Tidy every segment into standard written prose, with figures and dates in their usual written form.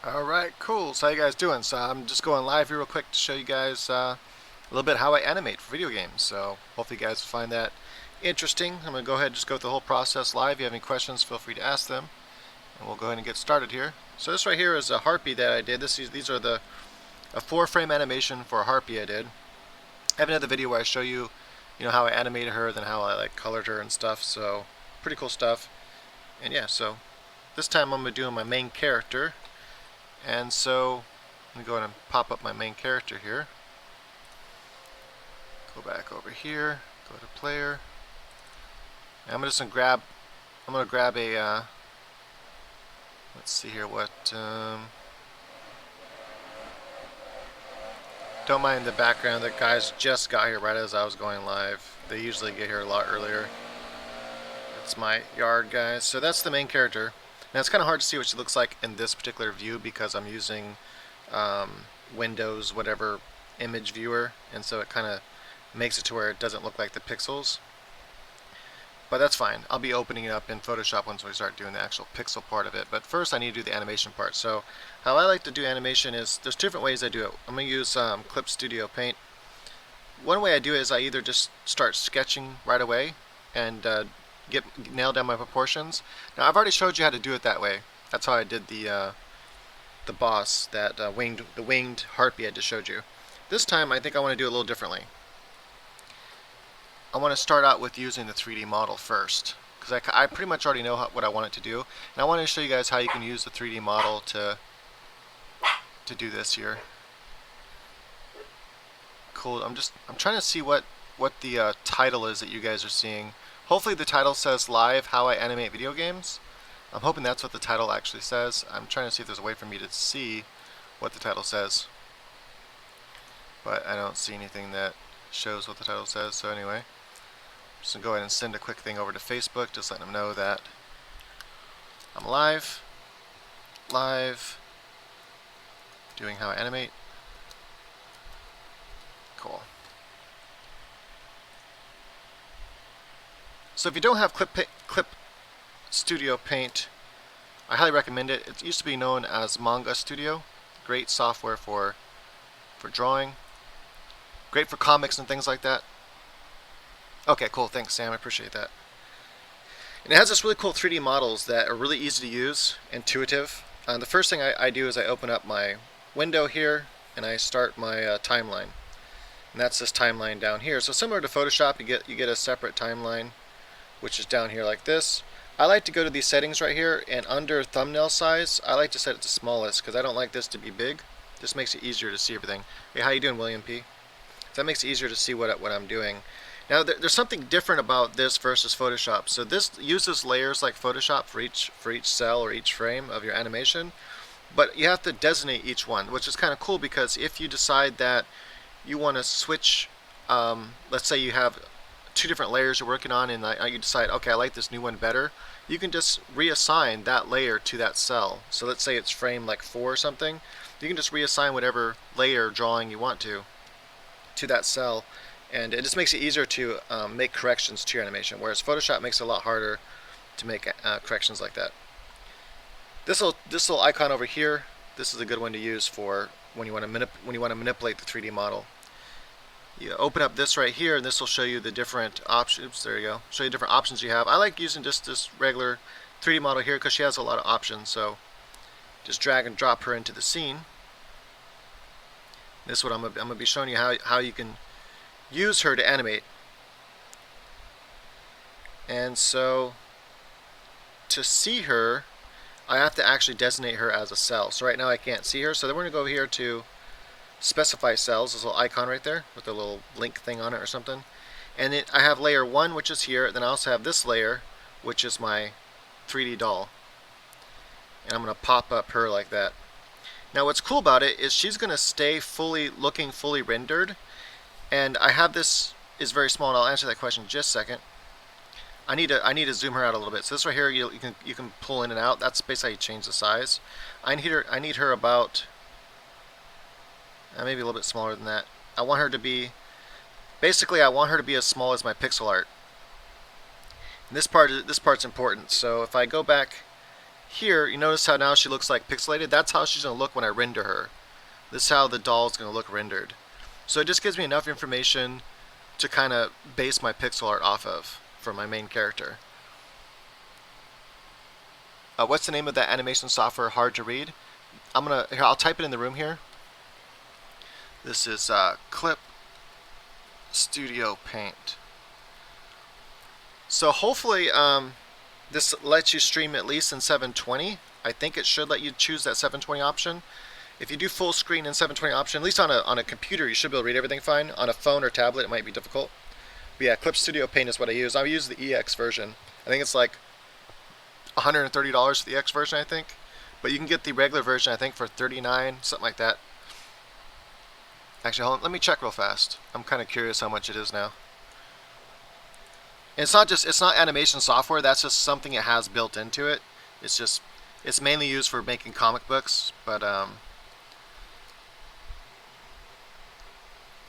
Alright, cool. So how you guys doing? So I'm just going live here real quick to show you guys a little bit how I animate for video games. So hopefully you guys find that interesting. I'm going to go ahead and just go through the whole process live. If you have any questions, feel free to ask them. And we'll go ahead and get started here. So this right here is a harpy that I did. These are a 4-frame animation for a harpy I did. I have another video where I show you, how I animated her, then how I colored her and stuff. So pretty cool stuff. And yeah, so this time I'm going to do my main character. And so I'm going to go ahead and pop up my main character here. Go back over here, go to player. And I'm just going to grab a, let's see here don't mind the background. The guys just got here right as I was going live. They usually get here a lot earlier. It's my yard, guys. So that's the main character. Now it's kind of hard to see what she looks like in this particular view because I'm using Windows whatever image viewer, and so it kind of makes it to where it doesn't look like the pixels. But that's fine. I'll be opening it up in Photoshop once we start doing the actual pixel part of it. But first I need to do the animation part. So how I like to do animation is there's 2 different ways I do it. I'm going to use Clip Studio Paint. One way I do it is I either just start sketching right away and nail down my proportions. Now I've already showed you how to do it that way. That's how I did the boss, that winged harpy I just showed you. This time I think I want to do it a little differently. I want to start out with using the 3D model first, because I pretty much already know what I want it to do, and I want to show you guys how you can use the 3D model to do this here. Cool. I'm trying to see what the title is that you guys are seeing. Hopefully the title says live how I animate video games. I'm hoping that's what the title actually says. I'm trying to see if there's a way for me to see what the title says, but I don't see anything that shows what the title says. So anyway, I'm just gonna go ahead and send a quick thing over to Facebook, just letting them know that I'm live doing how I animate. Cool. So if you don't have Clip Studio Paint, I highly recommend it. It used to be known as Manga Studio. Great software for drawing. Great for comics and things like that. Okay, cool. Thanks, Sam. I appreciate that. And it has this really cool 3D models that are really easy to use, intuitive. The first thing I do is I open up my window here and I start my timeline. And that's this timeline down here. So similar to Photoshop, you get a separate timeline, which is down here like this. I like to go to these settings right here, and under thumbnail size, I like to set it to smallest because I don't like this to be big. This makes it easier to see everything. Hey, how you doing, William P? That makes it easier to see what I'm doing. Now there's something different about this versus Photoshop. So this uses layers like Photoshop for each cell or each frame of your animation, but you have to designate each one, which is kind of cool because if you decide that you want to switch, let's say you have 2 different layers you're working on, and you decide, okay, I like this new one better, you can just reassign that layer to that cell. So let's say it's frame like 4 or something, you can just reassign whatever layer drawing you want to that cell, and it just makes it easier to make corrections to your animation, whereas Photoshop makes it a lot harder to make corrections like that. This little icon over here, this is a good one to use for when you want to manipulate the 3D model. You open up this right here, and this will show you the different options. Oops, there you go. Show you different options you have. I like using just this regular 3D model here because she has a lot of options. So just drag and drop her into the scene. This is what I'm gonna be showing you how you can use her to animate. And so to see her, I have to actually designate her as a cell. So right now I can't see her. So then we're gonna go here to specify cells, this little icon right there with a little link thing on it or something. And I have layer 1, which is here. Then I also have this layer, which is my 3D doll. And I'm going to pop up her like that. Now what's cool about it is she's going to stay looking fully rendered. And I have this is very small, and I'll answer that question in just a second. I need to zoom her out a little bit. So this right here, you can pull in and out. That's basically how you change the size. I need her about maybe a little bit smaller than that. I want her to be as small as my pixel art. And this part's important. So if I go back here, you notice how now she looks like pixelated? That's how she's going to look when I render her. This is how the doll is going to look rendered. So it just gives me enough information to kind of base my pixel art off of for my main character. What's the name of that animation software? Hard to read. I'll type it in the room here. This is Clip Studio Paint. So hopefully this lets you stream at least in 720. I think it should let you choose that 720 option. If you do full screen in 720 option, at least on a computer, you should be able to read everything fine. On a phone or tablet, it might be difficult. But yeah, Clip Studio Paint is what I use. I use the EX version. I think it's like $130 for the EX version, I think. But you can get the regular version, I think, for $39, something like that. Actually, hold on, let me check real fast. I'm kind of curious how much it is now. And it's not animation software, that's just something it has built into it. It's mainly used for making comic books, but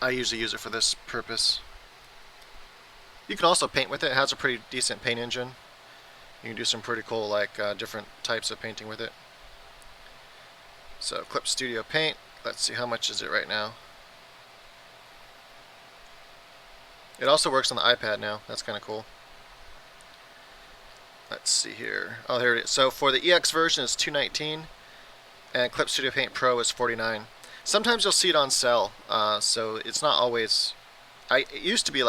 I usually use it for this purpose. You can also paint with it. It has a pretty decent paint engine. You can do some pretty cool different types of painting with it. So Clip Studio Paint, let's see how much is it right now. It also works on the iPad now. That's kind of cool. Let's see here. Oh, here it is. So for the EX version, it's $219, and Clip Studio Paint Pro is $49. Sometimes you'll see it on sale, so it's not always. It used to be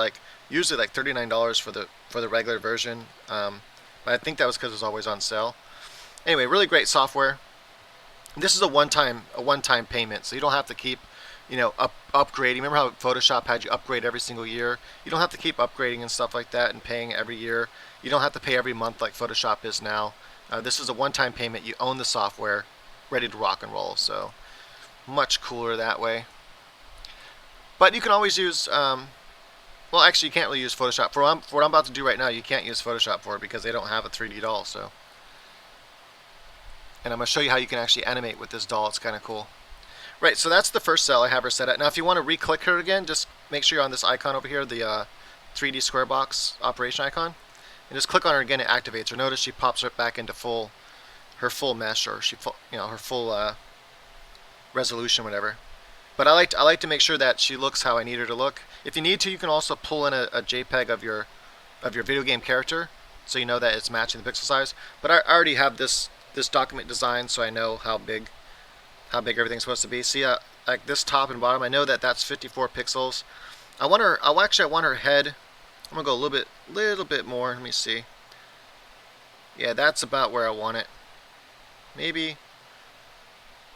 usually $39 for the regular version, but I think that was because it was always on sale. Anyway, really great software. This is a one-time payment, so you don't have to keep upgrading. Remember how Photoshop had you upgrade every single year? You don't have to keep upgrading and stuff like that and paying every year. You don't have to pay every month like Photoshop is now. This is a one-time payment. You own the software, ready to rock and roll. So much cooler that way. But you can always use. Well, actually, you can't really use Photoshop for what I'm about to do right now. You can't use Photoshop for it because they don't have a 3D doll. So, and I'm going to show you how you can actually animate with this doll. It's kind of cool. Right, so that's the first cell I have her set at. Now if you want to re-click her again, just make sure you're on this icon over here, the 3D square box operation icon, and just click on her again. It activates her. Notice she pops right back into her full mesh, or her full resolution, whatever. But I like to make sure that she looks how I need her to look. If you need to, you can also pull in a JPEG of your video game character, so you know that it's matching the pixel size. But I already have this document designed, so I know how big everything's supposed to be. See, like this top and bottom, I know that that's 54 pixels. I want her head. I'm gonna go a little bit more. Let me see. Yeah, that's about where I want it. Maybe,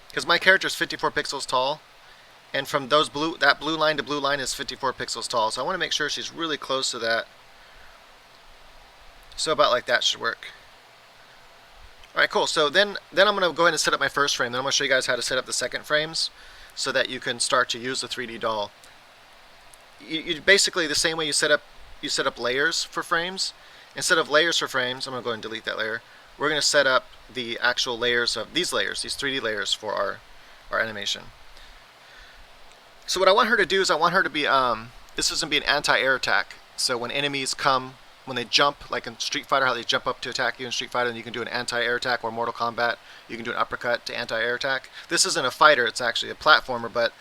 because my character is 54 pixels tall, and from that blue line to blue line is 54 pixels tall. So I want to make sure she's really close to that. So about like that should work. Alright, cool. So then I'm going to go ahead and set up my first frame. Then I'm going to show you guys how to set up the second frames so that you can start to use the 3D doll. You basically, the same way you set up layers for frames. Instead of layers for frames, I'm going to go ahead and delete that layer. We're going to set up the actual layers of these 3D layers for our animation. So what I want her to do is I want her to be, this is going to be an anti-air attack. So when enemies come, when they jump, like in Street Fighter, how they jump up to attack you in Street Fighter, and you can do an anti-air attack, or Mortal Kombat, you can do an uppercut to anti-air attack. This isn't a fighter, it's actually a platformer, but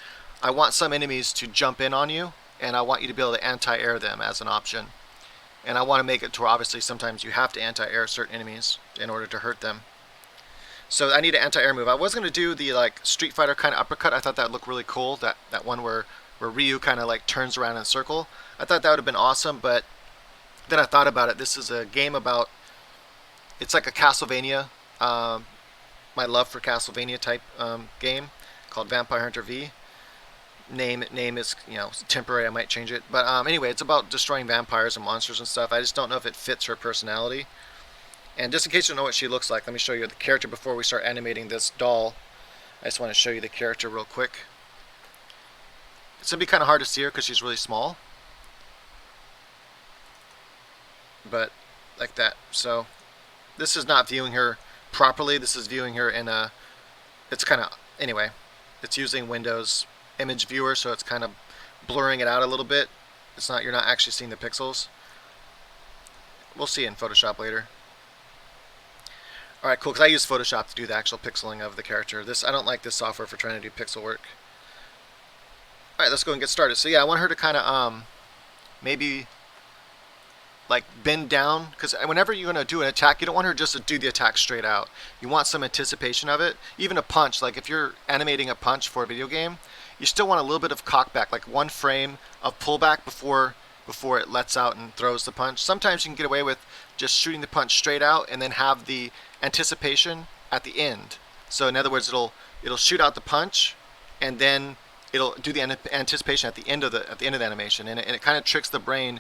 I want some enemies to jump in on you, and I want you to be able to anti-air them as an option. And I want to make it to where obviously sometimes you have to anti-air certain enemies in order to hurt them. So I need an anti-air move. I was going to do the Street Fighter kind of uppercut. I thought that would look really cool, that one where Ryu kind of turns around in a circle. I thought that would have been awesome, but then I thought about it. This is a game about, it's like a Castlevania, my love for Castlevania type game called Vampire Hunter V. Name is temporary. I might change it, but anyway, it's about destroying vampires and monsters and stuff. I just don't know if it fits her personality. And just in case you don't know what she looks like, let me show you the character before we start animating this doll. I just want to show you the character real quick. It's gonna be kind of hard to see her because she's really small. But like that. So this is not viewing her properly. This is viewing her in a, it's kind of, anyway, it's using Windows image viewer, so it's kind of blurring it out a little bit. You're not actually seeing the pixels. We'll see in Photoshop later. All right, cool. Because I use Photoshop to do the actual pixeling of the character. I don't like this software for trying to do pixel work. All right, let's go and get started. So yeah, I want her to kind of maybe like bend down, because whenever you're going to do an attack, you don't want her just to do the attack straight out. You want some anticipation of it. Even a punch, like if you're animating a punch for a video game, you still want a little bit of cockback, like 1 frame of pullback before it lets out and throws the punch. Sometimes you can get away with just shooting the punch straight out and then have the anticipation at the end. So in other words, it'll shoot out the punch and then it'll do the anticipation at the end of the animation, and it kind of tricks the brain.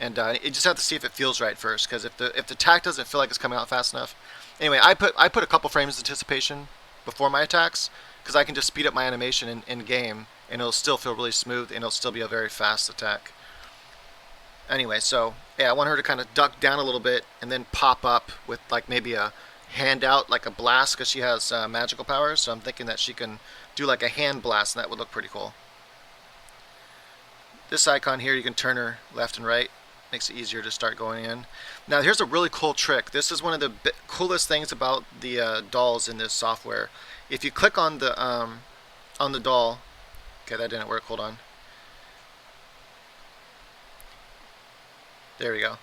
And you just have to see if it feels right first, because if the attack doesn't feel like it's coming out fast enough. Anyway, I put a couple frames of anticipation before my attacks, because I can just speed up my animation in game, and it'll still feel really smooth, and it'll still be a very fast attack. Anyway, so yeah, I want her to kind of duck down a little bit and then pop up with like maybe a hand out, like a blast, because she has magical powers. So I'm thinking that she can do like a hand blast, and that would look pretty cool. This icon here, you can turn her left and right. Makes it easier to start going in. Now here's a really cool trick. This is one of the coolest things about the dolls in this software. If you click on the doll, okay, that didn't work. Hold on. There we go.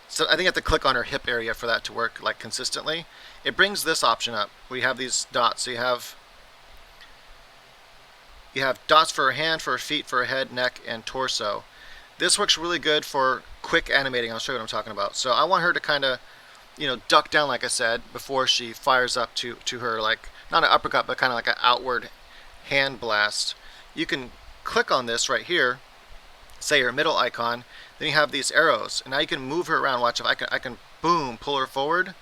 So I think you have to click on her hip area for that to work like consistently. It brings this option up. We have these dots. So you have dots for her hand, for her feet, for her head, neck, and torso. This works really good for quick animating. I'll show you what I'm talking about. So I want her to kind of, duck down, like I said, before she fires up to her, like, not an uppercut, but kind of like an outward hand blast. You can click on this right here, say your middle icon, then you have these arrows, and now you can move her around. Watch, if I can boom, pull her forward.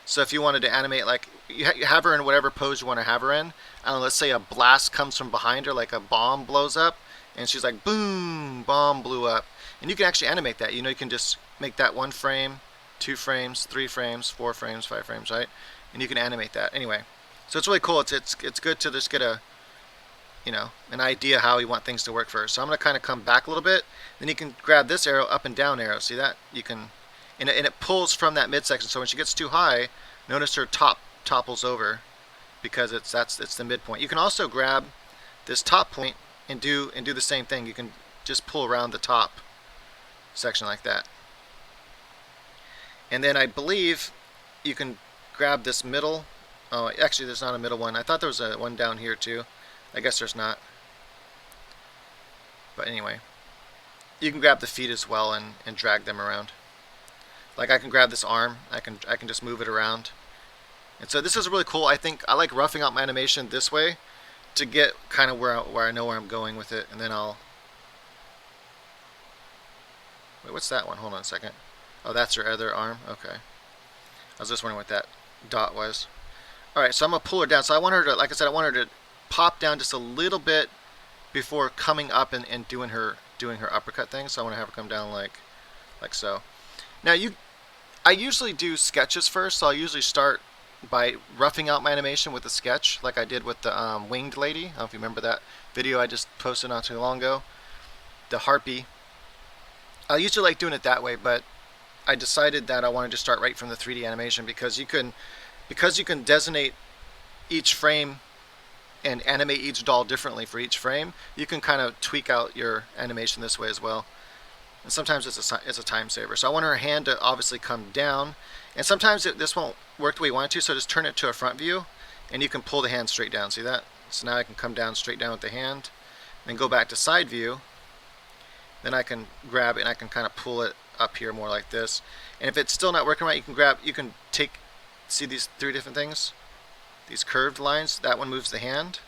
So if you wanted to animate, like, you have her in whatever pose you want to have her in, and let's say a blast comes from behind her, like a bomb blows up, and she's like, boom, bomb blew up. And you can actually animate that. You can just make that 1 frame, 2 frames, 3 frames, 4 frames, 5 frames, right? And you can animate that. Anyway, so it's really cool. It's good to just get an idea how you want things to work first. So I'm going to kind of come back a little bit. Then you can grab this arrow, up and down arrow. See that? You can, and it pulls from that midsection. So when she gets too high, notice her top topples over, because it's the midpoint. You can also grab this top point and do the same thing. You can just pull around the top section like that. And then I believe you can grab this middle. Oh, actually there's not a middle one. I thought there was a one down here too. I guess there's not. But anyway, you can grab the feet as well and drag them around. Like I can grab this arm. I can just move it around. And so this is really cool. I think I like roughing out my animation this way to get kind of where I know where I'm going with it, and then I'll... Wait, what's that one? Hold on a second. Oh, that's her other arm? Okay. I was just wondering what that dot was. Alright, so I'm going to pull her down. So I want her to, like I said, I want her to pop down just a little bit before coming up and doing her uppercut thing. So I want to have her come down like so. Now I usually do sketches first, so I'll usually start by roughing out my animation with a sketch, like I did with the winged lady. I don't know if you remember that video I just posted not too long ago. The harpy. I usually like doing it that way, but I decided that I wanted to start right from the 3D animation, because you can designate each frame and animate each doll differently for each frame. You can kind of tweak out your animation this way as well. And sometimes it's a time saver. So I want her hand to obviously come down, and sometimes this won't work the way you want it to, so just turn it to a front view, and you can pull the hand straight down. See that? So now I can come down straight down with the hand, then go back to side view. Then I can grab it and I can kind of pull it up here more like this. And if it's still not working right, you can see these 3 different things? These curved lines. That one moves the hand.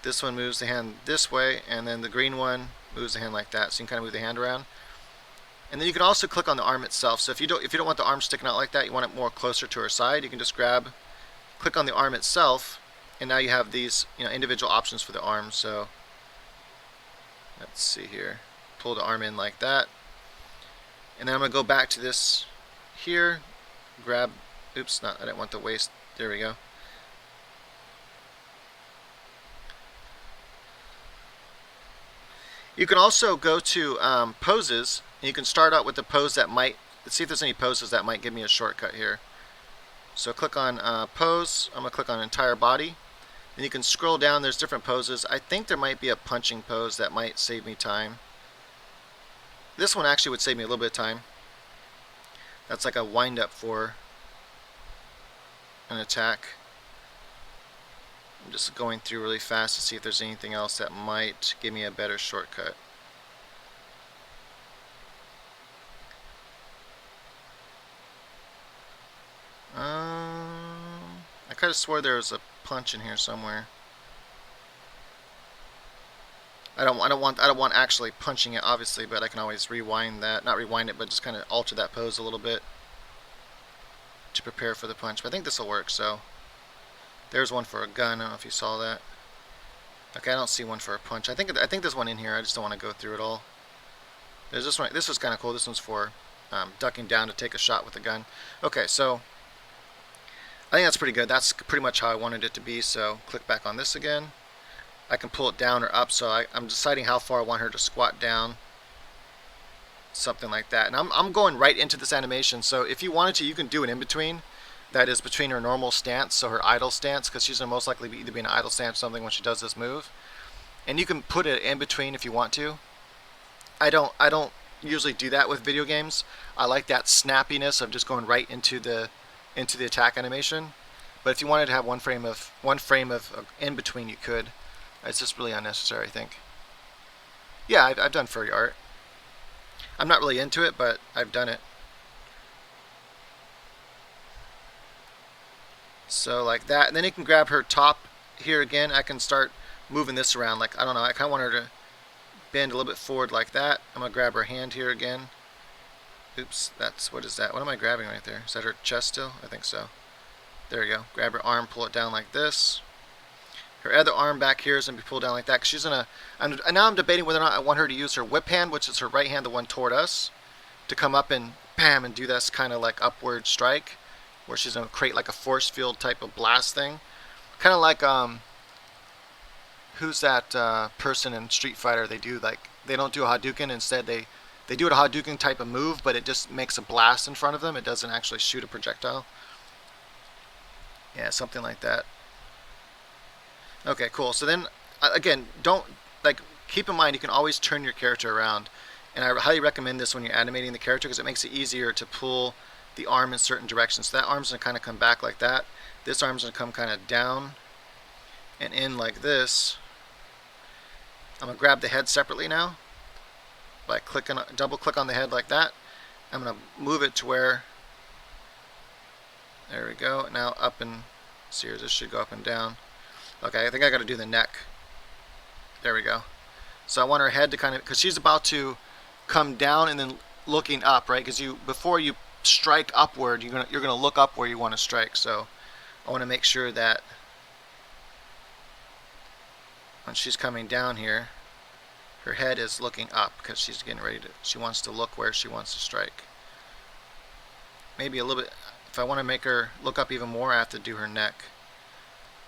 This one moves the hand this way, and then the green one moves the hand like that. So you can kind of move the hand around. And then you can also click on the arm itself. So if you don't want the arm sticking out like that, you want it more closer to her side, you can just click on the arm itself, and now you have these individual options for the arm. So let's see here. Pull the arm in like that. And then I'm going to go back to this here, grab, oops, I didn't want the waist, there we go. You can also go to poses, and you can start out with the pose that might, let's see if there's any poses that might give me a shortcut here. So click on pose. I'm going to click on entire body. Then you can scroll down. There's different poses. I think there might be a punching pose that might save me time. This one actually would save me a little bit of time. That's like a wind up for an attack. I'm just going through really fast to see if there's anything else that might give me a better shortcut. I could have swore there was a punch in here somewhere. I don't want actually punching it, obviously, but I can always rewind that. Not rewind it, but just kind of alter that pose a little bit to prepare for the punch. But I think this will work. So there's one for a gun. I don't know if you saw that. Okay, I don't see one for a punch. I think there's one in here. I just don't want to go through it all. There's this one. This was kind of cool. This one's for ducking down to take a shot with a gun. Okay, so I think that's pretty good. That's pretty much how I wanted it to be. So click back on this again. I can pull it down or up, so I'm deciding how far I want her to squat down. Something like that. And I'm going right into this animation, so if you wanted to, you can do an in-between. That is between her normal stance, so her idle stance, because she's going to most likely either be in an idle stance or something when she does this move. And you can put it in between if you want to. I don't usually do that with video games. I like that snappiness of just going right into the attack animation. But if you wanted to have one frame of in between, you could. It's just really unnecessary, I think. Yeah, I've done furry art. I'm not really into it, but I've done it. So like that, and then you can grab her top here again. I can start moving this around. Like, I don't know, I kind of want her to bend a little bit forward like that. I'm going to grab her hand here again. Oops, what is that? What am I grabbing right there? Is that her chest still? I think so. There you go. Grab her arm, pull it down like this. Her other arm back here is going to be pulled down like that. Cause she's going to, now I'm debating whether or not I want her to use her whip hand, which is her right hand, the one toward us, to come up and bam, and do this kind of like upward strike, where she's going to create like a force field type of blast thing. Kind of like, who's that person in Street Fighter? They don't do a Hadouken, instead they do a Hadouken type of move, but it just makes a blast in front of them. It doesn't actually shoot a projectile. Yeah, something like that. Okay, cool. So then, again, keep in mind you can always turn your character around. And I highly recommend this when you're animating the character because it makes it easier to pull the arm in certain directions. So that arm's going to kind of come back like that. This arm's going to come kind of down and in like this. I'm going to grab the head separately now by double click on the head like that. I'm going to move it to where, there we go. Now up and, see here, this should go up and down. Okay, I think I got to do the neck. There we go. So I want her head to kind of, because she's about to come down and then looking up, right? Because before you strike upward, you're gonna look up where you want to strike. So I want to make sure that when she's coming down here, her head is looking up because she's getting ready to. She wants to look where she wants to strike. Maybe a little bit. If I want to make her look up even more, I have to do her neck.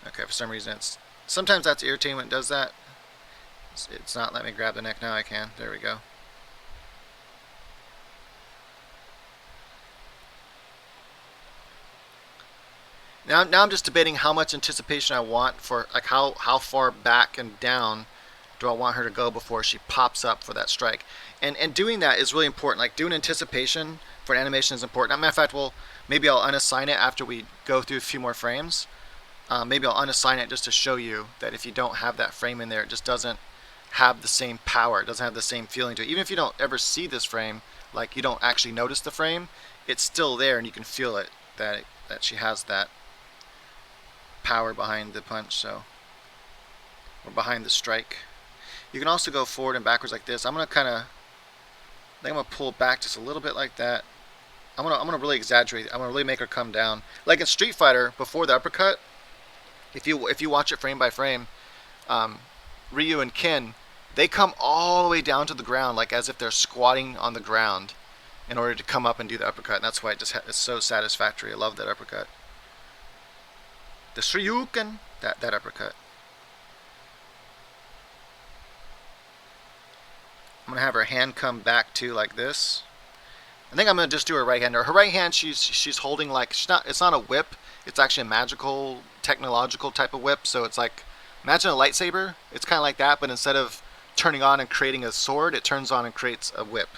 Okay, for some reason sometimes that's irritating when it does that. It's not letting me grab the neck. Now I can. There we go. Now I'm just debating how much anticipation I want for, like, how far back and down do I want her to go before she pops up for that strike. And doing that is really important. Like, doing anticipation for an animation is important. As a matter of fact, maybe I'll unassign it after we go through a few more frames. Maybe I'll unassign it just to show you that if you don't have that frame in there, it just doesn't have the same power. It doesn't have the same feeling to it. Even if you don't ever see this frame, like you don't actually notice the frame, it's still there and you can feel it, that she has that power behind the punch, so, or behind the strike. You can also go forward and backwards like this. I'm going to kind of, I think I'm going to pull back just a little bit like that. I'm gonna really exaggerate. I'm gonna really make her come down. Like in Street Fighter, before the uppercut, if you watch it frame by frame, Ryu and Ken, they come all the way down to the ground, like as if they're squatting on the ground, in order to come up and do the uppercut. And that's why it's so satisfactory. I love that uppercut. The Shoryuken, that uppercut. I'm gonna have her hand come back too, like this. I think I'm gonna just do her right hand. Her right hand, she's holding like she's not. It's not a whip. It's actually a magical, technological type of whip. So it's like imagine a lightsaber. It's kind of like that, but instead of turning on and creating a sword, it turns on and creates a whip.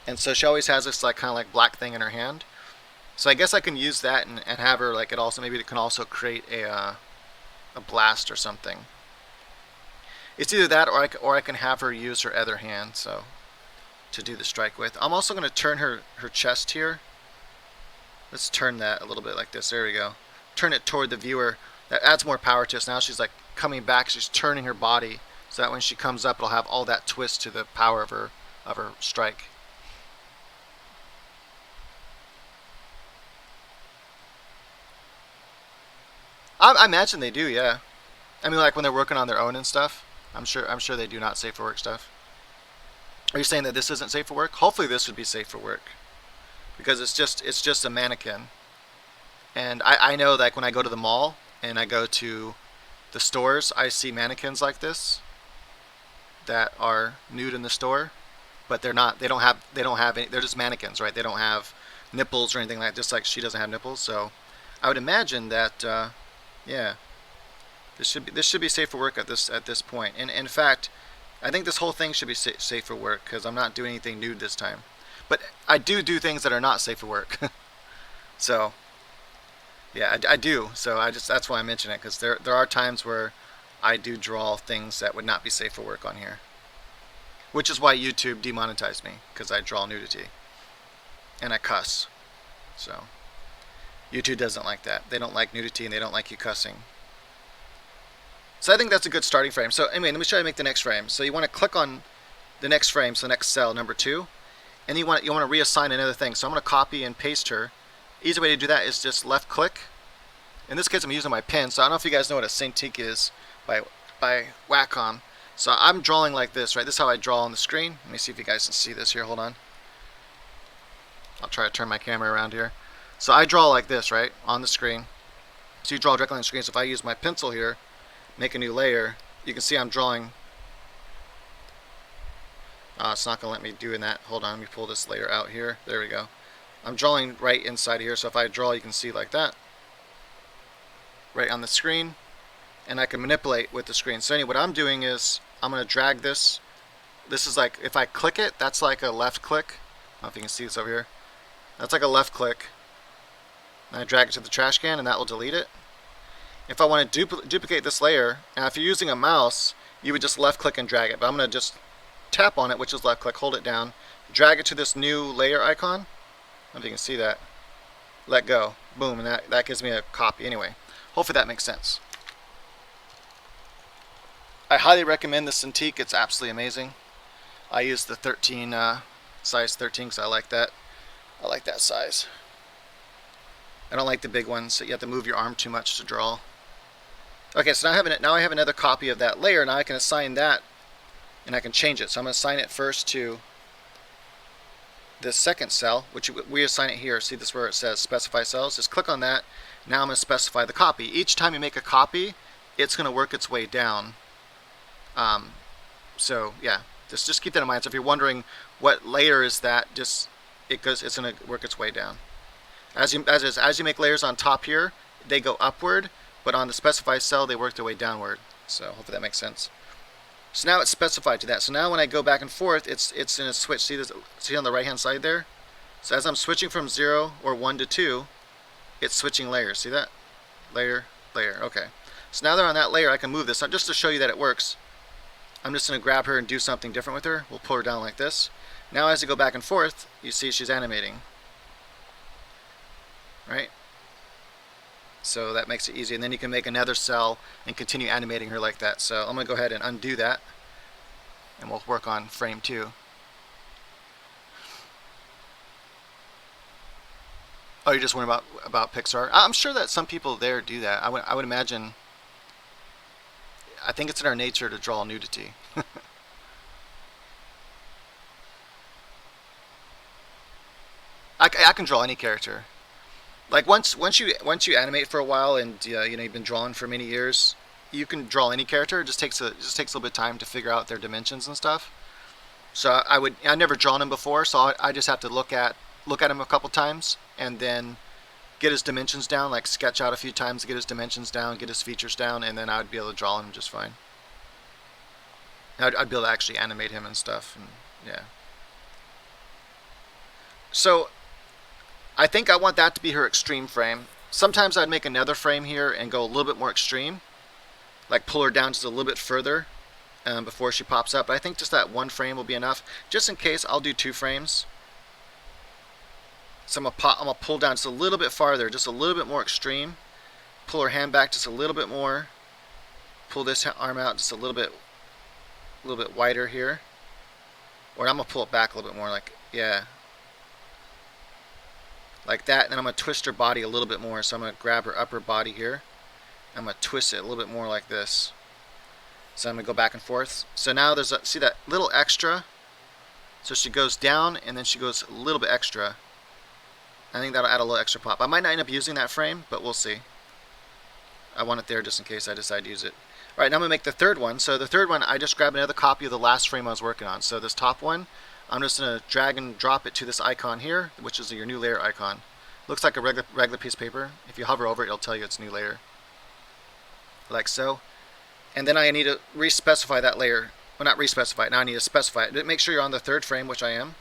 And so she always has this like kind of like black thing in her hand. So I guess I can use that and have her like it also maybe it can also create a blast or something. It's either that or I can have her use her other hand so to do the strike with. I'm also going to turn her chest here. Let's turn that a little bit like this. There we go. Turn it toward the viewer. That adds more power to us. Now she's like coming back. She's turning her body so that when she comes up, it'll have all that twist to the power of her strike. I imagine they do, yeah. I mean, like when they're working on their own and stuff. I'm sure they do not safe for work stuff. Are you saying that this isn't safe for work? Hopefully, this would be safe for work because it's just a mannequin. And I know like when I go to the mall and I go to the stores, I see mannequins like this that are nude in the store, but they're not. They don't have any. They're just mannequins, right? They don't have nipples or anything like. Just like she doesn't have nipples, so I would imagine that yeah, this should be safe for work at this point. And in fact, I think this whole thing should be safe for work because I'm not doing anything nude this time. But I do things that are not safe for work. So yeah, I do. So that's why I mention it because there are times where I do draw things that would not be safe for work on here, which is why YouTube demonetized me because I draw nudity and I cuss. So YouTube doesn't like that. They don't like nudity and they don't like you cussing. So I think that's a good starting frame. So anyway, let me show you how to make the next frame. So you want to click on the next frame, so the next cell, number 2, and you want to reassign another thing. So I'm going to copy and paste her. Easy way to do that is just left click. In this case, I'm using my pen. So I don't know if you guys know what a Cintiq is by Wacom. So I'm drawing like this, right? This is how I draw on the screen. Let me see if you guys can see this here. Hold on. I'll try to turn my camera around here. So I draw like this, right, on the screen. So you draw directly on the screen. So if I use my pencil here, make a new layer, you can see I'm drawing. It's not going to let me do that. Hold on, let me pull this layer out here. There we go. I'm drawing right inside here, so if I draw, you can see like that. Right on the screen, and I can manipulate with the screen. So anyway, what I'm doing is I'm going to drag this. This is like, if I click it, that's like a left click. I don't know if you can see this over here. That's like a left click. And I drag it to the trash can, and that will delete it. If I want to duplicate this layer, and if you're using a mouse, you would just left click and drag it. But I'm going to just tap on it, which is left click, hold it down, drag it to this new layer icon. I don't know if you can see that. Let go. Boom, and that gives me a copy. Anyway, hopefully that makes sense. I highly recommend the Cintiq. It's absolutely amazing. I use the size 13 because I like that. I like that size. I don't like the big ones, so you have to move your arm too much to draw. Okay, so now I have another copy of that layer. Now I can assign that, and I can change it. So I'm going to assign it first to this second cell, which we assign it here. See this where it says specify cells? Just click on that. Now I'm going to specify the copy. Each time you make a copy, it's going to work its way down. So yeah, just keep that in mind. So if you're wondering what layer is that, it's going to work its way down. As you make layers on top here, they go upward, but on the specify cell, they work their way downward. So hopefully that makes sense. So now it's specified to that. So now when I go back and forth, it's in a switch. See on the right hand side there? So as I'm switching from 0 or 1 to 2, it's switching layers. See that? Layer, layer. Okay. So now they're on that layer, I can move this. Now just to show you that it works, I'm just going to grab her and do something different with her. We'll pull her down like this. Now as I go back and forth, you see she's animating. Right? So that makes it easy. And then you can make another cell and continue animating her like that. So I'm going to go ahead and undo that. And we'll work on frame 2. Oh, you're just wondering about Pixar? I'm sure that some people there do that. I would imagine. I think it's in our nature to draw nudity. I can draw any character. Like once you animate for a while and you've been drawing for many years, you can draw any character. It just takes a little bit of time to figure out their dimensions and stuff. So I never drawn him before, so I just have to look at him a couple times and then get his dimensions down, like sketch out a few times to get his dimensions down, get his features down, and then I'd be able to draw him just fine. I'd be able to actually animate him and stuff, and yeah. So I think I want that to be her extreme frame. Sometimes I'd make another frame here and go a little bit more extreme, like pull her down just a little bit further before she pops up. But I think just that one frame will be enough. Just in case, I'll do 2 frames. So I'm gonna pull down just a little bit farther, just a little bit more extreme. Pull her hand back just a little bit more. Pull this arm out just a little bit wider here. Or I'm gonna pull it back a little bit more, like yeah, like that. And then I'm gonna twist her body a little bit more. So I'm gonna grab her upper body here. I'm gonna twist it a little bit more like this. So I'm gonna go back and forth. So now there's see that little extra. So she goes down and then she goes a little bit extra. I think that'll add a little extra pop. I might not end up using that frame, but we'll see. I want it there just in case I decide to use it. Alright, now I'm going to make the third one. So the third one, I just grabbed another copy of the last frame I was working on. So this top one, I'm just going to drag and drop it to this icon here, which is your new layer icon. Looks like a regular piece of paper. If you hover over it, it'll tell you it's new layer. Like so. And then I need to re-specify that layer. Well, not re-specify it. Now I need to specify it. Make sure you're on the third frame, which I am.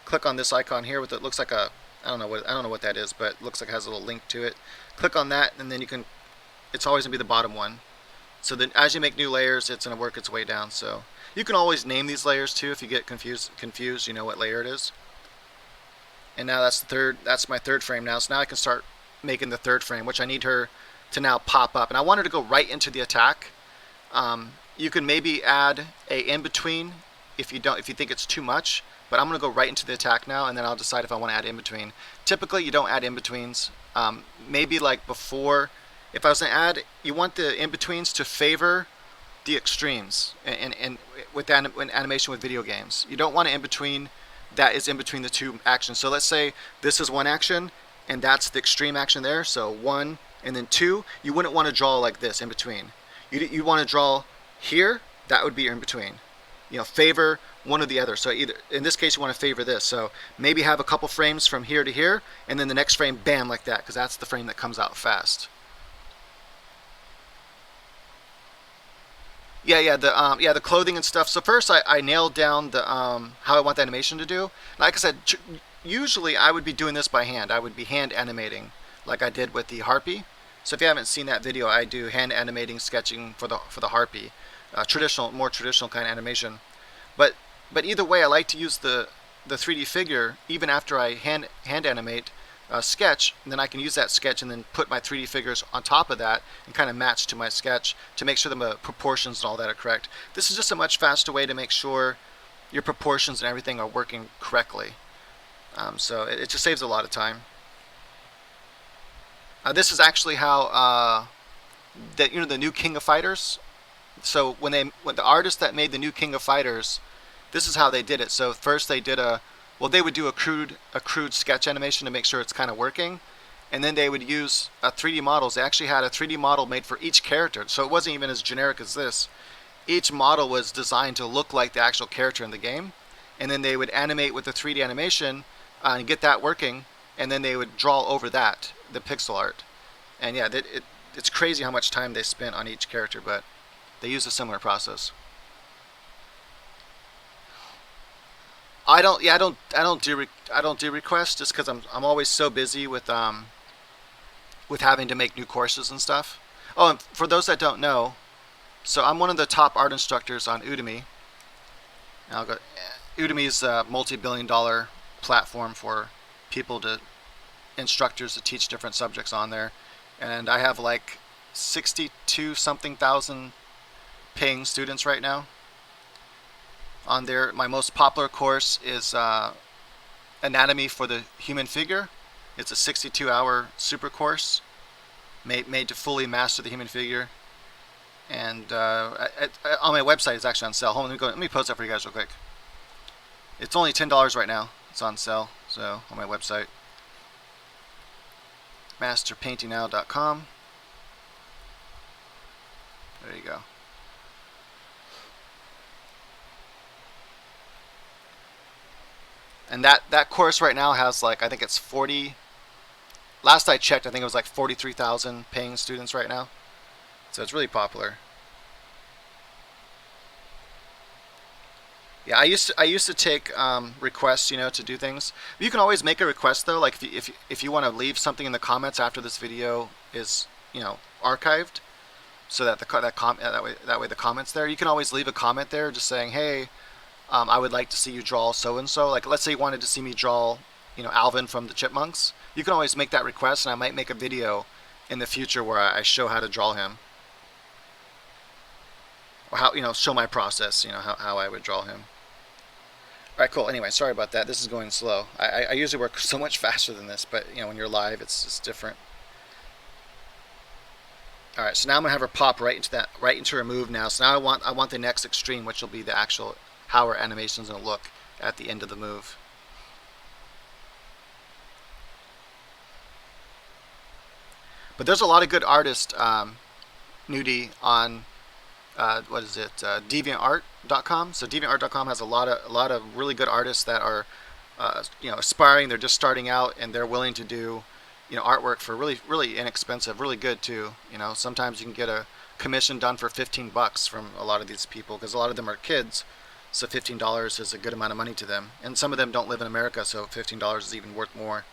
Click on this icon here with it looks like a I don't know what that is, but it looks like it has a little link to it. Click on that, and then you can. It's always gonna be the bottom one. So then, as you make new layers, it's gonna work its way down. So you can always name these layers too if you get confused. You know what layer it is. And now that's the third. That's my third frame now. So now I can start making the third frame, which I need her to now pop up, and I want her to go right into the attack. You can maybe add a in between if you think it's too much. But I'm going to go right into the attack now, and then I'll decide if I want to add in between. Typically, you don't add in betweens. Maybe like before, if I was going to add, you want the in betweens to favor the extremes. And with animation with video games, you don't want an in between that is in between the 2 actions. So let's say this is 1 action, and that's the extreme action there. So 1 and then 2. You wouldn't want to draw like this in between. You want to draw here. That would be your in between. Favor one or the other. So either in this case you want to favor this. So maybe have a couple frames from here to here, and then the next frame, bam, like that, because that's the frame that comes out fast. Yeah, the clothing and stuff. So first I nailed down the how I want the animation to do. Like I said, usually I would be doing this by hand. I would be hand animating, like I did with the harpy. So if you haven't seen that video, I do hand animating sketching for the harpy. More traditional kind of animation, but either way, I like to use the 3D figure even after I hand animate sketch, and then I can use that sketch and then put my 3D figures on top of that and kind of match to my sketch to make sure the proportions and all that are correct. This is just a much faster way to make sure your proportions and everything are working correctly. So it just saves a lot of time. This is actually how the new King of Fighters. So when the artist that made the new King of Fighters, this is how they did it. So first they did they would do a crude sketch animation to make sure it's kind of working, and then they would use 3D models. They actually had a 3D model made for each character, so it wasn't even as generic as this. Each model was designed to look like the actual character in the game, and then they would animate with the 3D animation and get that working, and then they would draw over that, the pixel art. And yeah, it's crazy how much time they spent on each character, but they use a similar process. I don't do requests just because I'm always so busy with having to make new courses and stuff. Oh, and for those that don't know, so I'm one of the top art instructors on Udemy. Udemy is a multi-billion-dollar platform for instructors to teach different subjects on there, and I have like 62 something thousand paying students right now on there. My most popular course is Anatomy for the Human Figure. It's a 62-hour super course made to fully master the human figure. And on my website, it's actually on sale. Hold on, let me post that for you guys real quick. It's only $10 right now. It's on sale, so on my website, masterpaintingnow.com. There you go. And that course right now has like, I think it's 40. Last I checked, I think it was like 43,000 paying students right now. So it's really popular. Yeah, I used to take requests, to do things. You can always make a request though. Like if you want to leave something in the comments after this video is archived, so that that way the comments there. You can always leave a comment there, just saying, hey, I would like to see you draw so and so. Like let's say you wanted to see me draw, Alvin from the Chipmunks. You can always make that request, and I might make a video in the future where I show how to draw him, or how show my process. How I would draw him. All right, cool. Anyway, sorry about that. This is going slow. I usually work so much faster than this, but when you're live, it's just different. All right, so now I'm gonna have her pop right into her move now. So now I want the next extreme, which will be the actual how her animation is gonna look at the end of the move. But there's a lot of good artists, nudie on what is it, deviantart.com. So deviantart.com has a lot of really good artists that are aspiring. They're just starting out and they're willing to do artwork for really really inexpensive, really good too. Sometimes you can get a commission done for $15 from a lot of these people, because a lot of them are kids. So $15 is a good amount of money to them, and some of them don't live in America, so $15 is even worth more.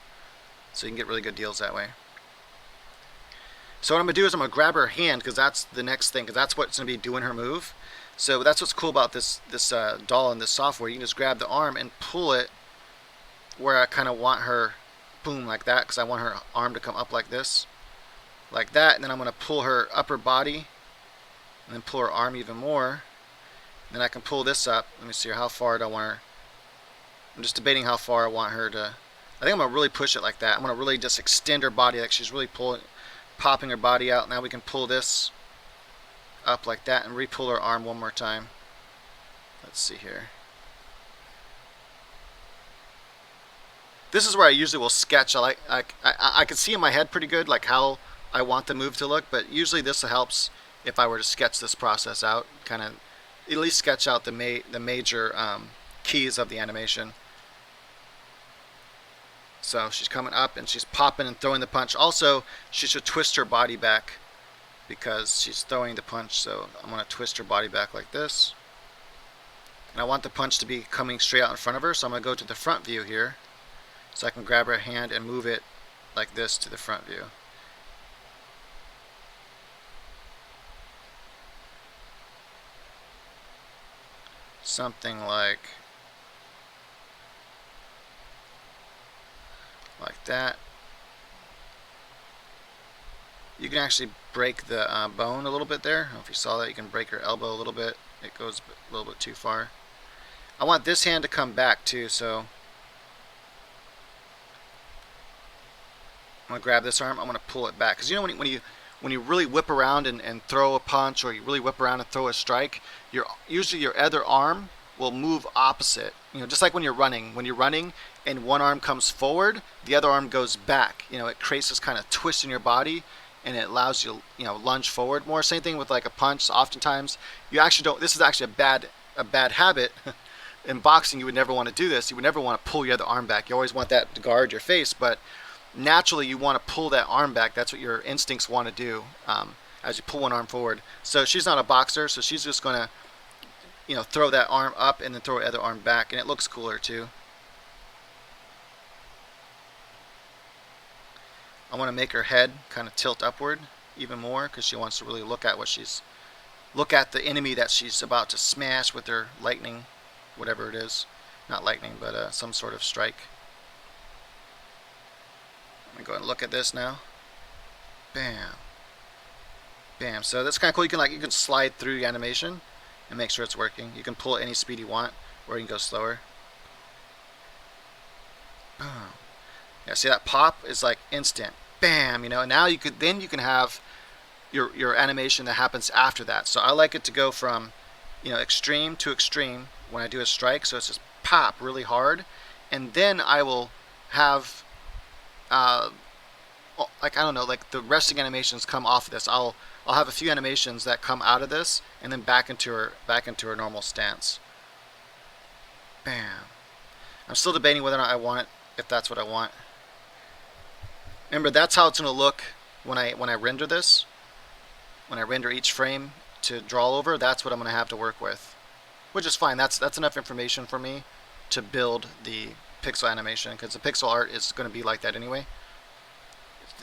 So you can get really good deals that way. So what I'm going to do is I'm going to grab her hand, because that's the next thing, because that's what's going to be doing her move. So that's what's cool about this doll and this software. You can just grab the arm and pull it where I kind of want her, boom, like that, because I want her arm to come up like this, like that. And then I'm going to pull her upper body, and then pull her arm even more. And then I can pull this up. Let me see how far do I want her. I'm just debating how far I want her to. I think I'm going to really push it like that. I'm going to really just extend her body, like she's really popping her body out. Now we can pull this up like that and re-pull her arm one more time. Let's see here. This is where I usually will sketch. I can see in my head pretty good like how I want the move to look, but usually this helps if I were to sketch this process out, kind of at least sketch out the major keys of the animation. So she's coming up and she's popping and throwing the punch. Also, she should twist her body back because she's throwing the punch. So I'm going to twist her body back like this. And I want the punch to be coming straight out in front of her, so I'm going to go to the front view here. So I can grab her hand and move it like this to the front view. Something like that. You can actually break the bone a little bit there. I don't know if you saw that. You can break her elbow a little bit. It goes a little bit too far. I want this hand to come back too, so I'm going to grab this arm. I'm going to pull it back, because when you really whip around and throw a punch, or you really whip around and throw a strike, usually your other arm will move opposite. Just like when you're running. When you're running and one arm comes forward, the other arm goes back. It creates this kind of twist in your body, and it allows you, lunge forward more. Same thing with like a punch. Oftentimes, you actually don't. This is actually a bad habit. In boxing, you would never want to do this. You would never want to pull your other arm back. You always want that to guard your face, but naturally you want to pull that arm back. That's what your instincts want to do as you pull one arm forward. So she's not a boxer, so she's just going to throw that arm up and then throw the other arm back, and it looks cooler too. I want to make her head kind of tilt upward even more, because she wants to really look at the enemy that she's about to smash with her lightning, whatever it is. Not lightning, but some sort of strike. Let me go ahead and look at this now. Bam. Bam. So that's kind of cool. You can slide through the animation and make sure it's working. You can pull at any speed you want, or you can go slower. Boom. Yeah, see that pop is like instant. Bam. Now you can have your animation that happens after that. So I like it to go from extreme to extreme when I do a strike. So it's just pop really hard, and then I will have like, I don't know, like the resting animations come off of this. I'll have a few animations that come out of this and then back into her normal stance. Bam. I'm still debating whether or not I want it, if that's what I want. Remember, that's how it's going to look when I render this. When I render each frame to draw over, that's what I'm going to have to work with, which is fine. That's enough information for me to build the pixel animation, because the pixel art is going to be like that anyway.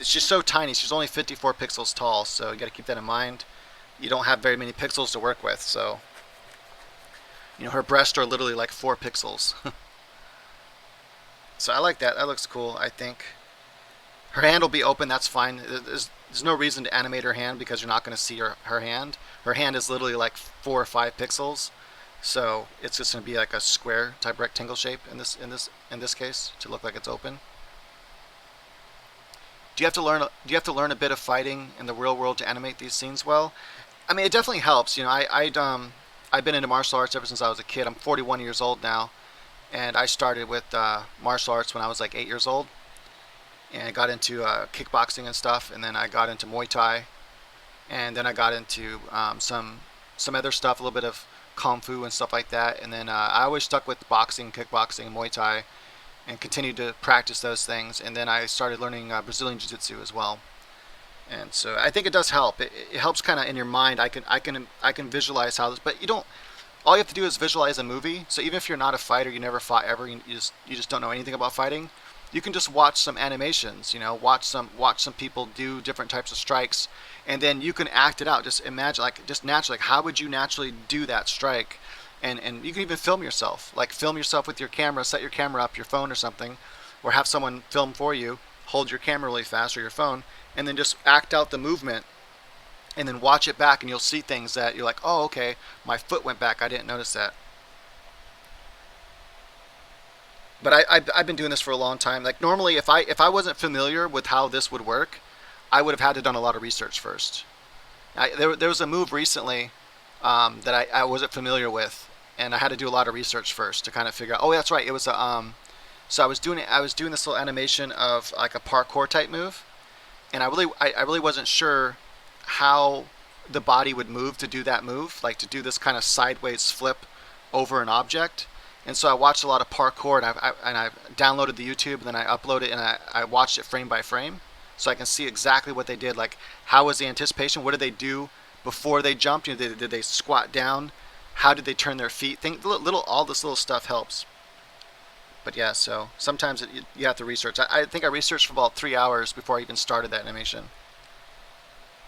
She's so tiny. She's only 54 pixels tall, so you got to keep that in mind. You don't have very many pixels to work with, so her breasts are literally like 4 pixels. So I like that. That looks cool, I think. Her hand will be open. That's fine. There's no reason to animate her hand because you're not going to see her hand. Her hand is literally like 4 or 5 pixels, so it's just going to be like a square type rectangle shape in this case to look like it's open. Do you have to learn a bit of fighting in the real world to animate these scenes well? I mean, it definitely helps. I've been into martial arts ever since I was a kid. I'm 41 years old now, and I started with martial arts when I was like 8 years old, and I got into kickboxing and stuff, and then I got into Muay Thai, and then I got into some other stuff, a little bit of Kung Fu and stuff like that, and then I always stuck with boxing, kickboxing, and Muay Thai, and continued to practice those things, and then I started learning Brazilian Jiu-Jitsu as well. And so I think it does help. It helps kind of in your mind. I can visualize how this, but you don't. All you have to do is visualize a movie. So even if you're not a fighter, you never fought ever, you just don't know anything about fighting, you can just watch some animations. Watch some people do different types of strikes, and then you can act it out. Just imagine, just naturally, how would you naturally do that strike? And you can even film yourself. Like film yourself with your camera. Set your camera up, your phone or something, or have someone film for you. Hold your camera really fast or your phone, and then just act out the movement, and then watch it back, and you'll see things that you're like, oh, okay, my foot went back. I didn't notice that. But I've been doing this for a long time. Like normally, if I wasn't familiar with how this would work, I would have had to done a lot of research first. There was a move recently that I wasn't familiar with, and I had to do a lot of research first to kind of figure out. Oh, that's right. It was a So I was doing this little animation of like a parkour type move, and I really wasn't sure how the body would move to do that move, like to do this kind of sideways flip over an object. And so I watched a lot of parkour, and I downloaded the YouTube, and then I uploaded it, and I watched it frame by frame, so I can see exactly what they did. Like, how was the anticipation? What did they do before they jumped? Did they squat down? How did they turn their feet? All this little stuff helps. But yeah, so sometimes you have to research. I think I researched for about 3 hours before I even started that animation.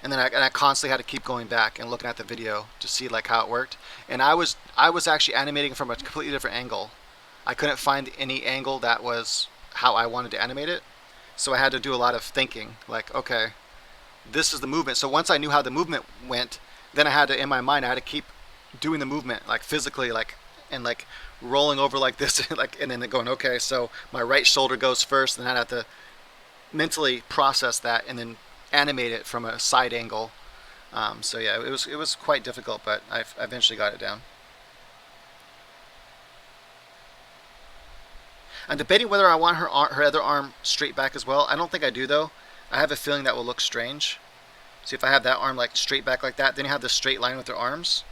And then I constantly had to keep going back and looking at the video to see like how it worked. And I was actually animating from a completely different angle. I couldn't find any angle that was how I wanted to animate it. So I had to do a lot of thinking, like, okay, this is the movement. So once I knew how the movement went, then I had to, in my mind, I had to keep doing the movement, like physically, like, and like rolling over like this, like, and then going, okay, so my right shoulder goes first, and then I had to mentally process that and then animate it from a side angle. So yeah, it was quite difficult, but I eventually got it down. I'm debating whether I want her other arm straight back as well. I don't think I do though. I have a feeling that will look strange. See, if I have that arm like straight back like that, then you have the straight line with their arms.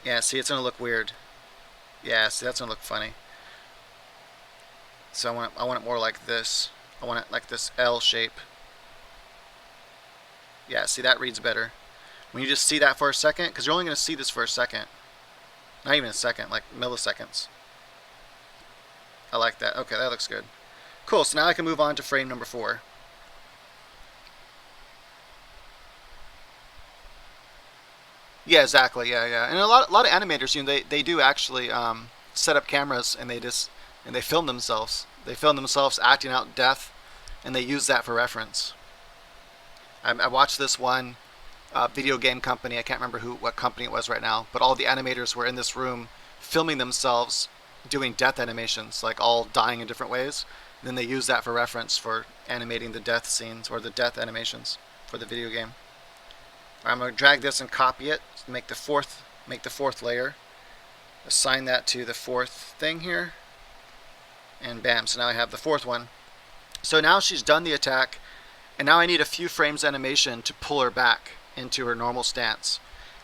Yeah, see, it's gonna look weird. Yeah, see, that's gonna look funny. So I want it more like this. I want it like this L shape. Yeah, see, that reads better. When you just see that for a second, because you're only going to see this for a second. Not even a second, like milliseconds. I like that. Okay, that looks good. Cool, so now I can move on to frame number 4. Yeah, exactly. Yeah. And a lot of animators, they do actually set up cameras, and they film themselves. They film themselves acting out death, and they use that for reference. I watched this one video game company. I can't remember what company it was right now, but all the animators were in this room filming themselves doing death animations, like all dying in different ways. And then they use that for reference for animating the death scenes or the death animations for the video game. I'm going to drag this and copy it, make the fourth layer, assign that to the fourth thing here, and bam, so now I have the fourth one. So now she's done the attack, and now I need a few frames animation to pull her back into her normal stance.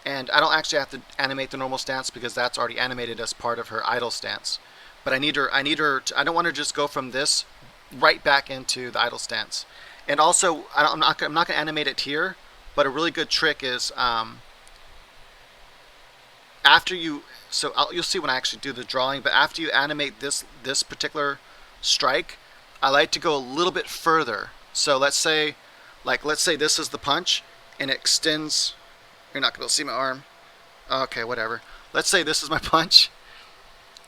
And I don't actually have to animate the normal stance because that's already animated as part of her idle stance. but I don't want her to just go from this right back into the idle stance. And also, I'm not going to animate it here, but a really good trick is after you, you'll see when I actually do the drawing, but after you animate this particular strike, I like to go a little bit further. So let's say this is the punch, and it extends. You're not going to be able to see my arm. Okay, whatever. Let's say this is my punch,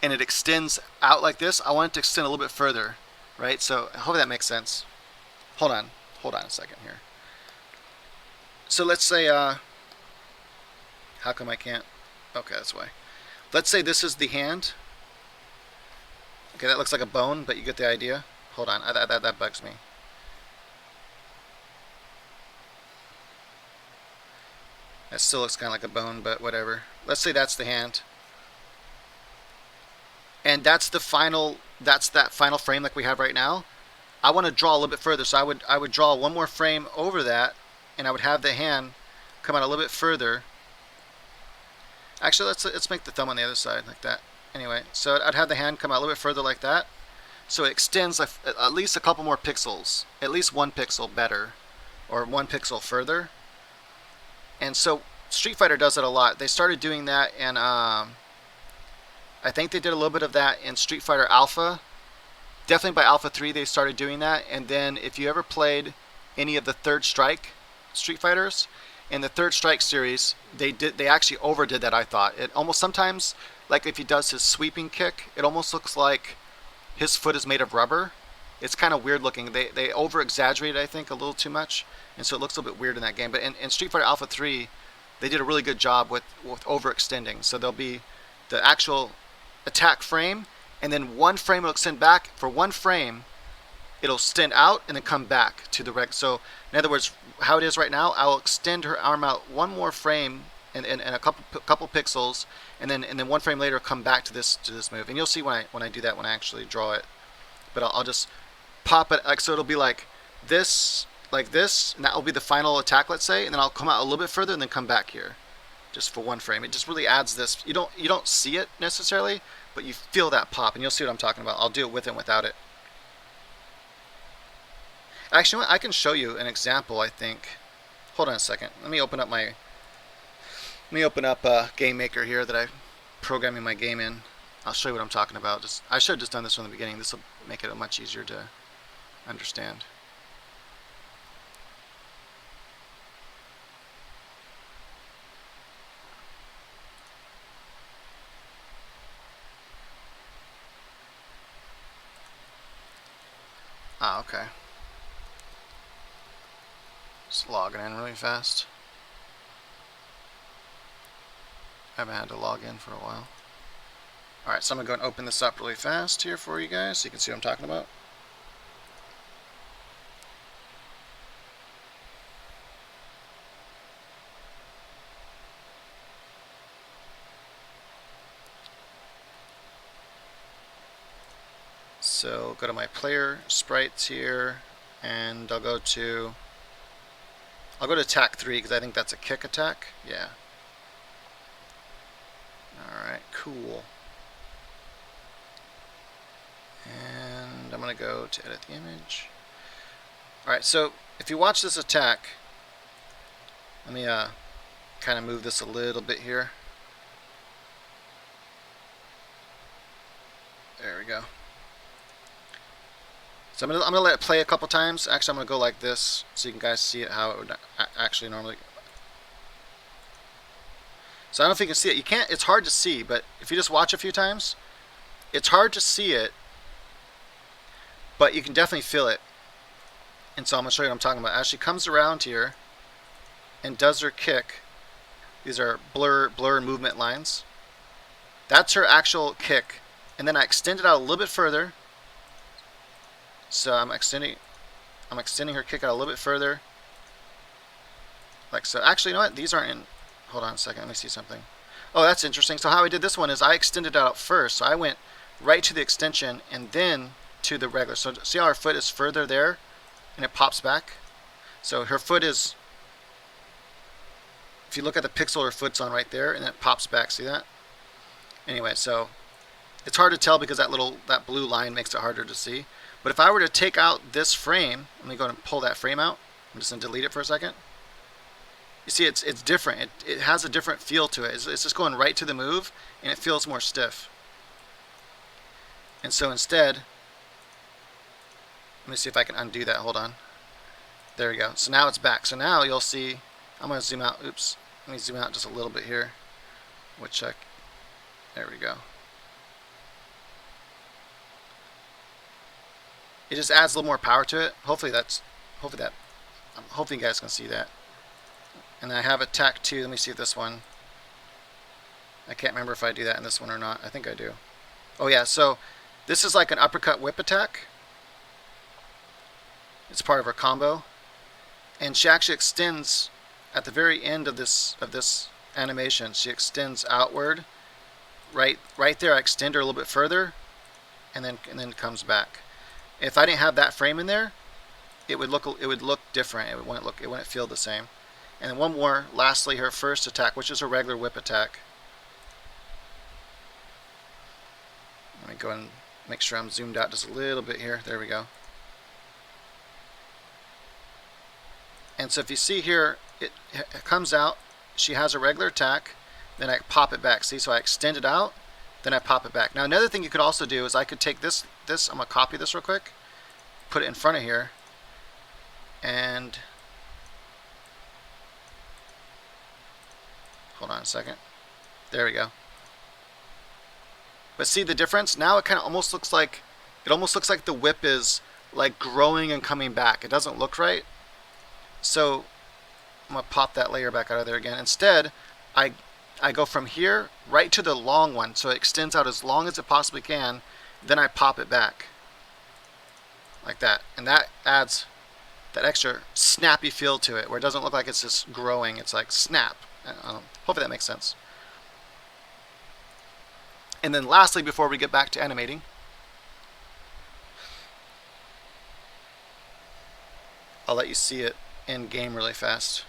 and it extends out like this. I want it to extend a little bit further, right? So hopefully that makes sense. Hold on a second here. So let's say, how come I can't? Okay, that's why. Let's say this is the hand. Okay, that looks like a bone, but you get the idea. Hold on, that bugs me. That still looks kind of like a bone, but whatever. Let's say that's the hand. And that's that final frame like we have right now. I want to draw a little bit further, so I would draw one more frame over that, and I would have the hand come out a little bit further. Actually, let's make the thumb on the other side like that. Anyway, so I'd have the hand come out a little bit further like that. So it extends like at least a couple more pixels, at least 1 pixel better, or 1 pixel further. And so Street Fighter does it a lot. They started doing that, and I think they did a little bit of that in Street Fighter Alpha. Definitely by Alpha 3 they started doing that. And then if you ever played any of the Third Strike Street Fighters, in the Third Strike series, they actually overdid that, I thought. It almost sometimes, like if he does his sweeping kick, it almost looks like his foot is made of rubber. It's kind of weird looking. They over exaggerate, I think, a little too much, and so it looks a little bit weird in that game. But in Street Fighter Alpha 3, they did a really good job with overextending. So there'll be the actual attack frame, and then one frame will extend back. For one frame, it'll extend out and then come back to the reg. So in other words, how it is right now, I'll extend her arm out one more frame and a couple pixels, and then 1 frame later come back to this move. And you'll see when I do that when I actually draw it. But I'll just pop it, like, so it'll be like this, and that will be the final attack, let's say, and then I'll come out a little bit further and then come back here, just for 1 frame. It just really adds this. You don't see it necessarily, but you feel that pop, and you'll see what I'm talking about. I'll do it with and without it. Actually, I can show you an example, I think. Hold on a second. Let me open up Game Maker here that I'm programming my game in. I'll show you what I'm talking about. I should have just done this from the beginning. This will make it much easier to understand. Okay. Just logging in really fast. I haven't had to log in for a while. Alright, so I'm going to go and open this up really fast here for you guys so you can see what I'm talking about. So go to my player sprites here, and I'll go to attack 3 because I think that's a kick attack. Yeah. Alright, cool. And I'm going to go to edit the image. Alright, so if you watch this attack, let me kind of move this a little bit here. There we go. So I'm gonna let it play a couple times. Actually, I'm gonna go like this so you can guys see it how it would actually normally. So I don't know if you can see it. You can't. It's hard to see, but if you just watch a few times, it's hard to see it, but you can definitely feel it. And so I'm gonna show you what I'm talking about. As she comes around here and does her kick, these are blur movement lines. That's her actual kick, and then I extend it out a little bit further. So I'm extending her kick out a little bit further. Like so. Actually, you know what? These aren't in. Hold on a second. Let me see something. Oh, that's interesting. So how I did this one is I extended it out first. So I went right to the extension and then to the regular. So see how her foot is further there and it pops back? So her foot is, if you look at the pixel her foot's on right there, and it pops back. See that? Anyway, so It's hard to tell because that blue line makes it harder to see. But if I were to take out this frame, let me go and pull that frame out. I'm just going to delete it for a second. You see, it's different. It has a different feel to it. It's just going right to the move, and it feels more stiff. And so instead, let me see if I can undo that. Hold on. There we go. So now it's back. So now you'll see, I'm going to zoom out. Oops. Let me zoom out just a little bit here. We'll check. There we go. It just adds a little more power to it. Hopefully you guys can see that. And I have attack 2. Let me see if this one. I can't remember if I do that in this one or not. I think I do. Oh yeah, so this is like an uppercut whip attack. It's part of her combo. And she actually extends at the very end of this animation. She extends outward. Right there I extend her a little bit further and then comes back. If I didn't have that frame in there, it would look different. It wouldn't feel the same. And then one more, lastly, her first attack, which is her regular whip attack. Let me go and make sure I'm zoomed out just a little bit here. There we go. And so if you see here, it comes out. She has a regular attack. Then I pop it back. See, so I extend it out. Then I pop it back. Now another thing you could also do is I could take this. I'm going to copy this real quick. Put it in front of here. And hold on a second. There we go. But see the difference? Now it kind of almost looks like the whip is like growing and coming back. It doesn't look right. So I'm going to pop that layer back out of there again. Instead, I go from here right to the long one. So it extends out as long as it possibly can. Then I pop it back. Like that. And that adds that extra snappy feel to it, where it doesn't look like it's just growing. It's like snap. Hopefully that makes sense. And then lastly, before we get back to animating, I'll let you see it in game really fast.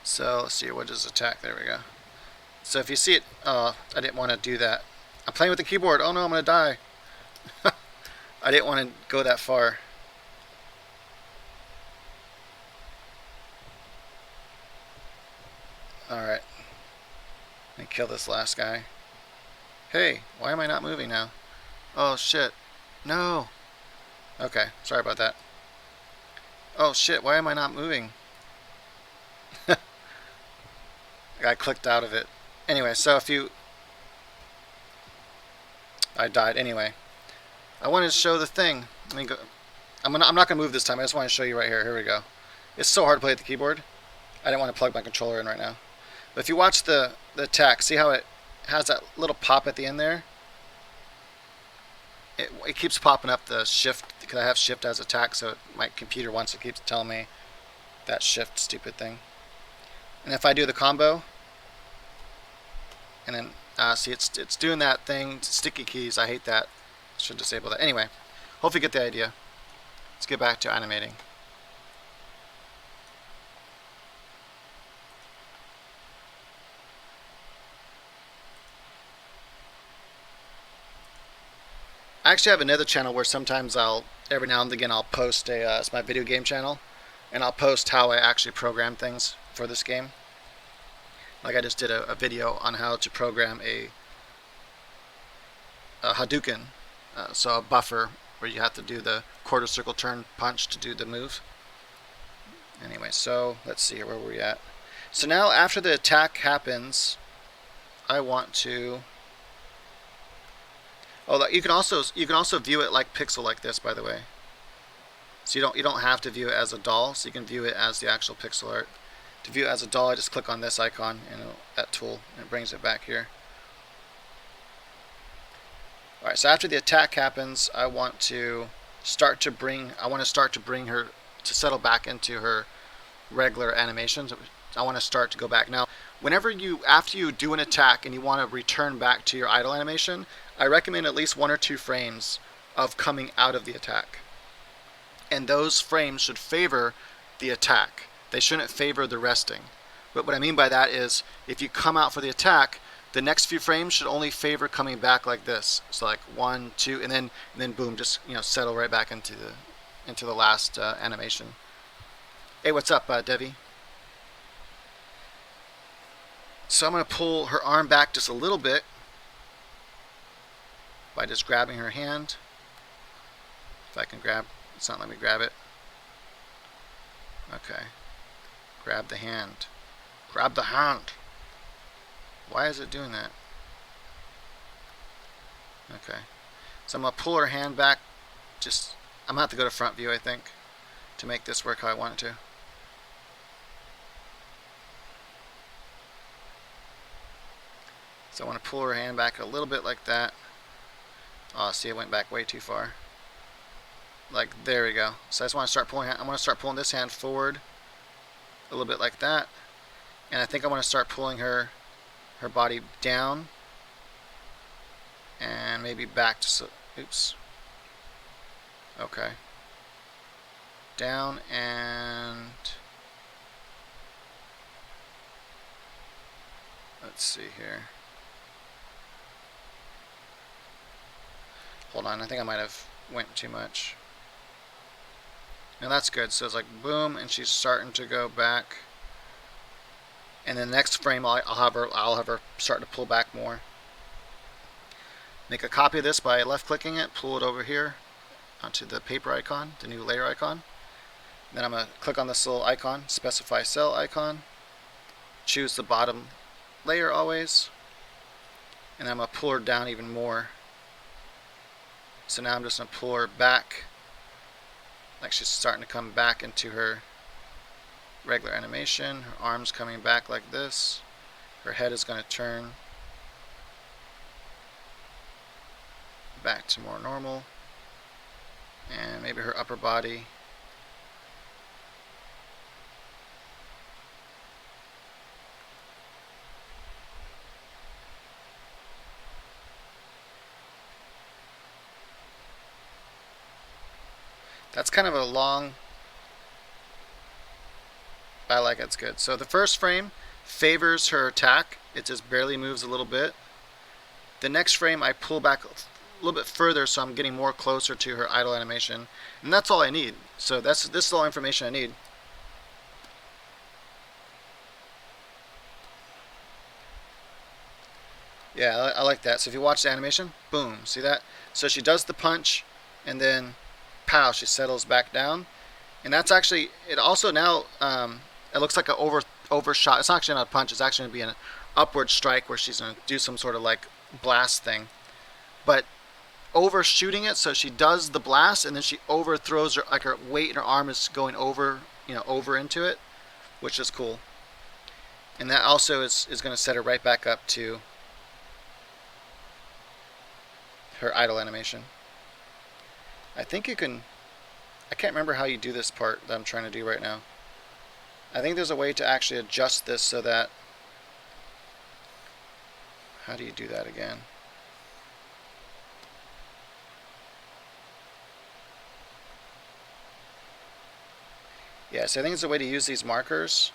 So let's see, what is attack? There we go. So if you see it, I didn't want to do that. I'm playing with the keyboard. Oh no, I'm going to die. I didn't want to go that far. Alright. Let me kill this last guy. Hey, why am I not moving now? Oh shit. No. Okay, sorry about that. Oh shit, why am I not moving? I clicked out of it. Anyway, so if you... I died anyway. I wanted to show the thing. Let me go. I'm not going to move this time. I just want to show you right here. Here we go. It's so hard to play with the keyboard. I didn't want to plug my controller in right now. But if you watch the attack, see how it has that little pop at the end there? It keeps popping up the shift, because I have shift as attack, so my computer wants, it keeps telling me that shift stupid thing. And if I do the combo, and then see it's doing that thing, sticky keys. I hate that. Should disable that. Anyway, hopefully you get the idea. Let's get back to animating. I actually have another channel where sometimes every now and again I'll post it's my video game channel, and I'll post how I actually program things for this game. Like I just did a video on how to program a Hadouken, so a buffer where you have to do the quarter circle turn punch to do the move. Anyway, so let's see here, where were we at? So now after the attack happens, I want to... Oh, you can also view it like pixel like this, by the way. So you don't have to view it as a doll, so you can view it as the actual pixel art. To view it as a doll, I just click on this icon and that tool, and it brings it back here. Alright, so after the attack happens, I want to start to bring her to settle back into her regular animations. I want to start to go back. Now, after you do an attack and you want to return back to your idle animation, I recommend at least 1 or 2 frames of coming out of the attack. and those frames should favor the attack. They shouldn't favor the resting. But what I mean by that is if you come out for the attack, the next few frames should only favor coming back like this. So like 1, 2, and then boom, just settle right back into the last animation. Hey, what's up, Devi? So I'm going to pull her arm back just a little bit by just grabbing her hand. If I can grab, it's not letting me grab it. Okay. Grab the hand. Grab the hand. Why is it doing that? Okay. So I'm going to pull her hand back. I'm going to have to go to front view, I think, to make this work how I want it to. So I want to pull her hand back a little bit like that. Oh, see, it went back way too far. Like, there we go. So I just want to start pulling. I want to start pulling this hand forward a little bit like that. And I think I want to start pulling her body down and maybe back to, oops. Okay. Down and let's see here. Hold on, I think I might have went too much. Now that's good. So it's like boom, and she's starting to go back. And then the next frame, I'll have her start to pull back more. Make a copy of this by left-clicking it, pull it over here onto the paper icon, the new layer icon. Then I'm going to click on this little icon, specify cell icon. Choose the bottom layer always. And I'm going to pull her down even more. So now I'm just going to pull her back, like she's starting to come back into her regular animation. Her arms coming back like this. Her head is going to turn back to more normal. And maybe her upper body. That's kind of a long, I like it, it's good. So the first frame favors her attack. It just barely moves a little bit. The next frame I pull back a little bit further so I'm getting more closer to her idle animation. And that's all I need. So this is all information I need. Yeah, I like that. So if you watch the animation, boom, see that? So she does the punch and then pow, she settles back down. And that's actually, it also now, it looks like an overshot. It's not actually not a punch, it's actually going to be an upward strike where she's going to do some sort of like blast thing. But overshooting it, so she does the blast and then she overthrows her, like her weight and her arm is going over, over into it, which is cool. And that also is going to set her right back up to her idle animation. I think you can, I can't remember how you do this part that I'm trying to do right now. I think there's a way to actually adjust this so that, how do you do that again? Yeah, so I think there's a way to use these markers.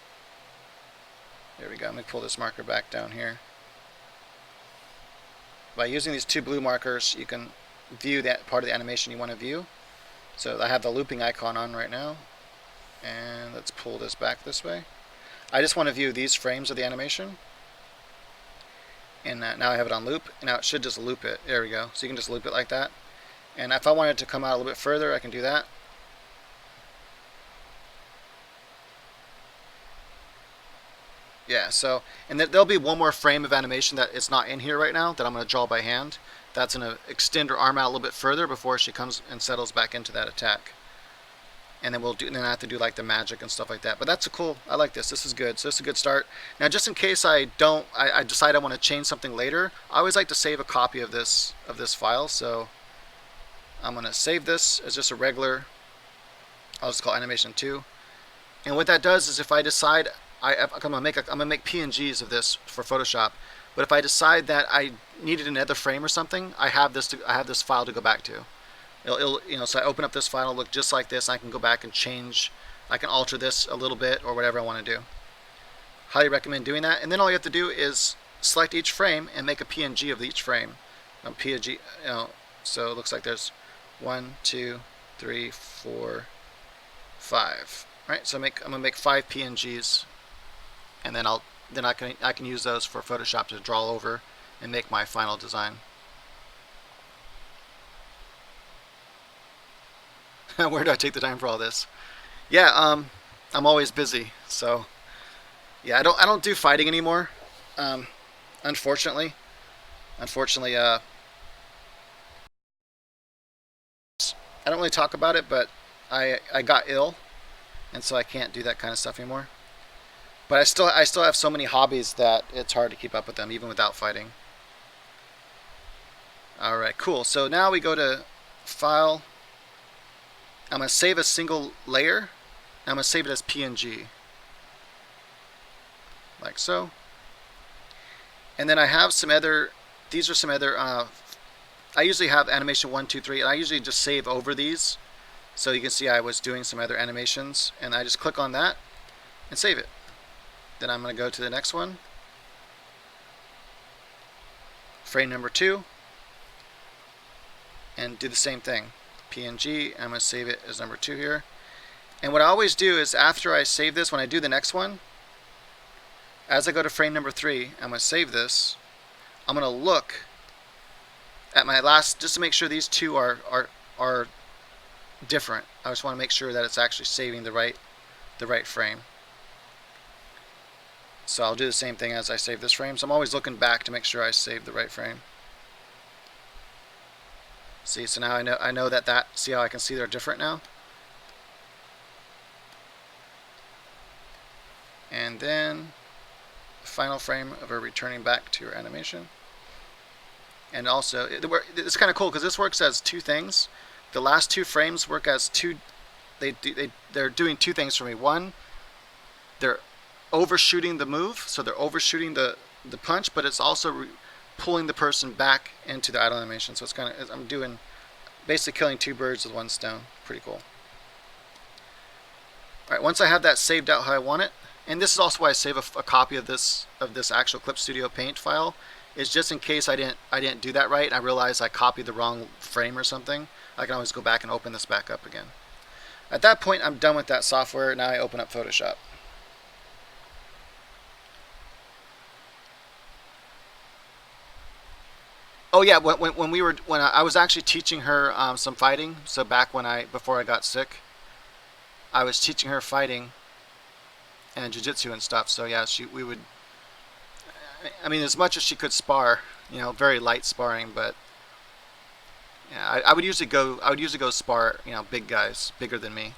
There we go, let me pull this marker back down here. By using these two blue markers, you can view that part of the animation you want to view. So I have the looping icon on right now. And let's pull this back this way. I just want to view these frames of the animation. And now I have it on loop. And now it should just loop it. There we go. So you can just loop it like that. And if I wanted to come out a little bit further, I can do that. Yeah, so, and there'll be one more frame of animation that is not in here right now that I'm going to draw by hand. That's going to extend her arm out a little bit further before she comes and settles back into that attack. And then then I have to do like the magic and stuff like that. But that's a cool, I like this. This is good. So this is a good start. Now just in case I decide I want to change something later, I always like to save a copy of this file. So I'm going to save this as just a regular, I'll just call animation 2. And what that does is if I decide, I'm gonna make PNGs of this for Photoshop. But if I decide that I needed another frame or something, I have this file to go back to. So I open up this file, look just like this. I can go back and change. I can alter this a little bit or whatever I want to do. Highly recommend doing that. And then all you have to do is select each frame and make a PNG of each frame. PNG, so it looks like there's 1, 2, 3, 4, 5. All right, so I'm gonna make 5 PNGs, and then I can use those for Photoshop to draw over and make my final design. Where do I take the time for all this? Yeah, I'm always busy, so yeah, I don't do fighting anymore. Um, unfortunately, unfortunately, I don't really talk about it, but I got ill, and so I can't do that kind of stuff anymore. But I still have so many hobbies that it's hard to keep up with them even without fighting. All right, cool. So now we go to File. I'm gonna save a single layer. I'm gonna save it as PNG, like so. And then I have some other. These are some other. I usually have animation 1, 2, 3, and I usually just save over these. So you can see I was doing some other animations, and I just click on that and save it. Then I'm going to go to the next one, frame number 2, and do the same thing. PNG, I'm going to save it as number 2 here. And what I always do is after I save this, when I do the next one, as I go to frame number 3, I'm going to save this. I'm going to look at my last, just to make sure these two are different. I just want to make sure that it's actually saving the right frame. So I'll do the same thing as I save this frame. So I'm always looking back to make sure I save the right frame. See, so now I know that see how I can see they're different now? And then the final frame of her returning back to your animation. And also, it's kind of cool because this works as two things. The last 2 frames work as two. They're doing 2 things for me. One, they're overshooting the move, so they're overshooting the punch, but it's also pulling the person back into the idle animation. So it's kind of, I'm doing basically killing 2 birds with 1 stone. Pretty cool. All right, once I have that saved out how I want it, and this is also why I save a copy of this actual Clip Studio Paint file, is just in case I didn't do that right and I realize I copied the wrong frame or something. I can always go back and open this back up again. At that point, I'm done with that software. Now I open up Photoshop. Oh yeah, when I was actually teaching her some fighting. So back before I got sick, I was teaching her fighting and jiu-jitsu and stuff. So yeah, we would. I mean, as much as she could spar, very light sparring, but yeah, I would usually go spar, big guys, bigger than me.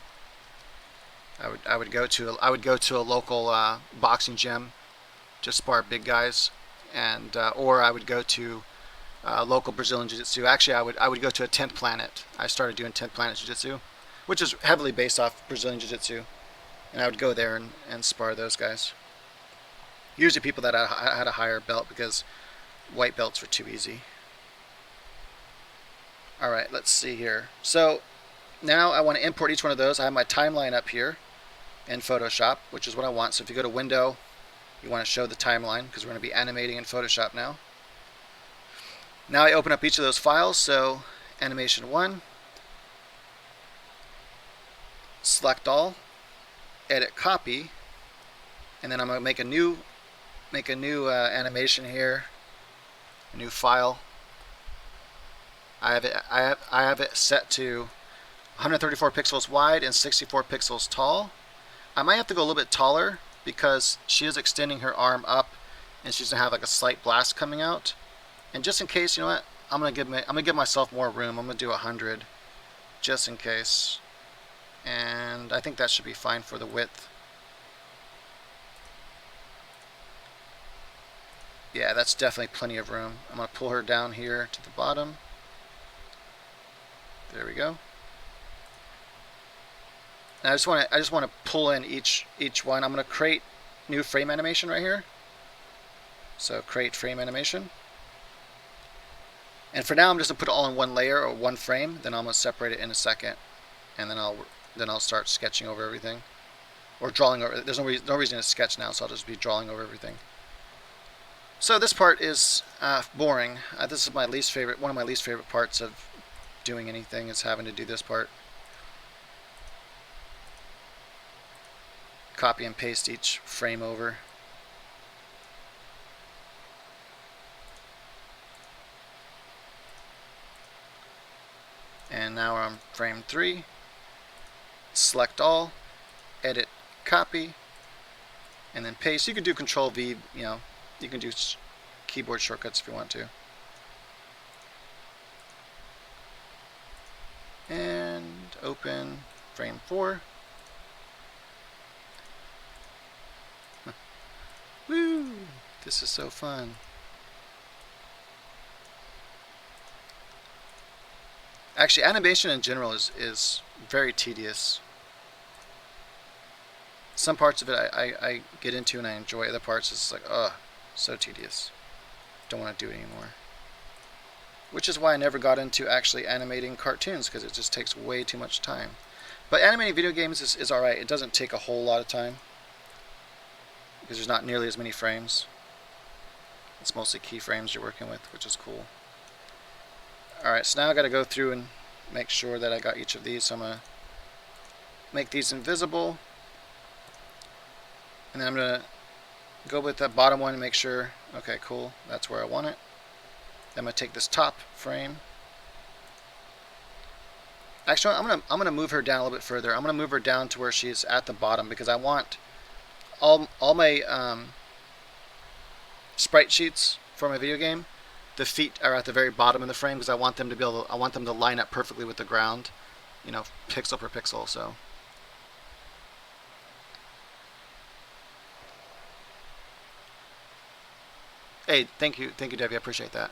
I would go to a local boxing gym, just spar big guys, and or I would go to local Brazilian Jiu-Jitsu. Actually, I would go to a 10th Planet. I started doing 10th Planet Jiu-Jitsu, which is heavily based off Brazilian Jiu-Jitsu, and I would go there and spar those guys. Usually people that had a higher belt because white belts were too easy. All right, let's see here. So now I want to import each one of those. I have my timeline up here in Photoshop, which is what I want. So if you go to Window, you want to show the timeline because we're going to be animating in Photoshop now. Now I open up each of those files. So animation 1, select all, edit copy, and then I'm going to make a new animation here, a new file. I have it set to 134 pixels wide and 64 pixels tall. I might have to go a little bit taller because she is extending her arm up and she's gonna have like a slight blast coming out. And just in case, you know what? I'm gonna give myself more room. I'm gonna do 100 just in case. And I think that should be fine for the width. Yeah, that's definitely plenty of room. I'm going to pull her down here to the bottom. There we go. And I just want to pull in each one. I'm going to create new frame animation right here. So create frame animation. And for now, I'm just gonna put it all in one layer or one frame. Then I'm gonna separate it in a second, and then I'll start sketching over everything or drawing over. There's no reason to sketch now, so I'll just be drawing over everything. So this part is boring. This is my least favorite. One of my least favorite parts of doing anything is having to do this part. Copy and paste each frame over. And now we're on frame 3. Select all, edit, copy, and then paste. You can do Control V. You can do keyboard shortcuts if you want to. And open frame 4. Woo! This is so fun. Actually, animation in general is very tedious. Some parts of it I get into and I enjoy. Other parts it's like, ugh, so tedious. Don't want to do it anymore. Which is why I never got into actually animating cartoons, because it just takes way too much time. But animating video games is alright. It doesn't take a whole lot of time, because there's not nearly as many frames. It's mostly keyframes you're working with, which is cool. Alright, so now I gotta go through and make sure that I got each of these. So I'm gonna make these invisible. And then I'm gonna go with that bottom one and make sure, okay, cool, that's where I want it. Then I'm gonna take this top frame. Actually, I'm gonna move her down a little bit further. I'm gonna move her down to where she's at the bottom, because I want all my sprite sheets for my video game, the feet are at the very bottom of the frame, because I want them to line up perfectly with the ground, pixel per pixel. So hey, thank you, Debbie. I appreciate that.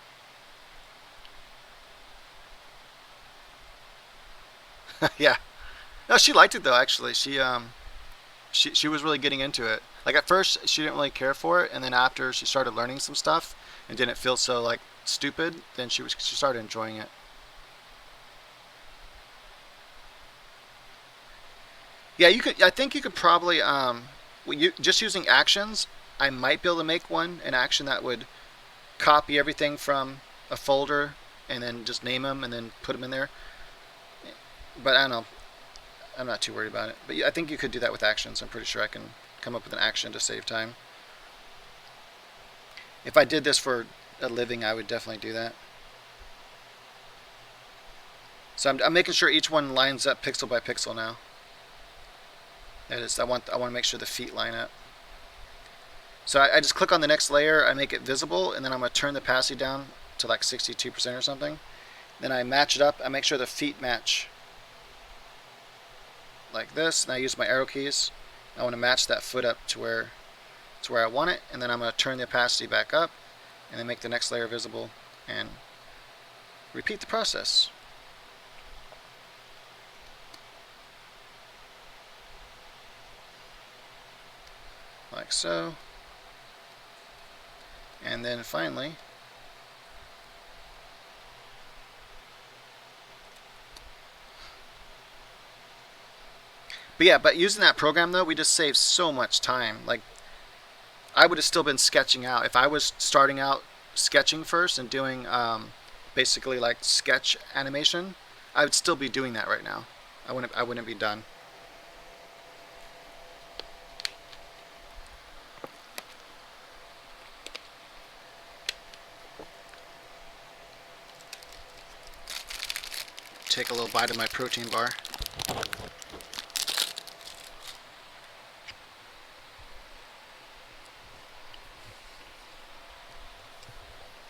Yeah, no, she liked it though. Actually, she was really getting into it. Like at first, she didn't really care for it, and then after she started learning some stuff and didn't feel so like stupid, then she started enjoying it. Yeah, you could. I think you could probably just using actions. I might be able to make an action that would copy everything from a folder and then just name them and then put them in there. But I don't know. I'm not too worried about it. But I think you could do that with actions. I'm pretty sure I can come up with an action to save time. If I did this for a living, I would definitely do that. So I'm making sure each one lines up pixel by pixel now. That is, I want to make sure the feet line up. So I just click on the next layer, I make it visible, and then I'm going to turn the opacity down to like 62% or something. Then I match it up. I make sure the feet match like this, and I use my arrow keys. I want to match that foot up to where I want it, and then I'm going to turn the opacity back up, and then make the next layer visible, and repeat the process. Like so. And then finally, but using that program though, we just saved so much time. Like I would have still been sketching out if I was starting out sketching first and doing basically like sketch animation. I would still be doing that right now. I wouldn't be done. Take a little bite of my protein bar.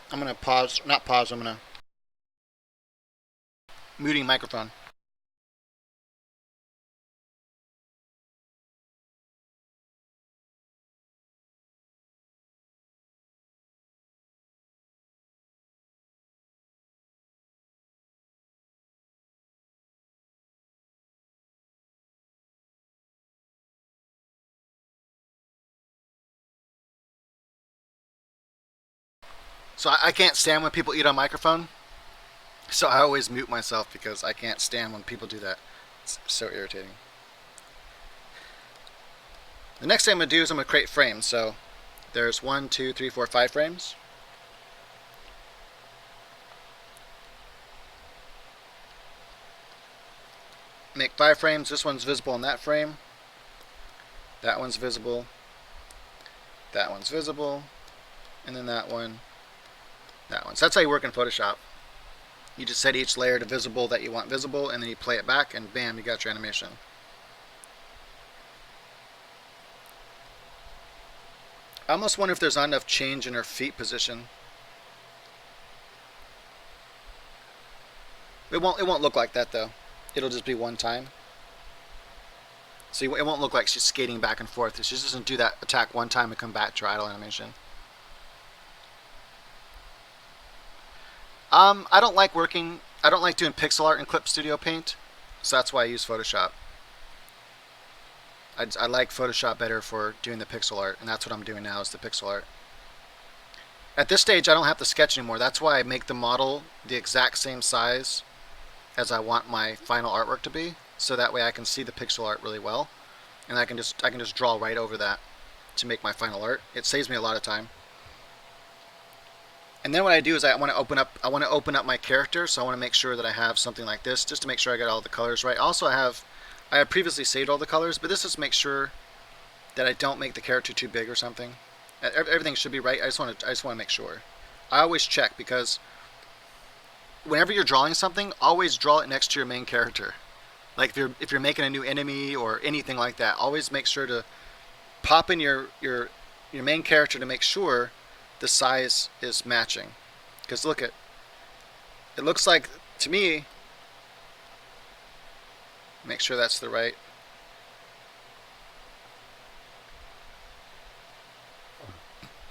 I'm gonna pause, not pause, I'm gonna muting microphone. So I can't stand when people eat on microphone. So I always mute myself because I can't stand when people do that. It's so irritating. The next thing I'm going to do is I'm going to create frames. So there's 1, 2, 3, 4, 5 frames. Make 5 frames. This one's visible in that frame. That one's visible. That one's visible. And then that one. That one. So that's how you work in Photoshop. You just set each layer to visible that you want visible, and then you play it back, and bam, you got your animation. I almost wonder if there's not enough change in her feet position. It won't look like that though. It'll just be one time. So it won't look like she's skating back and forth. She just doesn't do that attack one time and come back to her idle animation. I don't like working. I don't like doing pixel art in Clip Studio Paint, so that's why I use Photoshop. I like Photoshop better for doing the pixel art, and that's what I'm doing now is the pixel art. At this stage, I don't have to sketch anymore. That's why I make the model the exact same size as I want my final artwork to be, so that way I can see the pixel art really well, and I can just draw right over that to make my final art. It saves me a lot of time. And then what I do is I want to open up my character, so I want to make sure that I have something like this, just to make sure I get all the colors right. Also, I have previously saved all the colors, but this is to make sure that I don't make the character too big or something. Everything should be right. I just want to make sure. I always check because whenever you're drawing something, always draw it next to your main character. Like if you're making a new enemy or anything like that, always make sure to pop in your main character to make sure the size is matching. Because look it looks like to me. Make sure that's the right.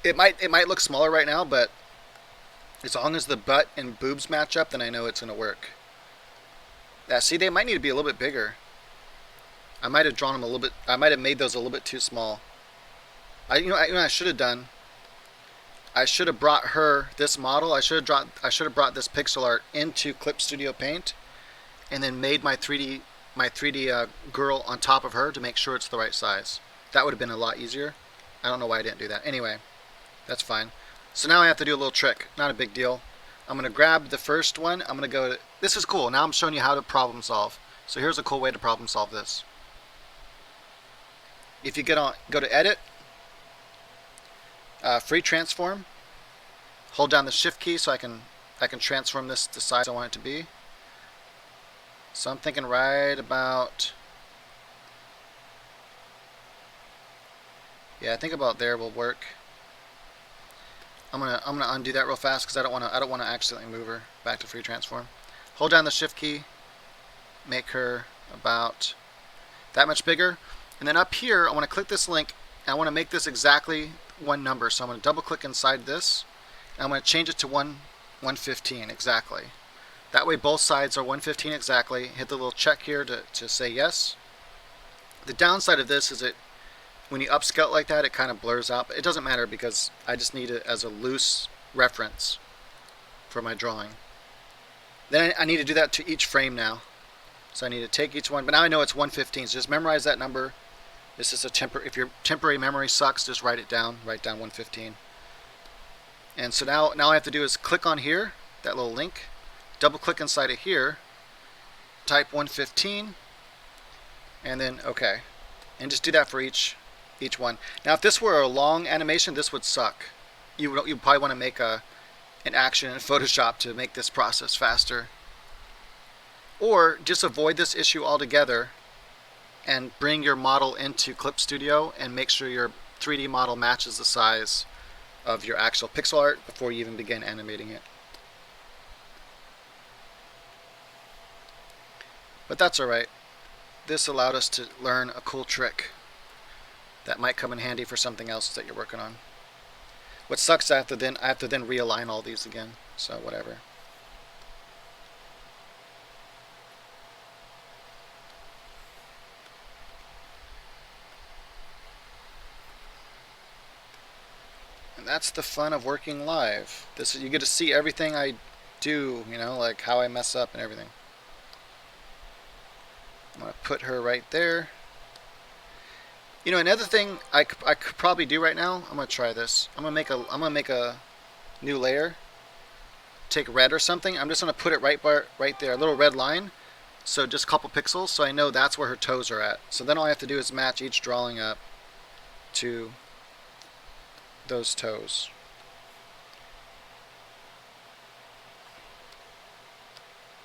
It might look smaller right now, but as long as the butt and boobs match up, then I know it's going to work. Yeah, see, they might need to be a little bit bigger. I might have drawn them a little bit. I might have made those a little bit too small. I should have done. I should have brought her this model. I should have brought this pixel art into Clip Studio Paint, and then made my 3D girl on top of her to make sure it's the right size. That would have been a lot easier. I don't know why I didn't do that. Anyway, that's fine. So now I have to do a little trick. Not a big deal. I'm going to grab the first one. I'm going to go to... This is cool. Now I'm showing you how to problem solve. So here's a cool way to problem solve this. If you go to Edit, Free Transform, hold down the Shift key so I can transform this to the size I want it to be. So I'm thinking right about... Yeah, I think about there will work. I'm gonna undo that real fast because I don't want to accidentally move her back to free transform. Hold down the Shift key, make her about that much bigger, and then up here I want to click this link and I want to make this exactly one number. So I'm going to double click inside this and I'm going to change it to 115 exactly. That way both sides are 115 exactly. Hit the little check here to say yes. The downside of this is when you upscale it like that, it kind of blurs out. But it doesn't matter because I just need it as a loose reference for my drawing. Then I need to do that to each frame now. So I need to take each one. But now I know it's 115. So just memorize that number. This is a if your temporary memory sucks, just write it down. Write down 115. And so now I have to do is click on here, that little link. Double click inside of here. Type 115. And then OK. And just do that for each one. Now if this were a long animation, this would suck. You probably want to make an action in Photoshop to make this process faster. Or just avoid this issue altogether and bring your model into Clip Studio and make sure your 3D model matches the size of your actual pixel art before you even begin animating it. But that's alright. This allowed us to learn a cool trick that might come in handy for something else that you're working on. What sucks is I have to then realign all these again. So whatever. And that's the fun of working live. You get to see everything do, like how I mess up and everything. I'm going to put her right there. Another thing I could probably do right now, I'm going to try this. I'm going to make a new layer. Take red or something. I'm just going to put it right there, a little red line. So just a couple pixels, so I know that's where her toes are at. So then all I have to do is match each drawing up to those toes.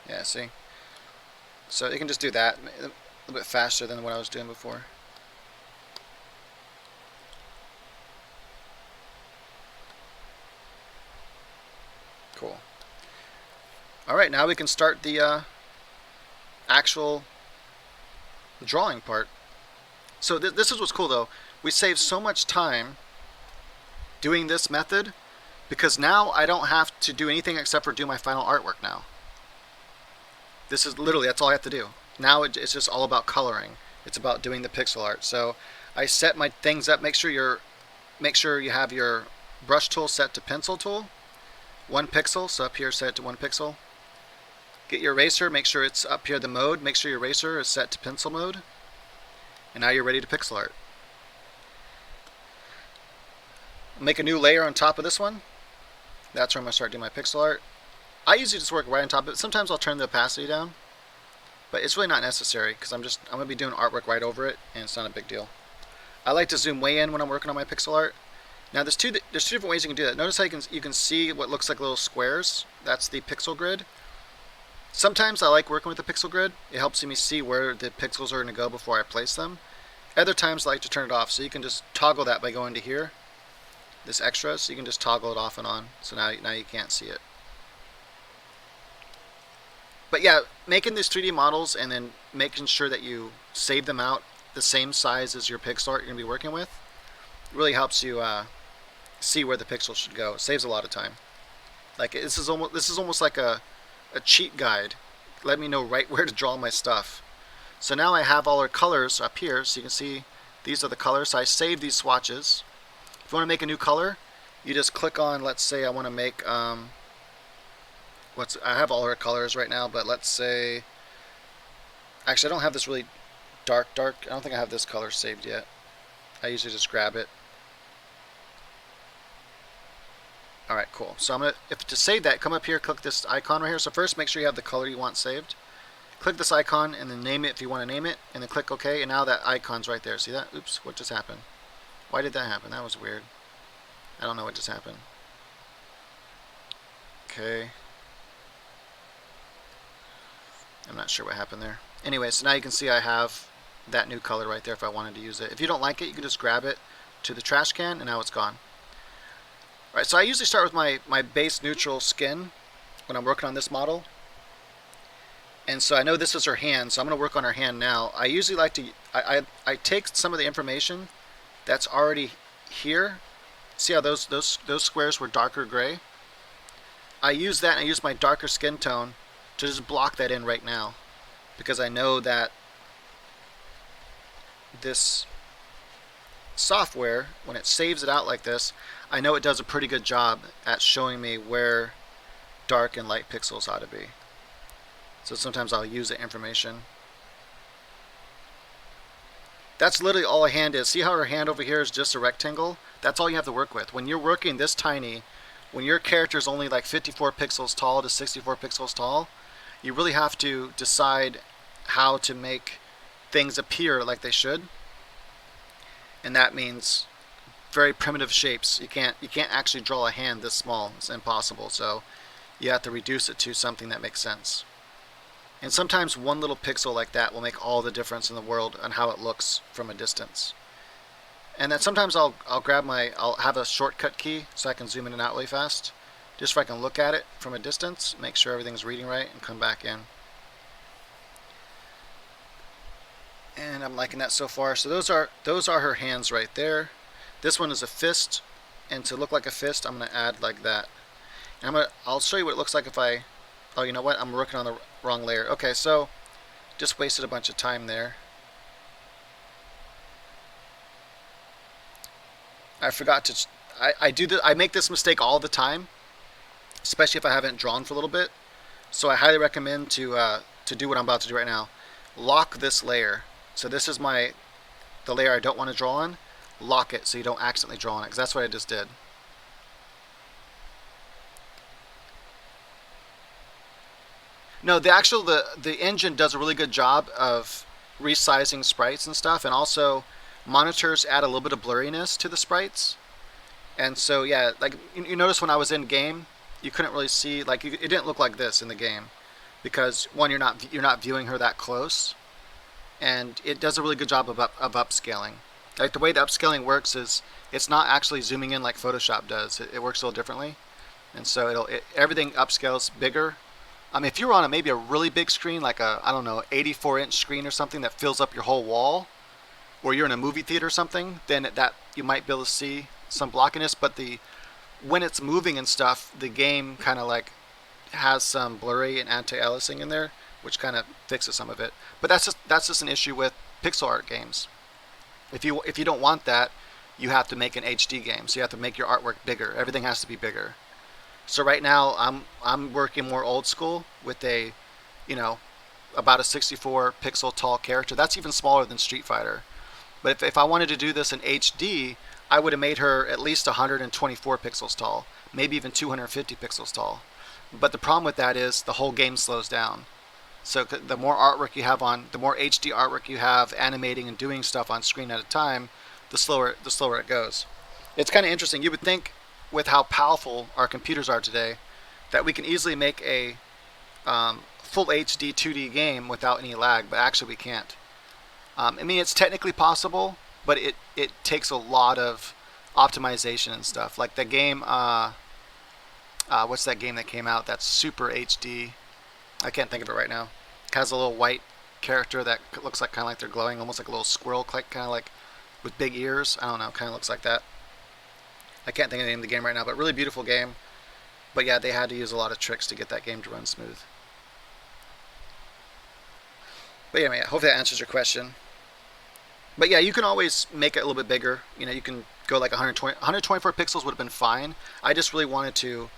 Yeah, see? So you can just do that a little bit faster than what I was doing before. Cool. All right, now we can start the actual drawing part. So this is what's cool though. We save so much time doing this method because now I don't have to do anything except for do my final artwork now. This is literally, that's all I have to do. Now it's just all about coloring. It's about doing the pixel art. So I set my things up. Make sure you have your brush tool set to pencil tool. 1 pixel, so up here set it to 1 pixel. Get your eraser, make sure it's up here the mode. Make sure your eraser is set to pencil mode. And now you're ready to pixel art. Make a new layer on top of this one. That's where I'm going to start doing my pixel art. I usually just work right on top of it. Sometimes I'll turn the opacity down, but it's really not necessary because I'm going to be doing artwork right over it, and it's not a big deal. I like to zoom way in when I'm working on my pixel art. Now there's two different ways you can do that. Notice how you can see what looks like little squares. That's the pixel grid. Sometimes I like working with the pixel grid. It helps me see where the pixels are going to go before I place them. Other times I like to turn it off, so you can just toggle that by going to here, this extra, so you can just toggle it off and on. So now you can't see it. But yeah, making these 3D models and then making sure that you save them out the same size as your pixel art you're going to be working with really helps you see where the pixels should go. It saves a lot of time. Like this is almost like a cheat guide. Let me know right where to draw my stuff. So now I have all our colors up here, so you can see these are the colors. So I save these swatches. If you want to make a new color, you just click on, let's say I want to make I have all our colors right now, but let's say, actually I don't have this really dark. I don't think I have this color saved yet. I usually just grab it. Alright, cool. So to save that, come up here, click this icon right here. So first make sure you have the color you want saved. Click this icon and then name it if you want to name it, and then click OK, and now that icon's right there. See that? Oops, what just happened? Why did that happen? That was weird. I don't know what just happened. Okay. I'm not sure what happened there. Anyway, so now you can see I have that new color right there if I wanted to use it. If you don't like it, you can just grab it to the trash can, and now it's gone. Alright, so I usually start with my base neutral skin when I'm working on this model. And so I know this is her hand, so I'm going to work on her hand now. I usually like to, I take some of the information that's already here. See how those squares were darker gray? I use that and I use my darker skin tone to just block that in right now, because I know that this software, when it saves it out like this, I know it does a pretty good job at showing me where dark and light pixels ought to be. So sometimes I'll use the information. That's literally all a hand is. See how her hand over here is just a rectangle? That's all you have to work with. When you're working this tiny, when your character is only like 54 pixels tall to 64 pixels tall, you really have to decide how to make things appear like they should. And that means very primitive shapes. You can't actually draw a hand this small. It's impossible. So you have to reduce it to something that makes sense. And sometimes one little pixel like that will make all the difference in the world on how it looks from a distance. And then sometimes I'll have a shortcut key so I can zoom in and out really fast, just so I can look at it from a distance, make sure everything's reading right, and come back in. And I'm liking that so far. So those are her hands right there. This one is a fist, and to look like a fist, I'm going to add like that. And I'll show you what it looks like if I. Oh, you know what? I'm working on the wrong layer. Okay, so just wasted a bunch of time there. I forgot to. I make this mistake all the time. especially if I haven't drawn for a little bit. So I highly recommend to do what I'm about to do right now. Lock this layer. So this is the layer I don't want to draw on. Lock it so you don't accidentally draw on it, because that's what I just did. No, the engine does a really good job of resizing sprites and stuff, and also monitors add a little bit of blurriness to the sprites. And so yeah, like you notice when I was in game, you couldn't really see, like it didn't look like this in the game because one, you're not viewing her that close, and it does a really good job of upscaling. Like the way the upscaling works is it's not actually zooming in like Photoshop does. It works a little differently, and so everything upscales bigger. If you're on maybe a really big screen, like a I don't know 84-inch screen or something that fills up your whole wall, or you're in a movie theater or something, then that you might be able to see some blockiness. But the when it's moving and stuff, the game kind of like has some blurry and anti-aliasing in there, which kind of fixes some of it. But that's just an issue with pixel art games. If you don't want that, you have to make an HD game. So you have to make your artwork bigger. Everything has to be bigger. So right now I'm working more old school with you know, about a 64 pixel tall character. That's even smaller than Street Fighter. But if I wanted to do this in HD, I would have made her at least 124 pixels tall, maybe even 250 pixels tall. But the problem with that is the whole game slows down. So the more artwork you have the more HD artwork you have, animating and doing stuff on screen at a time, the slower it goes. It's kind of interesting. You would think, with how powerful our computers are today, that we can easily make a full HD 2D game without any lag, but actually we can't. It's technically possible, but it takes a lot of optimization and stuff. Like the game, what's that game that came out that's super HD? I can't think of it right now. It has a little white character that looks like kind of like they're glowing, almost like a little squirrel, kind of like with big ears. I don't know, kind of looks like that. I can't think of the name of the game right now, but really beautiful game. But yeah, they had to use a lot of tricks to get that game to run smooth. But yeah, hopefully that answers your question. But yeah, you can always make it a little bit bigger. You can go like 124 pixels would have been fine. I just really wanted to.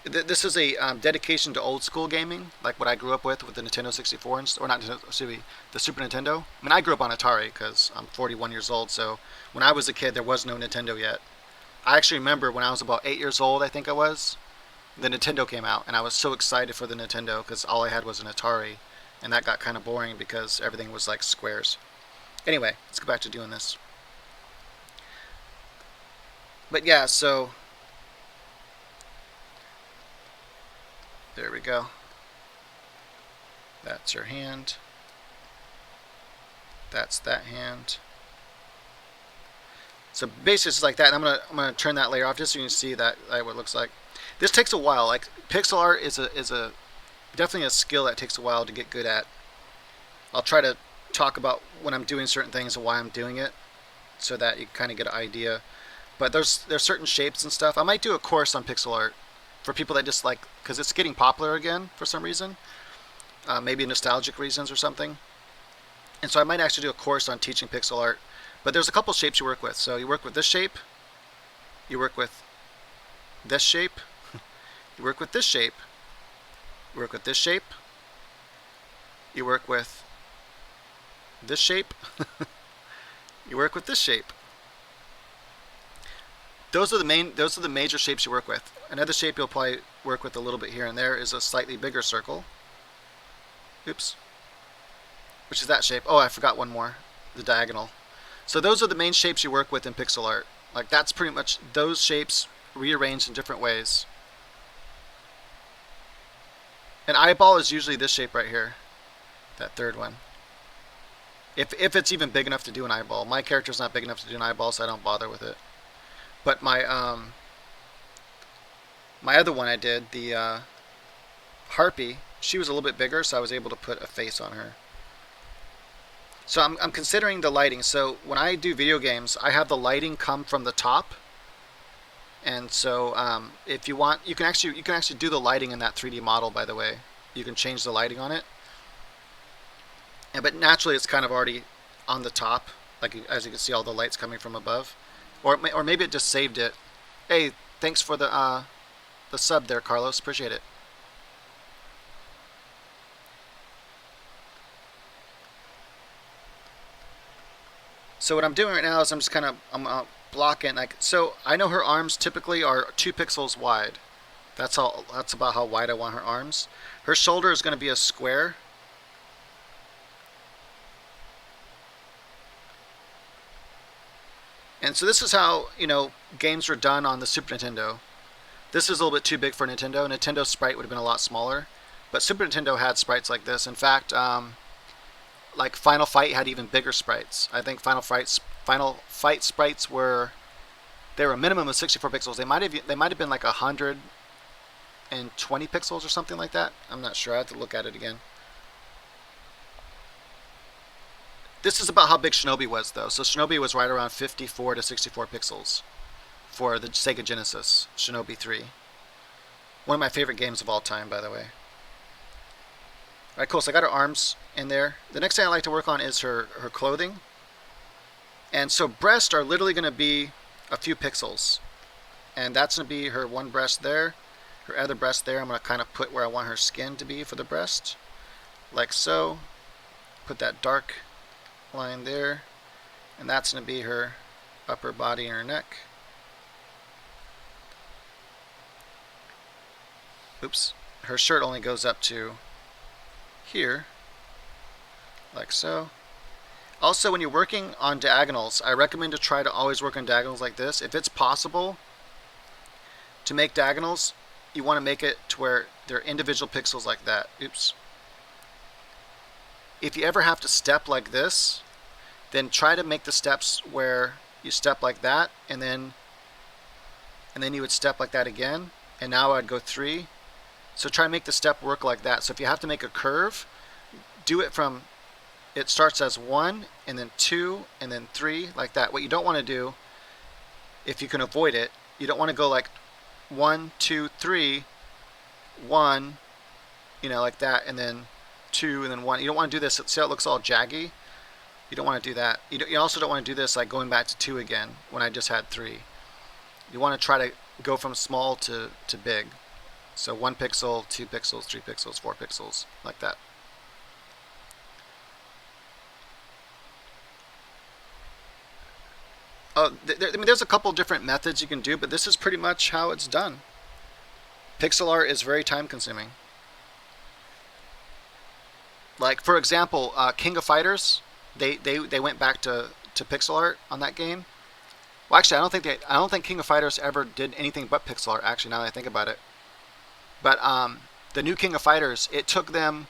This is a dedication to old school gaming, like what I grew up with the Nintendo 64, or not, excuse me, the Super Nintendo. I grew up on Atari because I'm 41 years old. So when I was a kid, there was no Nintendo yet. I actually remember when I was about 8 years old, I think I was, the Nintendo came out, and I was so excited for the Nintendo because all I had was an Atari, and that got kind of boring because everything was like squares. Anyway, let's go back to doing this. But yeah, so there we go. That's your hand. That's that hand. So basically it's like that, and I'm gonna turn that layer off just so you can see that what it looks like. This takes a while. Like pixel art is a definitely a skill that takes a while to get good at. I'll try to talk about when I'm doing certain things and why I'm doing it, so that you kind of get an idea. But there's certain shapes and stuff. I might do a course on pixel art for people that just like, because it's getting popular again for some reason, maybe nostalgic reasons or something. And so I might actually do a course on teaching pixel art. But there's a couple shapes you work with. So you work with this shape, you work with this shape, you work with this shape, you work with this shape, you work with this shape, you work with this shape. Those are the major shapes you work with. Another shape you'll probably work with a little bit here and there is a slightly bigger circle. Oops. Which is that shape. Oh, I forgot one more. The diagonal. So those are the main shapes you work with in pixel art. Like that's pretty much those shapes rearranged in different ways. An eyeball is usually this shape right here. That third one. If it's even big enough to do an eyeball. My character's not big enough to do an eyeball, so I don't bother with it. But my other one I did, the harpy, she was a little bit bigger, so I was able to put a face on her. So I'm considering the lighting. So when I do video games, I have the lighting come from the top, and so if you want, you can actually do the lighting in that 3D model. By the way, you can change the lighting on it. But naturally, it's kind of already on the top, like as you can see, all the lights coming from above, or maybe it just saved it. Hey, thanks for the the sub there, Carlos. Appreciate it. So what I'm doing right now is I'm just kind of blocking. Like, so I know her arms typically are 2 pixels wide. That's all. That's about how wide I want her arms. Her shoulder is going to be a square. And so this is how, games were done on the Super Nintendo. This is a little bit too big for Nintendo. Nintendo's sprite would have been a lot smaller, but Super Nintendo had sprites like this. In fact, like Final Fight had even bigger sprites. I think Final Fight sprites were a minimum of 64 pixels. They might have been like 120 pixels or something like that. I'm not sure. I have to look at it again. This is about how big Shinobi was, though. So Shinobi was right around 54 to 64 pixels for the Sega Genesis, Shinobi 3. One of my favorite games of all time, by the way. Alright, cool. So I got her arms in there. The next thing I like to work on is her clothing. And so breasts are literally going to be a few pixels. And that's going to be her one breast there. Her other breast there, I'm going to kind of put where I want her skin to be for the breast. Like so. Put that dark line there. And that's going to be her upper body and her neck. Oops. Her shirt only goes up to here. Like so. Also, when you're working on diagonals, I recommend to try to always work on diagonals like this. If it's possible to make diagonals, you want to make it to where they're individual pixels like that. Oops. If you ever have to step like this, then try to make the steps where you step like that, and then you would step like that again, and now I'd go 3. So try to make the step work like that. So if you have to make a curve, do it from, it starts as 1, and then 2, and then 3, like that. What you don't want to do, if you can avoid it, you don't want to go like 1, 2, 3, 1, like that, and then 2, and then 1. You don't want to do this. See how it looks all jaggy? You don't want to do that. You also don't want to do this like going back to 2 again when I just had 3. You want to try to go from small to big. So 1 pixel, 2 pixels, 3 pixels, 4 pixels, like that. There's a couple different methods you can do, but this is pretty much how it's done. Pixel art is very time consuming. Like, for example, King of Fighters, they went back to pixel art on that game. Well, actually, I don't think King of Fighters ever did anything but pixel art. Actually, now that I think about it, but the new King of Fighters, it took them,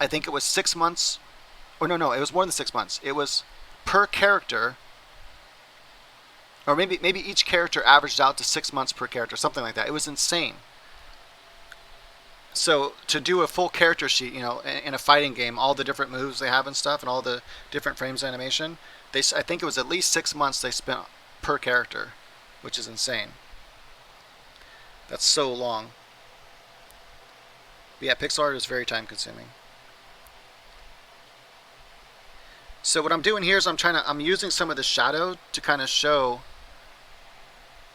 I think it was 6 months, or no, it was more than 6 months. It was per character, or maybe each character averaged out to 6 months per character, something like that. It was insane. So to do a full character sheet, in a fighting game, all the different moves they have and stuff, and all the different frames of animation, I think it was at least 6 months they spent per character, which is insane. That's so long. But yeah, pixel art is very time consuming. So what I'm doing here is I'm using some of the shadow to kind of show.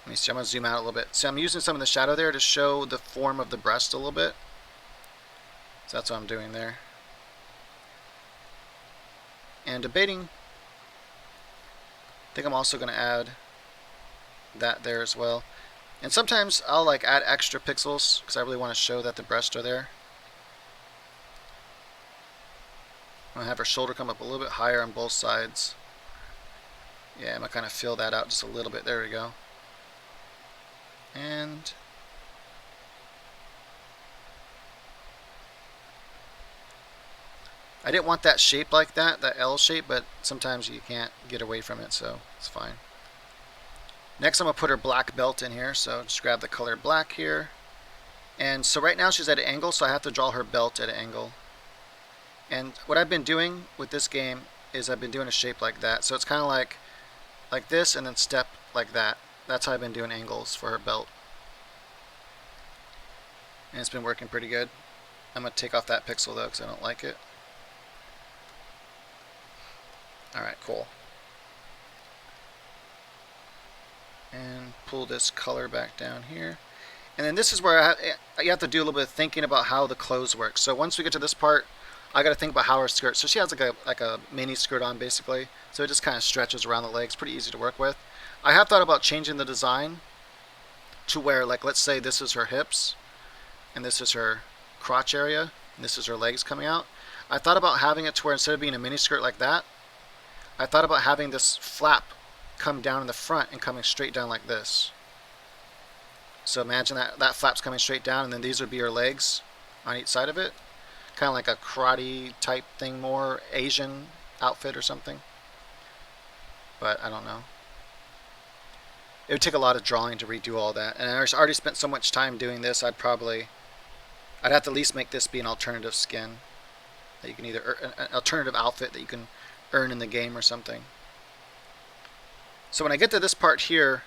Let me see, I'm going to zoom out a little bit. So I'm using some of the shadow there to show the form of the breast a little bit. So that's what I'm doing there. And debating, I think I'm also going to add that there as well. And sometimes I'll like add extra pixels because I really want to show that the breasts are there. I'm going to have her shoulder come up a little bit higher on both sides. Yeah, I'm going to kind of fill that out just a little bit. There we go. And I didn't want that shape like that L shape, but sometimes you can't get away from it, so it's fine. Next I'm going to put her black belt in here, so just grab the color black here. And so right now she's at an angle, so I have to draw her belt at an angle. And what I've been doing with this game is I've been doing a shape like that. So it's kind of like this and then step like that. That's how I've been doing angles for her belt. And it's been working pretty good. I'm going to take off that pixel though because I don't like it. Alright, cool. And pull this color back down here. And then this is where you have to do a little bit of thinking about how the clothes work. So once we get to this part, I got to think about how her skirt. So she has like a mini skirt on basically. So it just kind of stretches around the legs, pretty easy to work with. I have thought about changing the design to where, like, let's say this is her hips, and this is her crotch area, and this is her legs coming out. I thought about having it to where instead of being a mini skirt like that, I thought about having this flap come down in the front and coming straight down like this. So imagine that flap's coming straight down, and then these would be her legs on each side of it. Kind of like a karate type thing, more Asian outfit or something. But I don't know. It would take a lot of drawing to redo all that. And I already spent so much time doing this, I'd have to at least make this be an alternative skin. That you can either, an alternative outfit that you can earn in the game or something. So when I get to this part here,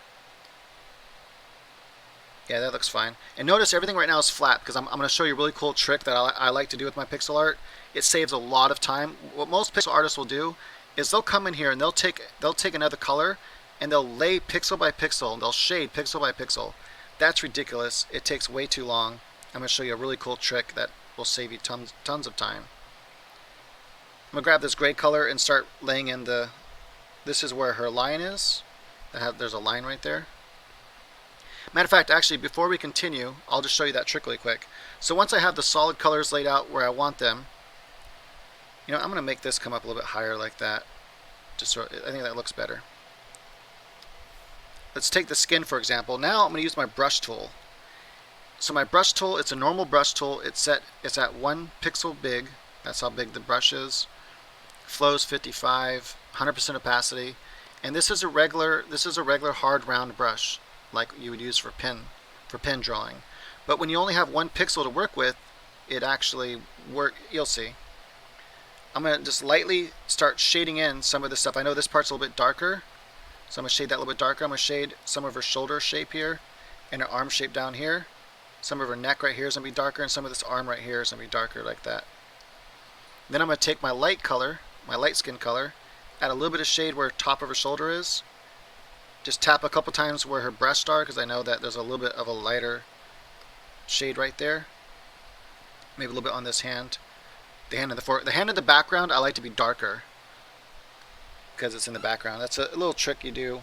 yeah, that looks fine. And notice everything right now is flat because I'm going to show you a really cool trick that I like to do with my pixel art. It saves a lot of time. What most pixel artists will do is they'll come in here and they'll take another color and they'll lay pixel by pixel and they'll shade pixel by pixel. That's ridiculous. It takes way too long. I'm going to show you a really cool trick that will save you tons of time. I'm going to grab this gray color and start laying in this is where her line is. There's a line right there. Matter of fact, actually, before we continue, I'll just show you that trick really quick. So once I have the solid colors laid out where I want them, I'm going to make this come up a little bit higher like that. I think that looks better. Let's take the skin, for example. Now I'm going to use my brush tool. So my brush tool, it's a normal brush tool. It's at 1 pixel big. That's how big the brush is. Flows 55, 100% opacity. And this is a regular hard round brush, like you would use for pen drawing. But when you only have 1 pixel to work with, it actually you'll see. I'm going to just lightly start shading in some of this stuff. I know this part's a little bit darker, so I'm going to shade that a little bit darker. I'm going to shade some of her shoulder shape here, and her arm shape down here. Some of her neck right here is going to be darker, and some of this arm right here is going to be darker like that. Then I'm going to take my light color, my light skin color, add a little bit of shade where top of her shoulder is. Just tap a couple times where her breasts are, because I know that there's a little bit of a lighter shade right there. Maybe a little bit on this hand. The hand in the background I like to be darker because it's in the background. That's a little trick you do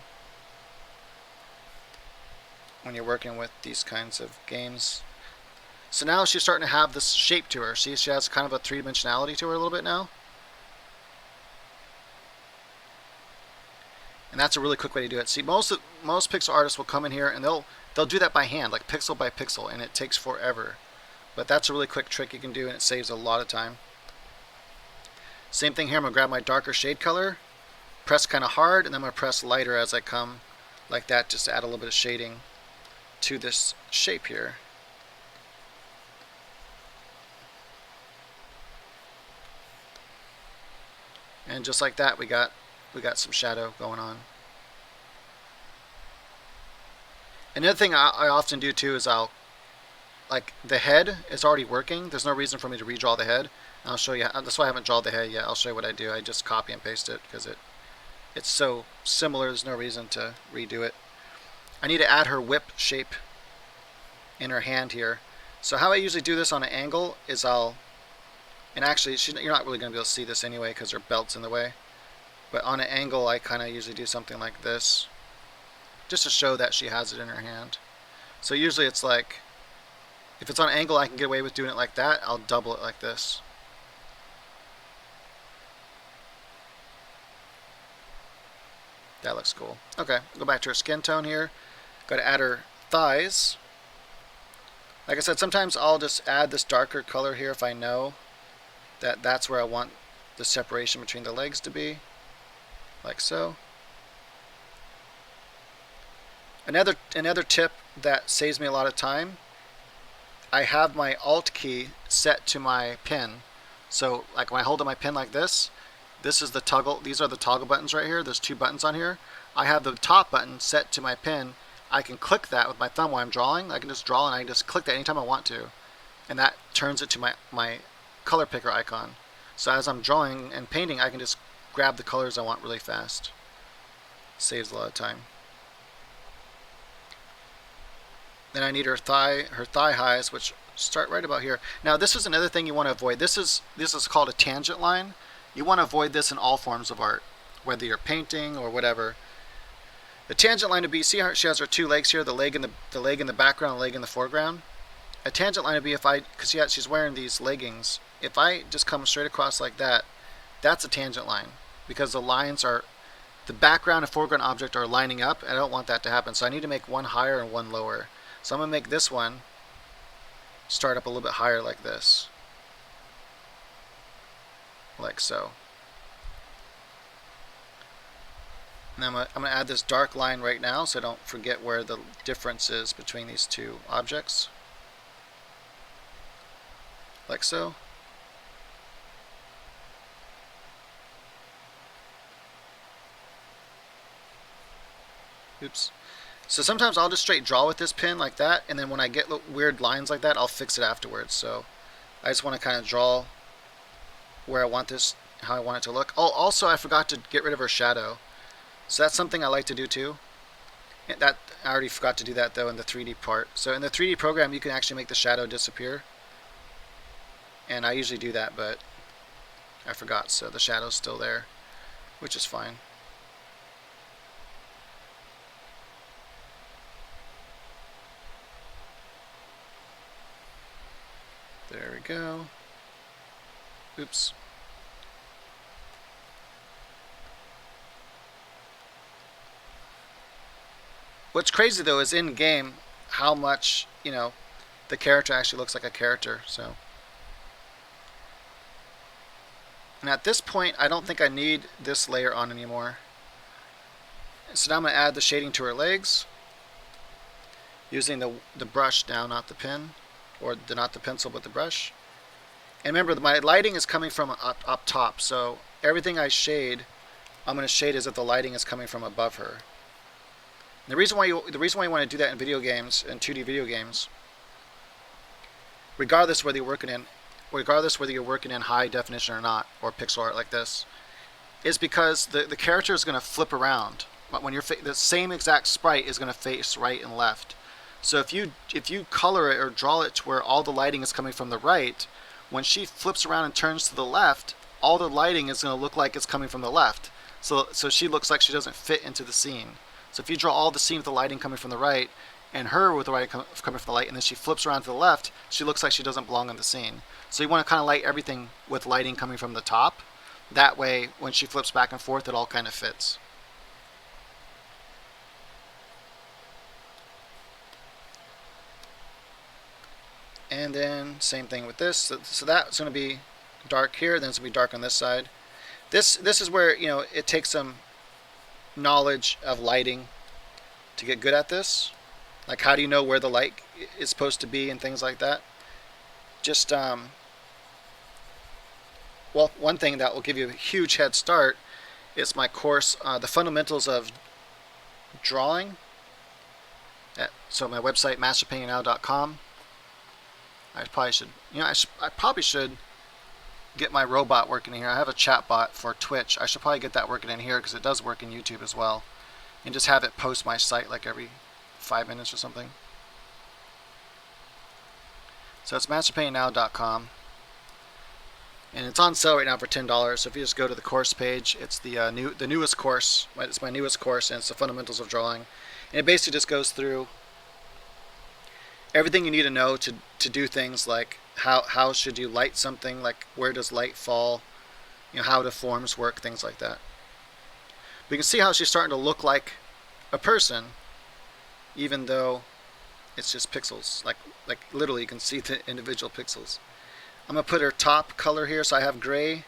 when you're working with these kinds of games. So now she's starting to have this shape to her. See, she has kind of a three-dimensionality to her a little bit now. And that's a really quick way to do it. See, most pixel artists will come in here and they'll do that by hand, like pixel by pixel, and it takes forever. But that's a really quick trick you can do, and it saves a lot of time. Same thing here. I'm going to grab my darker shade color, press kind of hard, and then I'm going to press lighter as I come, like that, just to add a little bit of shading to this shape here. And just like that, we got some shadow going on. Another thing I often do too is like the head is already working. There's no reason for me to redraw the head. I'll show you. That's why I haven't drawn the head yet. I'll show you what I do. I just copy and paste it because it's so similar. There's no reason to redo it. I need to add her whip shape in her hand here. So how I usually do this on an angle is and actually you're not really going to be able to see this anyway because her belt's in the way. But on an angle, I kind of usually do something like this, just to show that she has it in her hand. So usually it's like, if it's on an angle I can get away with doing it like that, I'll double it like this. That looks cool. Okay, go back to her skin tone here. Got to add her thighs. Like I said, sometimes I'll just add this darker color here if I know that that's where I want the separation between the legs to be. Like so. Another tip that saves me a lot of time, I have my Alt key set to my pen. So like when I hold up my pen like this is the toggle. These are the toggle buttons right here. There's 2 buttons on here. I have the top button set to my pen. I can click that with my thumb while I'm drawing. I can just draw and I can just click that anytime I want to. And that turns it to my color picker icon. So as I'm drawing and painting, I can just grab the colors I want really fast. Saves a lot of time. Then I need her thigh highs, which start right about here. Now this is another thing you want to avoid. This is called a tangent line. You want to avoid this in all forms of art, whether you're painting or whatever. The tangent line would be, see how she has her two legs here, the leg in the background, the leg in the foreground. A tangent line would be because she's wearing these leggings. If I just come straight across like that, that's a tangent line because the background and foreground object are lining up. And I don't want that to happen, so I need to make one higher and one lower. So I'm gonna make this one start up a little bit higher like this, like so. And I'm gonna add this dark line right now so I don't forget where the difference is between these two objects, like so. Oops. So sometimes I'll just straight draw with this pen like that, and then when I get weird lines like that, I'll fix it afterwards. So I just want to kind of draw where I want this, how I want it to look. Oh, also I forgot to get rid of her shadow. So that's something I like to do too. And that I already forgot to do that though in the 3D part. So in the 3D program, you can actually make the shadow disappear. And I usually do that, but I forgot, so the shadow's still there, which is fine. There we go. Oops. What's crazy though is in game how much, the character actually looks like a character. So, and at this point, I don't think I need this layer on anymore. So now I'm going to add the shading to her legs using the brush now, not the pen, or not the pencil, but the brush. And remember, my lighting is coming from up top, so everything I shade, I'm going to shade as if the lighting is coming from above her. And the reason why you want to do that in video games, in 2D video games, regardless whether you're working in high definition or not, or pixel art like this, is because the character is going to flip around. But when the same exact sprite is going to face right and left. So if you color it or draw it to where all the lighting is coming from the right, when she flips around and turns to the left, all the lighting is going to look like it's coming from the left. So she looks like she doesn't fit into the scene. So if you draw all the scene with the lighting coming from the right, and her with the lighting coming from the light, and then she flips around to the left, she looks like she doesn't belong in the scene. So you want to kind of light everything with lighting coming from the top. That way, when she flips back and forth, it all kind of fits. And then same thing with this. So that's going to be dark here, then it's going to be dark on this side. This is where it takes some knowledge of lighting to get good at this. Like, how do you know where the light is supposed to be and things like that? Just well, one thing that will give you a huge head start is my course, the fundamentals of drawing. So my website, masterpaintingnow.com. I probably should get my robot working in here. I have a chat bot for Twitch. I should probably get that working in here because it does work in YouTube as well. And just have it post my site like every 5 minutes or something. So it's masterpaintingnow.com. And it's on sale right now for $10. So if you just go to the course page, it's the newest course. It's my newest course, and it's the fundamentals of drawing. And it basically just goes through everything you need to know to do things like how should you light something, like where does light fall, how do forms work, things like that. But you can see how she's starting to look like a person, even though it's just pixels. Like literally you can see the individual pixels. I'm gonna put her top color here, so I have gray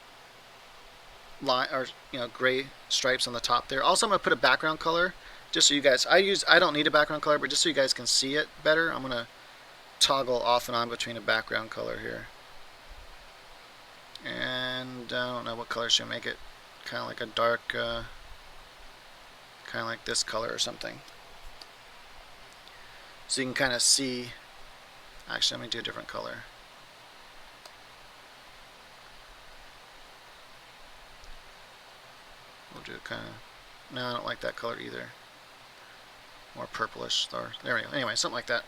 line, or gray stripes on the top there. Also, I'm gonna put a background color just so you guys. I don't need a background color, but just so you guys can see it better, I'm gonna toggle off and on between a background color here. And I don't know what color should make it. Kind of like a dark, kind of like this color or something. So you can kind of see. Actually, let me do a different color. We'll do kind of. No, I don't like that color either. More purplish. Or there we go. Anyway, something like that.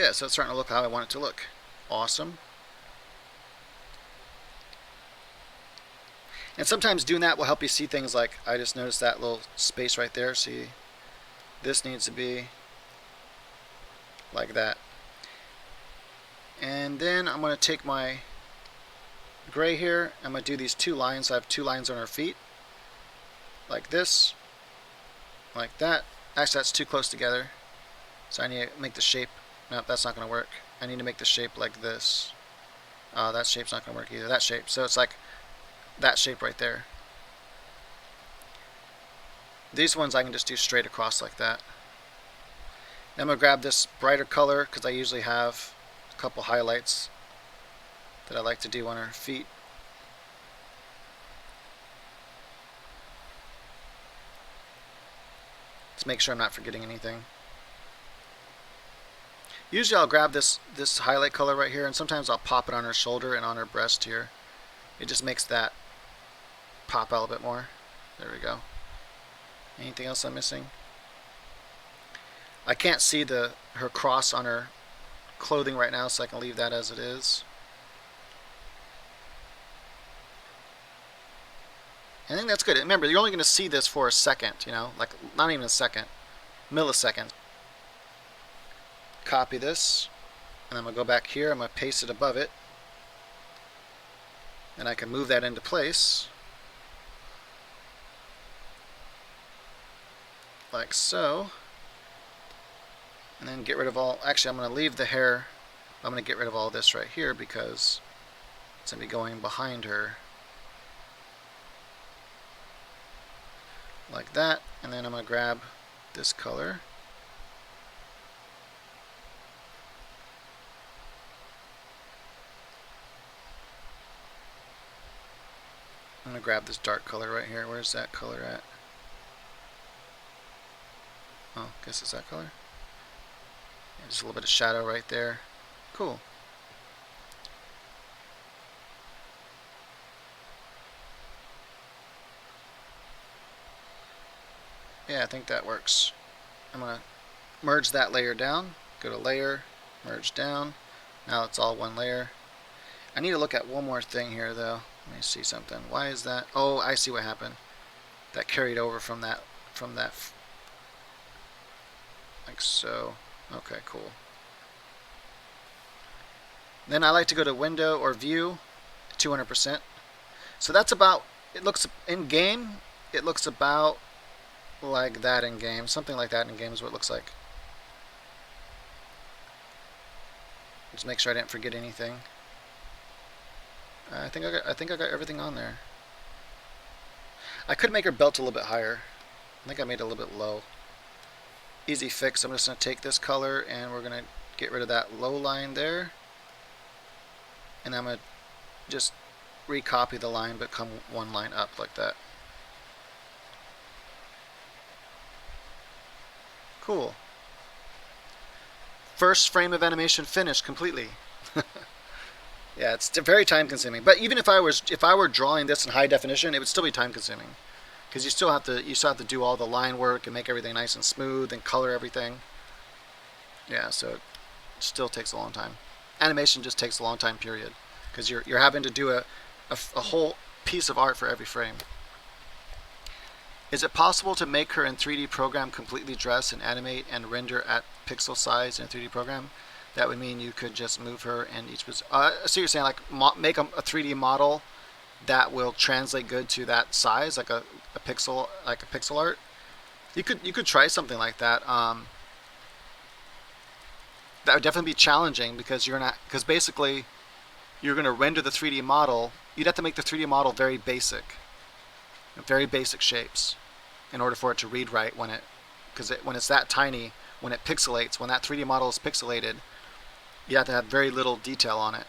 Yeah, so it's starting to look how I want it to look. Awesome. And sometimes doing that will help you see things like, I just noticed that little space right there. See, this needs to be like that. And then I'm going to take my gray here. I'm going to do these two lines. I have two lines on her feet. Like this. Like that. Actually, that's too close together. So I need to make the shape. Nope, that's not going to work. I need to make the shape like this. That shape's not going to work either. That shape. So it's like that shape right there. These ones I can just do straight across like that. Then I'm going to grab this brighter color because I usually have a couple highlights that I like to do on her feet. Let's make sure I'm not forgetting anything. Usually I'll grab this highlight color right here, and sometimes I'll pop it on her shoulder and on her breast here. It just makes that pop out a little bit more. There we go. Anything else I'm missing? I can't see her cross on her clothing right now, so I can leave that as it is. I think that's good. Remember, you're only going to see this for a second, you know, like not even a second, millisecond. Copy this, and I'm going to go back here. I'm going to paste it above it, and I can move that into place like so, and then get rid of all. Actually, I'm going to leave the hair. I'm going to get rid of all this right here because it's going to be going behind her like that. And then I'm going to grab this color. I'm going to grab this dark color right here. Where's that color at? Oh, I guess it's that color. Yeah, just a little bit of shadow right there. Cool. Yeah, I think that works. I'm going to merge that layer down. Go to layer, merge down. Now it's all one layer. I need to look at one more thing here though. Let me see something. Why is that? Oh, I see what happened. That carried over from that like so. Okay, cool. Then I like to go to window or view, 200%. So that's about, it looks in game, it looks about like that in game. Something like that in game is what it looks like. Just make sure I didn't forget anything. I think I got everything on there. I could make her belt a little bit higher. I think I made it a little bit low. Easy fix. I'm just going to take this color and we're going to get rid of that low line there. And I'm going to just recopy the line but come one line up like that. Cool. First frame of animation finished completely. Yeah, it's very time consuming. But even if I were drawing this in high definition, it would still be time consuming. Because you still have to do all the line work and make everything nice and smooth and color everything. Yeah, so it still takes a long time. Animation just takes a long time, period. Because you're having to do a whole piece of art for every frame. Is it possible to make her in 3D program completely dress and animate and render at pixel size in a 3D program? That would mean you could just move her in each position. So you're saying like make a 3D model that will translate good to that size, like a pixel art. You could try something like that. That would definitely be challenging because basically you're gonna render the 3D model. You'd have to make the 3D model very basic shapes in order for it to read right when it's that tiny, when it pixelates, when that 3D model is pixelated, you have to have very little detail on it.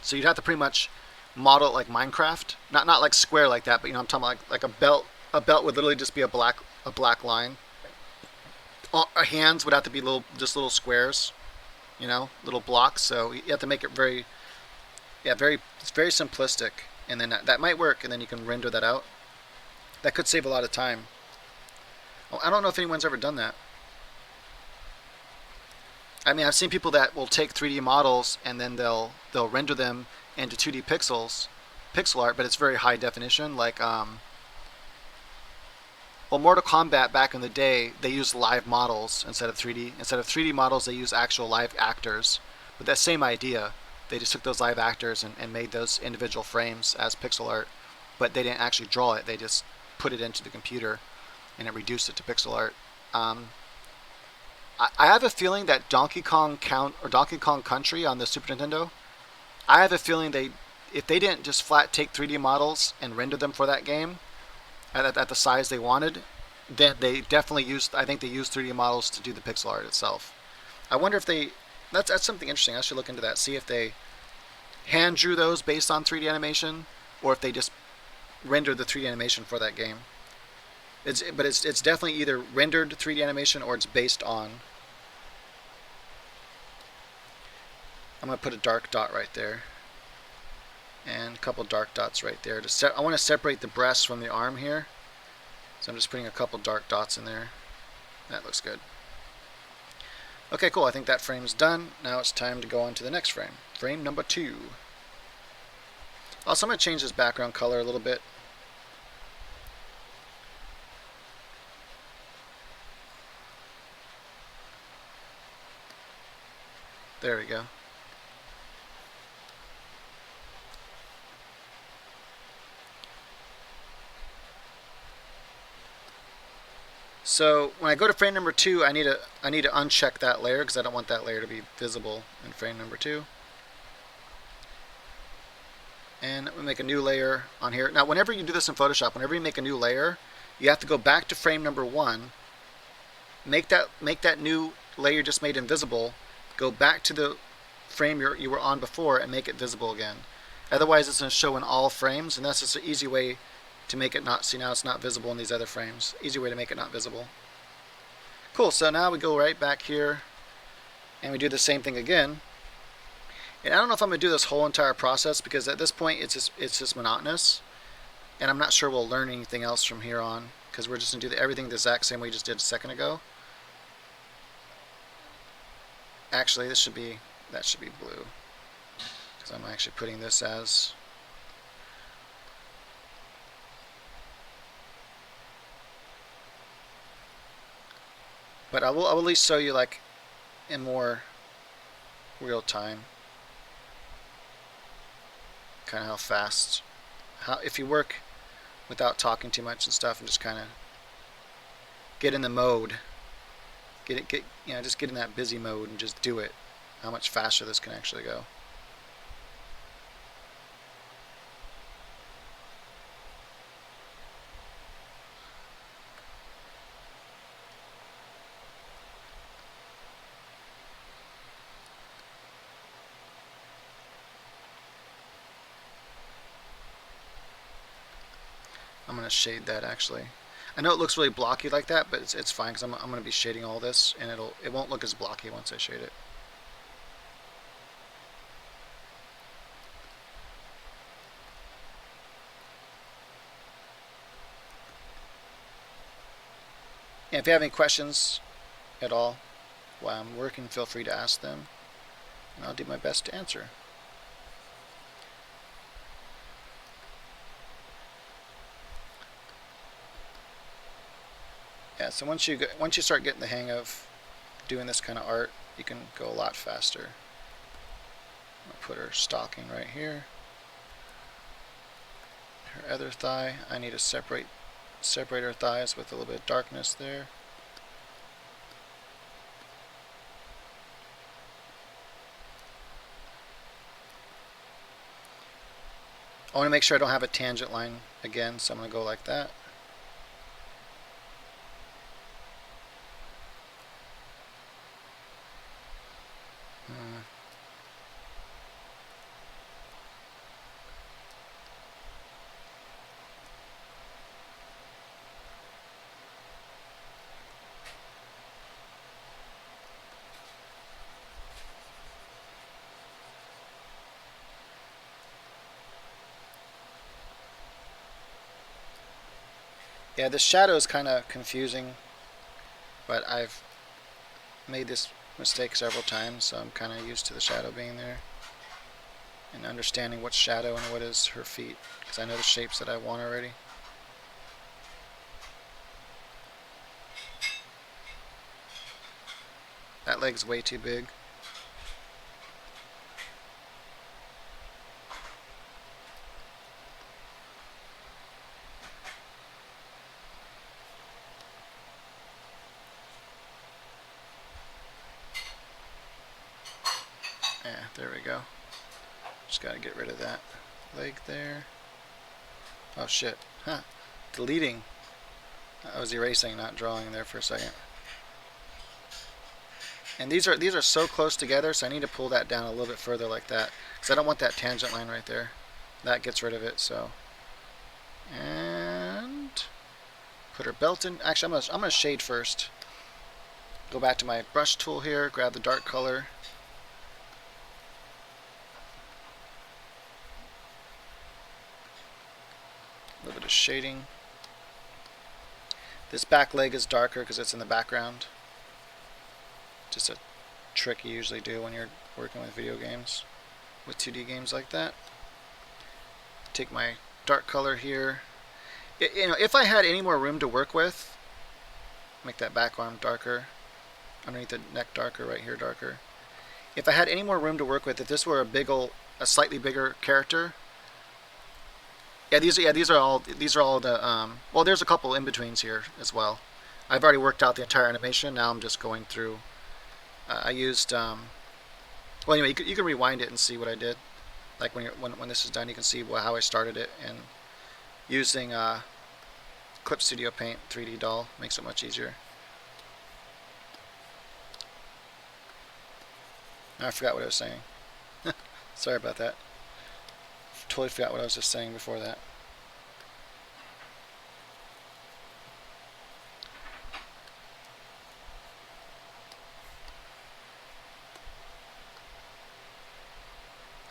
So you'd have to pretty much model it like Minecraft, not like square like that, but I'm talking about like a belt. A belt would literally just be a black line. Hands would have to be just little squares, little blocks. So you have to make it it's very simplistic, and then that might work, and then you can render that out. That could save a lot of time. Oh, I don't know if anyone's ever done that. I mean, I've seen people that will take 3D models and then they'll render them into 2D pixel art, but it's very high definition. Like, well, Mortal Kombat back in the day, they used live models instead of 3D. Instead of 3D models, they used actual live actors. But that same idea, they just took those live actors and made those individual frames as pixel art, but they didn't actually draw it. They just put it into the computer and it reduced it to pixel art. Um, I have a feeling that Donkey Kong Count or Donkey Kong Country on the Super Nintendo, I have a feeling if they didn't just flat take 3D models and render them for that game at the size they wanted, then they definitely used. I think they used 3D models to do the pixel art itself. I wonder if they. That's something interesting. I should look into that. See if they hand drew those based on 3D animation, or if they just rendered the 3D animation for that game. It's definitely either rendered 3D animation or it's based on. I'm gonna put a dark dot right there, and a couple dark dots right there. I want to separate the breast from the arm here, so I'm just putting a couple dark dots in there. That looks good. Okay, cool. I think that frame's done. Now it's time to go on to the next frame. Frame number 2. Also, I'm going to change this background color a little bit. There we go. So when I go to frame number 2, I need to uncheck that layer because I don't want that layer to be visible in frame number 2. And we make a new layer on here. Now, whenever you do this in Photoshop, whenever you make a new layer, you have to go back to frame number 1, make that new layer just made invisible, go back to the frame you were on before and make it visible again. Otherwise, it's going to show in all frames, and that's just an easy way to make it not. See, now it's not visible in these other frames. Easy way to make it not visible. Cool. So now we go right back here, and we do the same thing again. And I don't know if I'm going to do this whole entire process because at this point it's just monotonous, and I'm not sure we'll learn anything else from here on because we're just going to do everything the exact same way we just did a second ago. Actually, that should be blue because I'm actually putting this as. But I will at least show you like in more real time kind of how fast, if you work without talking too much and stuff and just kind of get in the mode, just get in that busy mode and just do it, how much faster this can actually go. I'm going to shade that actually. I know it looks really blocky like that, but it's fine because I'm going to be shading all this, and it won't look as blocky once I shade it. And if you have any questions at all while I'm working, feel free to ask them, and I'll do my best to answer. Yeah, so once you start getting the hang of doing this kind of art, you can go a lot faster. I'll put her stocking right here. Her other thigh, I need to separate her thighs with a little bit of darkness there. I want to make sure I don't have a tangent line again, so I'm going to go like that. Yeah, this shadow is kind of confusing, but I've made this mistake several times, so I'm kind of used to the shadow being there and understanding what's shadow and what is her feet, because I know the shapes that I want already. That leg's way too big. Yeah, there we go. Just gotta get rid of that leg there. Oh shit. Huh. Deleting. I was erasing, not drawing there for a second. And these are so close together, so I need to pull that down a little bit further like that, because I don't want that tangent line right there. That gets rid of it. So, and put her belt in. Actually, I'm gonna shade first. Go back to my brush tool here. Grab the dark color. A little bit of shading. This back leg is darker because it's in the background. Just a trick you usually do when you're working with video games, with 2D games like that. Take my dark color here. If I had any more room to work with, make that back arm darker, underneath the neck darker, right here darker. If I had any more room to work with, if this were a slightly bigger character, these are all the well, there's a couple in betweens here as well. I've already worked out the entire animation. Now I'm just going through. I used well, anyway, you can rewind it and see what I did. Like when this is done, you can see how I started it, and using Clip Studio Paint 3D Doll makes it much easier. I forgot what I was saying. Sorry about that. Totally forgot what I was just saying before that.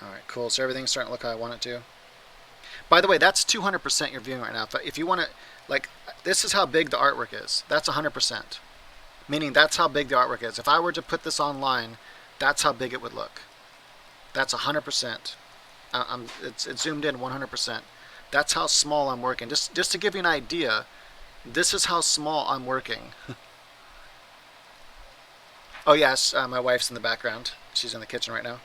Alright, cool. So everything's starting to look how I want it to. By the way, that's 200% you're viewing right now. If you want to, like, this is how big the artwork is. That's 100%. Meaning that's how big the artwork is. If I were to put this online, that's how big it would look. That's 100%. It's zoomed in 100%. That's how small I'm working. Just to give you an idea, this is how small I'm working. Oh yes, my wife's in the background. She's in the kitchen right now.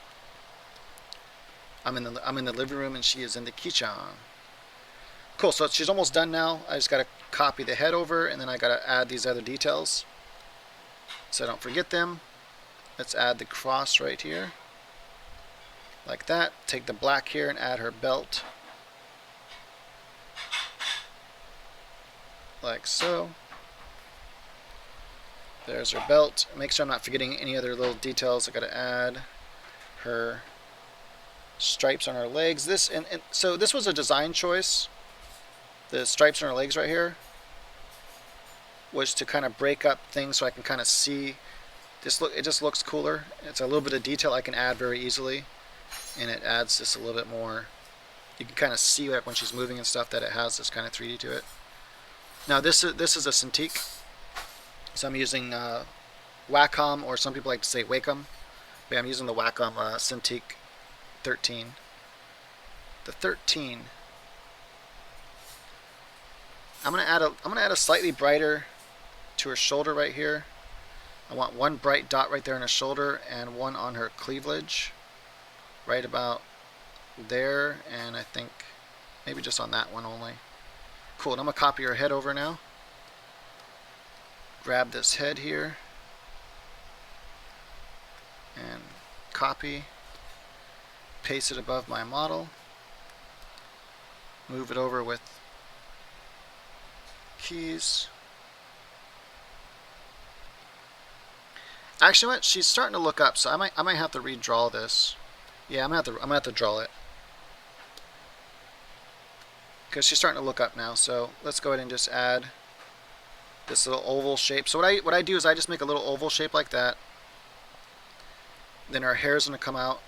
I'm in the living room and she is in the kitchen. Cool. So she's almost done now. I just got to copy the head over, and then I got to add these other details so I don't forget them. Let's add the cross right here, like that. Take the black here and add her belt, like so. There's her belt. Make sure I'm not forgetting any other little details. I got to add her stripes on her legs. So this was a design choice. The stripes on her legs right here was to kind of break up things so I can kind of see. It just looks cooler. It's a little bit of detail I can add very easily, and it adds just a little bit more. You can kind of see, like when she's moving and stuff, that it has this kind of 3D to it. Now this is a Cintiq, so I'm using Wacom, or some people like to say Wacom, but I'm using the Wacom Cintiq 13. The 13. I'm gonna add a slightly brighter to her shoulder right here. I want one bright dot right there on her shoulder and one on her cleavage, right about there, and I think maybe just on that one only. Cool. And I'm gonna copy her head over now. Grab this head here and copy, paste it above my model, move it over with keys. Actually, what? She's starting to look up, so I might have to redraw this. Yeah, I'm gonna have to draw it because she's starting to look up now. So let's go ahead and just add this little oval shape. So what I do is I just make a little oval shape like that. Then her hair is gonna come out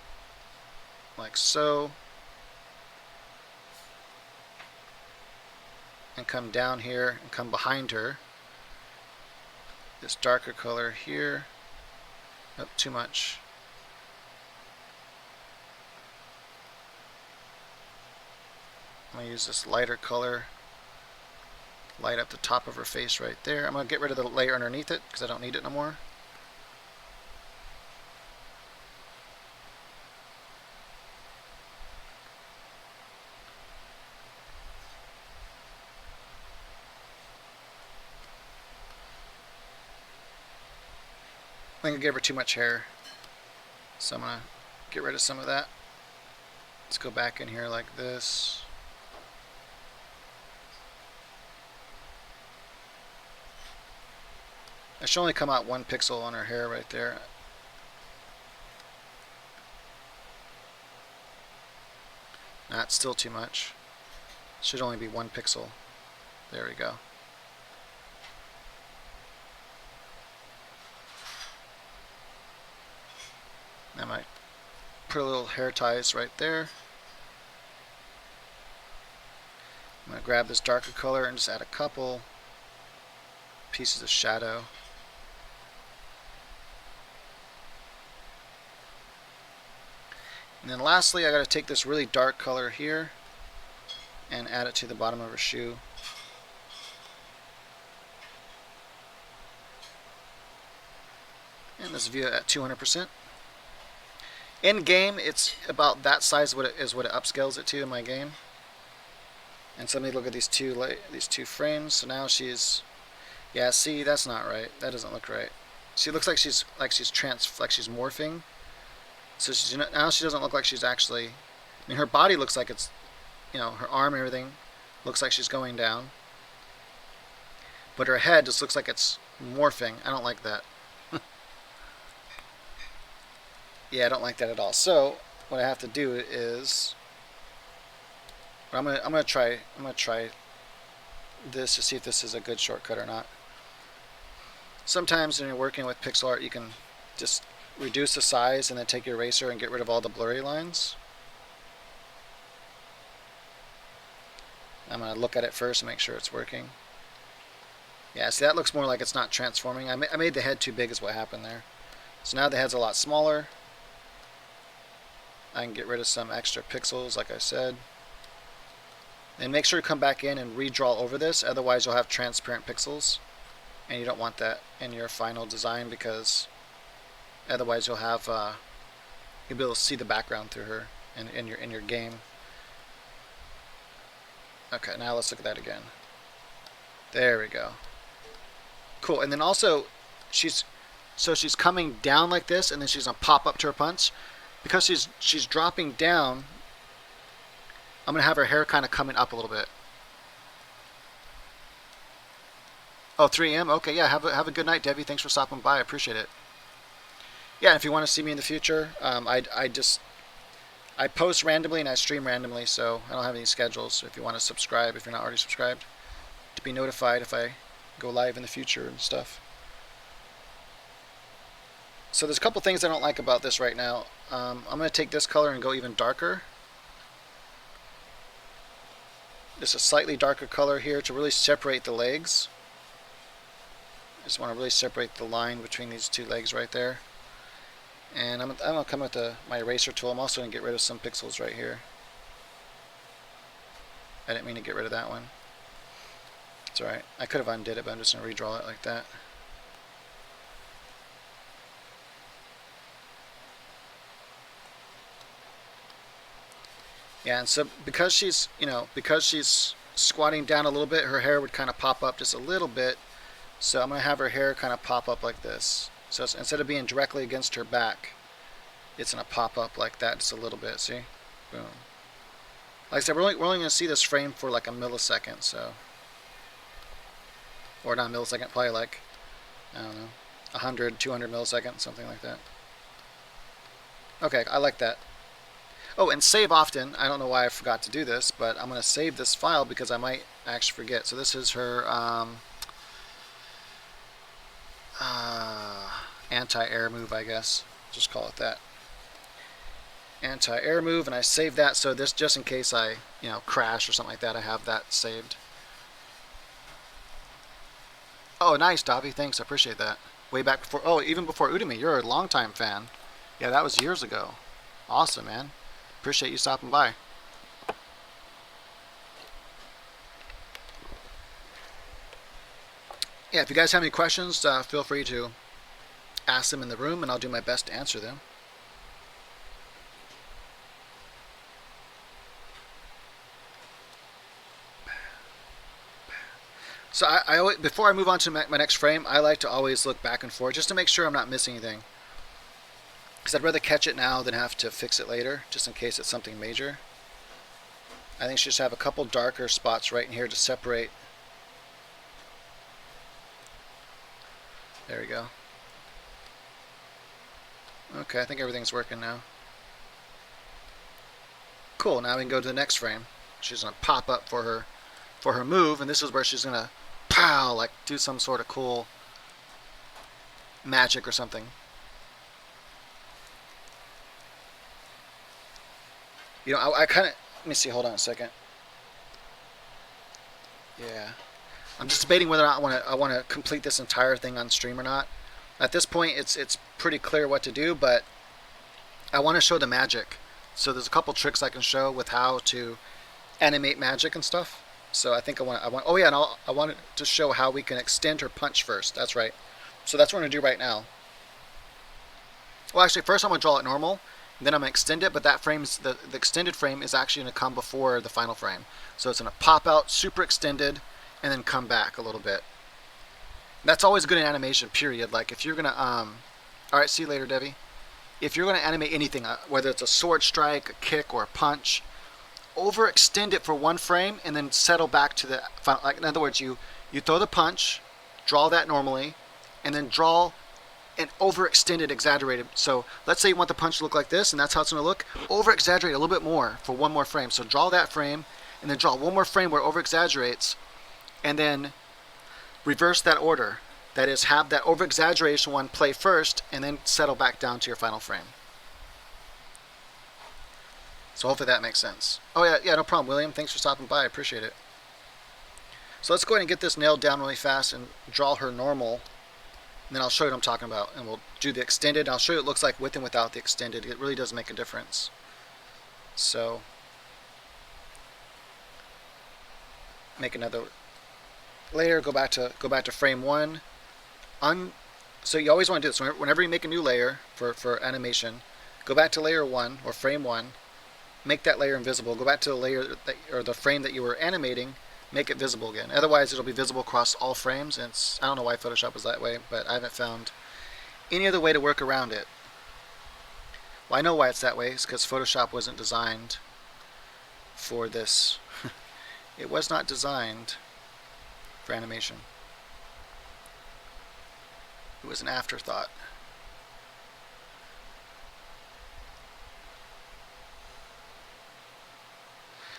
like so, and come down here and come behind her. This darker color here. Oh, too much. I'm going to use this lighter color. Light up the top of her face right there. I'm going to get rid of the layer underneath it because I don't need it no more. I think I gave her too much hair, so I'm going to get rid of some of that. Let's go back in here like this. I should only come out 1 pixel on her hair right there. That's still too much. Should only be 1 pixel. There we go. I might put a little hair ties right there. I'm going to grab this darker color and just add a couple pieces of shadow. And then lastly, I got to take this really dark color here and add it to the bottom of her shoe. And let's view it at 200%. In game, it's about that size. What it upscales it to in my game. And so let me look at these two frames. So now she's, yeah. See, that's not right. That doesn't look right. She looks like she's morphing. So she's, now she doesn't look like she's actually. I mean, her body looks like it's, her arm and everything looks like she's going down. But her head just looks like it's morphing. I don't like that. Yeah, I don't like that at all. So what I have to do is, I'm gonna try this to see if this is a good shortcut or not. Sometimes when you're working with pixel art, you can just reduce the size and then take your eraser and get rid of all the blurry lines. I'm gonna look at it first and make sure it's working. Yeah, see, that looks more like it's not transforming. I made the head too big is what happened there. So now the head's a lot smaller. I can get rid of some extra pixels, like I said. And make sure to come back in and redraw over this, otherwise you'll have transparent pixels. And you don't want that in your final design because otherwise you'll have you'll be able to see the background through her in your game. Okay, now let's look at that again. There we go. Cool. And then also she's coming down like this, and then she's gonna pop up to her punch. Because she's dropping down, I'm gonna have her hair kind of coming up a little bit. Oh, 3 a.m. Okay, yeah. Have a good night, Debbie. Thanks for stopping by. I appreciate it. Yeah, and if you want to see me in the future, I post randomly and I stream randomly, so I don't have any schedules. So if you want to subscribe, if you're not already subscribed, to be notified if I go live in the future and stuff. So there's a couple things I don't like about this right now. I'm going to take this color and go even darker. Just a slightly darker color here to really separate the legs. I just want to really separate the line between these two legs right there. And I'm going to come with my eraser tool. I'm also going to get rid of some pixels right here. I didn't mean to get rid of that one. It's alright. I could have undid it, but I'm just going to redraw it like that. Yeah, and so because she's squatting down a little bit, her hair would kind of pop up just a little bit. So I'm going to have her hair kind of pop up like this. So instead of being directly against her back, it's going to pop up like that just a little bit. See? Boom. Like I said, we're only going to see this frame for like a millisecond, so. Or not a millisecond, probably like, I don't know, 100, 200 milliseconds, something like that. Okay, I like that. Oh, and save often. I don't know why I forgot to do this, but I'm going to save this file because I might actually forget. So this is her anti-air move, I guess. Just call it that. Anti-air move, and I saved that so this, just in case I crash or something like that, I have that saved. Oh, nice, Dobby. Thanks. I appreciate that. Way back before. Oh, even before Udemy. You're a longtime fan. Yeah, that was years ago. Awesome, man. Appreciate you stopping by. Yeah, if you guys have any questions, feel free to ask them in the room, and I'll do my best to answer them. So I always, before I move on to my next frame, I like to always look back and forth just to make sure I'm not missing anything. Because I'd rather catch it now than have to fix it later, just in case it's something major. I think she should have a couple darker spots right in here to separate. There we go. Okay, I think everything's working now. Cool, now we can go to the next frame. She's going to pop up for her move, and this is where she's going to pow, like do some sort of cool magic or something. You know, I kind of, let me see, hold on a second. Yeah. I'm just debating whether or not I want to complete this entire thing on stream or not. At this point, it's pretty clear what to do, but I want to show the magic. So there's a couple tricks I can show with how to animate magic and stuff. So I think I want. Oh yeah, and I wanted to show how we can extend her punch first. That's right. So that's what I'm gonna do right now. Well, actually, first I'm gonna draw it normal, and then I'm gonna extend it. But that frame's the extended frame is actually gonna come before the final frame. So it's gonna pop out super extended, and then come back a little bit. That's always good in animation. Period. Like if you're gonna all right, see you later, Debbie. If you're gonna animate anything, whether it's a sword strike, a kick, or a punch, overextend it for one frame and then settle back to the final. Like in other words, you throw the punch, draw that normally, and then draw an overextended, exaggerated. So let's say you want the punch to look like this, and that's how it's going to look. Over exaggerate a little bit more for one more frame. So draw that frame, and then draw one more frame where it over exaggerates, and then reverse that order. That is, have that over exaggeration one play first, and then settle back down to your final frame. So hopefully that makes sense. Oh yeah, no problem, William. Thanks for stopping by. I appreciate it. So let's go ahead and get this nailed down really fast and draw her normal. And then I'll show you what I'm talking about. And we'll do the extended. I'll show you what it looks like with and without the extended. It really does make a difference. So make another layer. Go back to frame one. So you always want to do this. Whenever you make a new layer for animation, go back to layer one or frame one. Make that layer invisible. Go back to the layer or the frame that you were animating. Make it visible again. Otherwise, it'll be visible across all frames. And I don't know why Photoshop was that way, but I haven't found any other way to work around it. Well, I know why it's that way. It's because Photoshop wasn't designed for this. It was not designed for animation. It was an afterthought.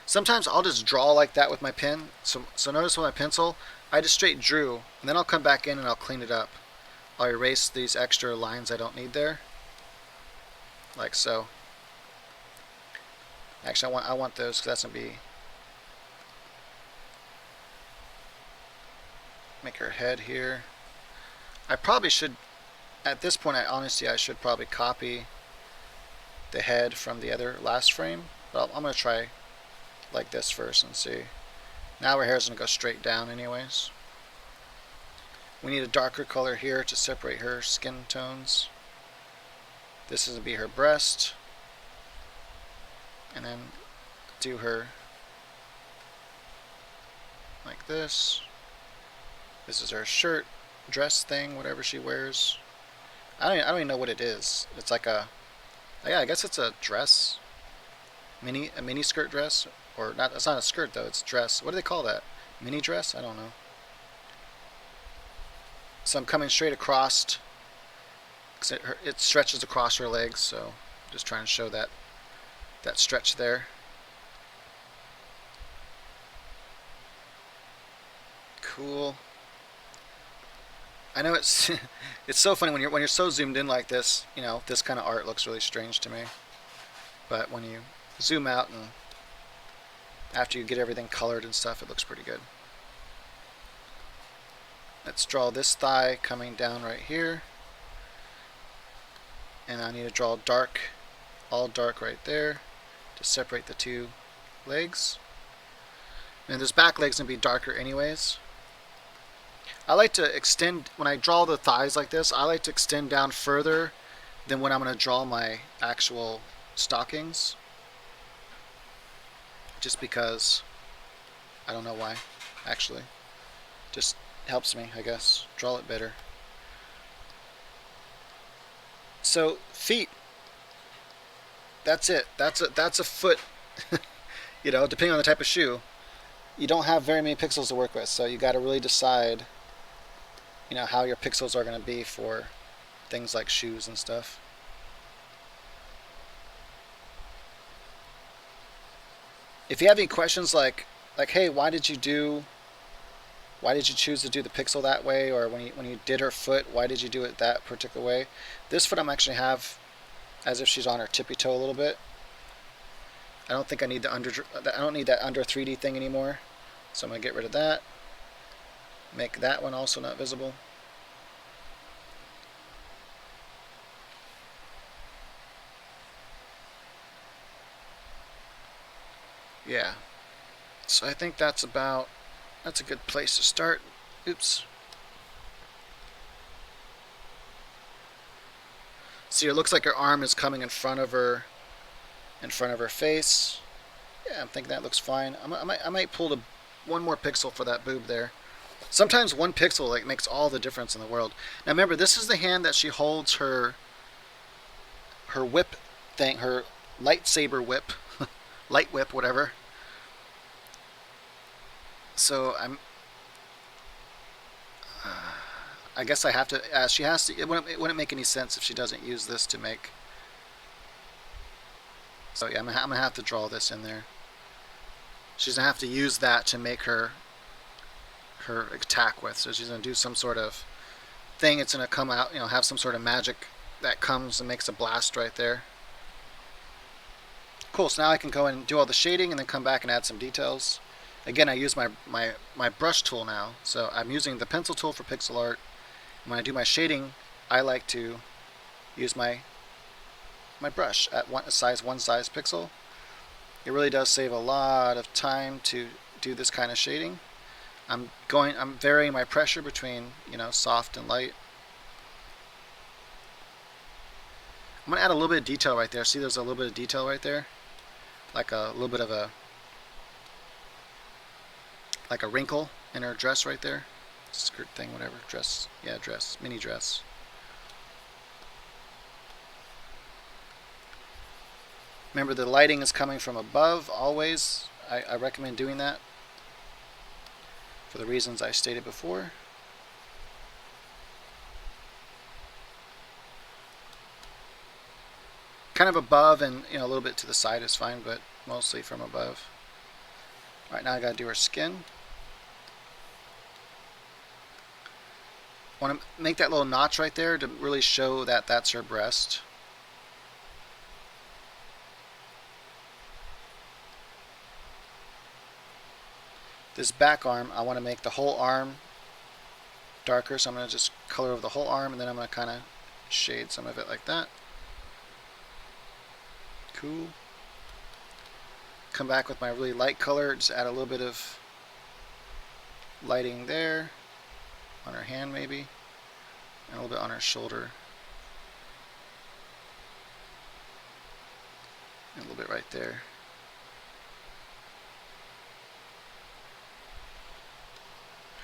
Sometimes I'll just draw like that with my pen. So notice with my pencil, I just straight drew, and then I'll come back in and I'll clean it up. I'll erase these extra lines I don't need there, like so. Actually, I want those because that's gonna be make her head here. I probably should, at this point, I should probably copy the head from the other last frame. But I'm gonna try like this first and see. Now her hair is going to go straight down anyways. We need a darker color here to separate her skin tones. This is going to be her breast. And then do her like this. This is her shirt, dress thing, whatever she wears. I don't even know what it is. It's like a, yeah, I guess it's a dress. A mini skirt dress. Or not, it's not a skirt though, it's dress. What do they call that? Mini dress? I don't know. So I'm coming straight across, because it stretches across her legs, so just trying to show that stretch there. Cool. I know it's it's so funny when you're so zoomed in like this, you know, this kind of art looks really strange to me. But when you zoom out and after you get everything colored and stuff, it looks pretty good. Let's draw this thigh coming down right here. And I need to draw dark, all dark right there to separate the two legs. And this back leg's going to be darker anyways. I like to extend, when I draw the thighs like this, I like to extend down further than when I'm going to draw my actual stockings. Just because, I don't know why, actually. Just helps me, I guess, draw it better. So, feet. That's it. That's a foot. Depending on the type of shoe, you don't have very many pixels to work with, so you got to really decide, how your pixels are going to be for things like shoes and stuff. If you have any questions like hey, why did you choose to do the pixel that way, or when you did her foot, why did you do it that particular way? This foot I'm actually have as if she's on her tippy toe a little bit. I don't think I need I don't need that under 3D thing anymore. So I'm going to get rid of that. Make that one also not visible. Yeah. So I think that's a good place to start. Oops. See, it looks like her arm is coming in front of her face. Yeah, I'm thinking that looks fine. I might pull one more pixel for that boob there. Sometimes one pixel makes all the difference in the world. Now remember, this is the hand that she holds her whip thing, her lightsaber whip, light whip, whatever. So I guess I have to. She has to. It wouldn't make any sense if she doesn't use this to make. So yeah, I'm gonna have to draw this in there. She's gonna have to use that to make her attack with. So she's gonna do some sort of thing. It's gonna come out, have some sort of magic that comes and makes a blast right there. Cool. So now I can go and do all the shading and then come back and add some details. Again, I use my brush tool now. So I'm using the pencil tool for pixel art. When I do my shading, I like to use my brush at one size pixel. It really does save a lot of time to do this kind of shading. I'm varying my pressure between, soft and light. I'm going to add a little bit of detail right there. See, there's a little bit of detail right there. Like a little bit of a wrinkle in her dress right there. Skirt thing, whatever. Dress. Yeah, dress. Mini dress. Remember, the lighting is coming from above always. I recommend doing that for the reasons I stated before. Kind of above and a little bit to the side is fine, but mostly from above. Alright, now I gotta do her skin. Want to make that little notch right there to really show that that's her breast. This back arm, I want to make the whole arm darker, so I'm going to just color over the whole arm, and then I'm going to kind of shade some of it like that. Cool. Come back with my really light color, just add a little bit of lighting there, on her hand maybe, and a little bit on her shoulder. And a little bit right there.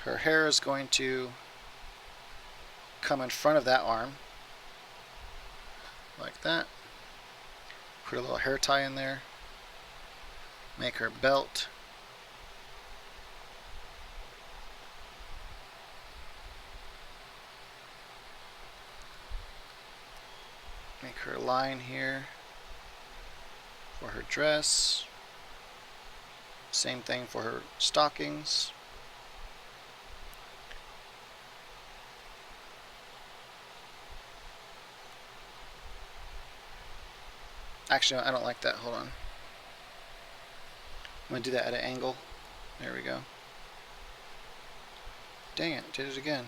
Her hair is going to come in front of that arm, like that. Put a little hair tie in there. Make her belt. Make her line here for her dress. Same thing for her stockings. Actually, I don't like that. Hold on. I'm going to do that at an angle. There we go. Dang it, did it again.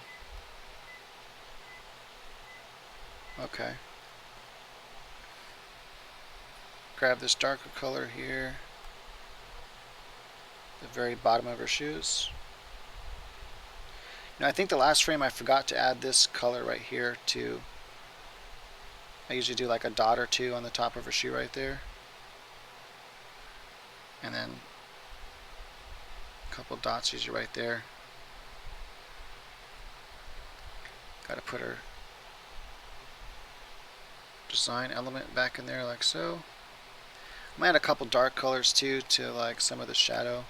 Okay. Grab this darker color here. The very bottom of her shoes. Now I think the last frame I forgot to add this color right here too. I usually do like a dot or two on the top of her shoe right there. And then a couple dots usually right there. Got to put her design element back in there like so. I'm gonna add a couple dark colors too to like some of the shadow.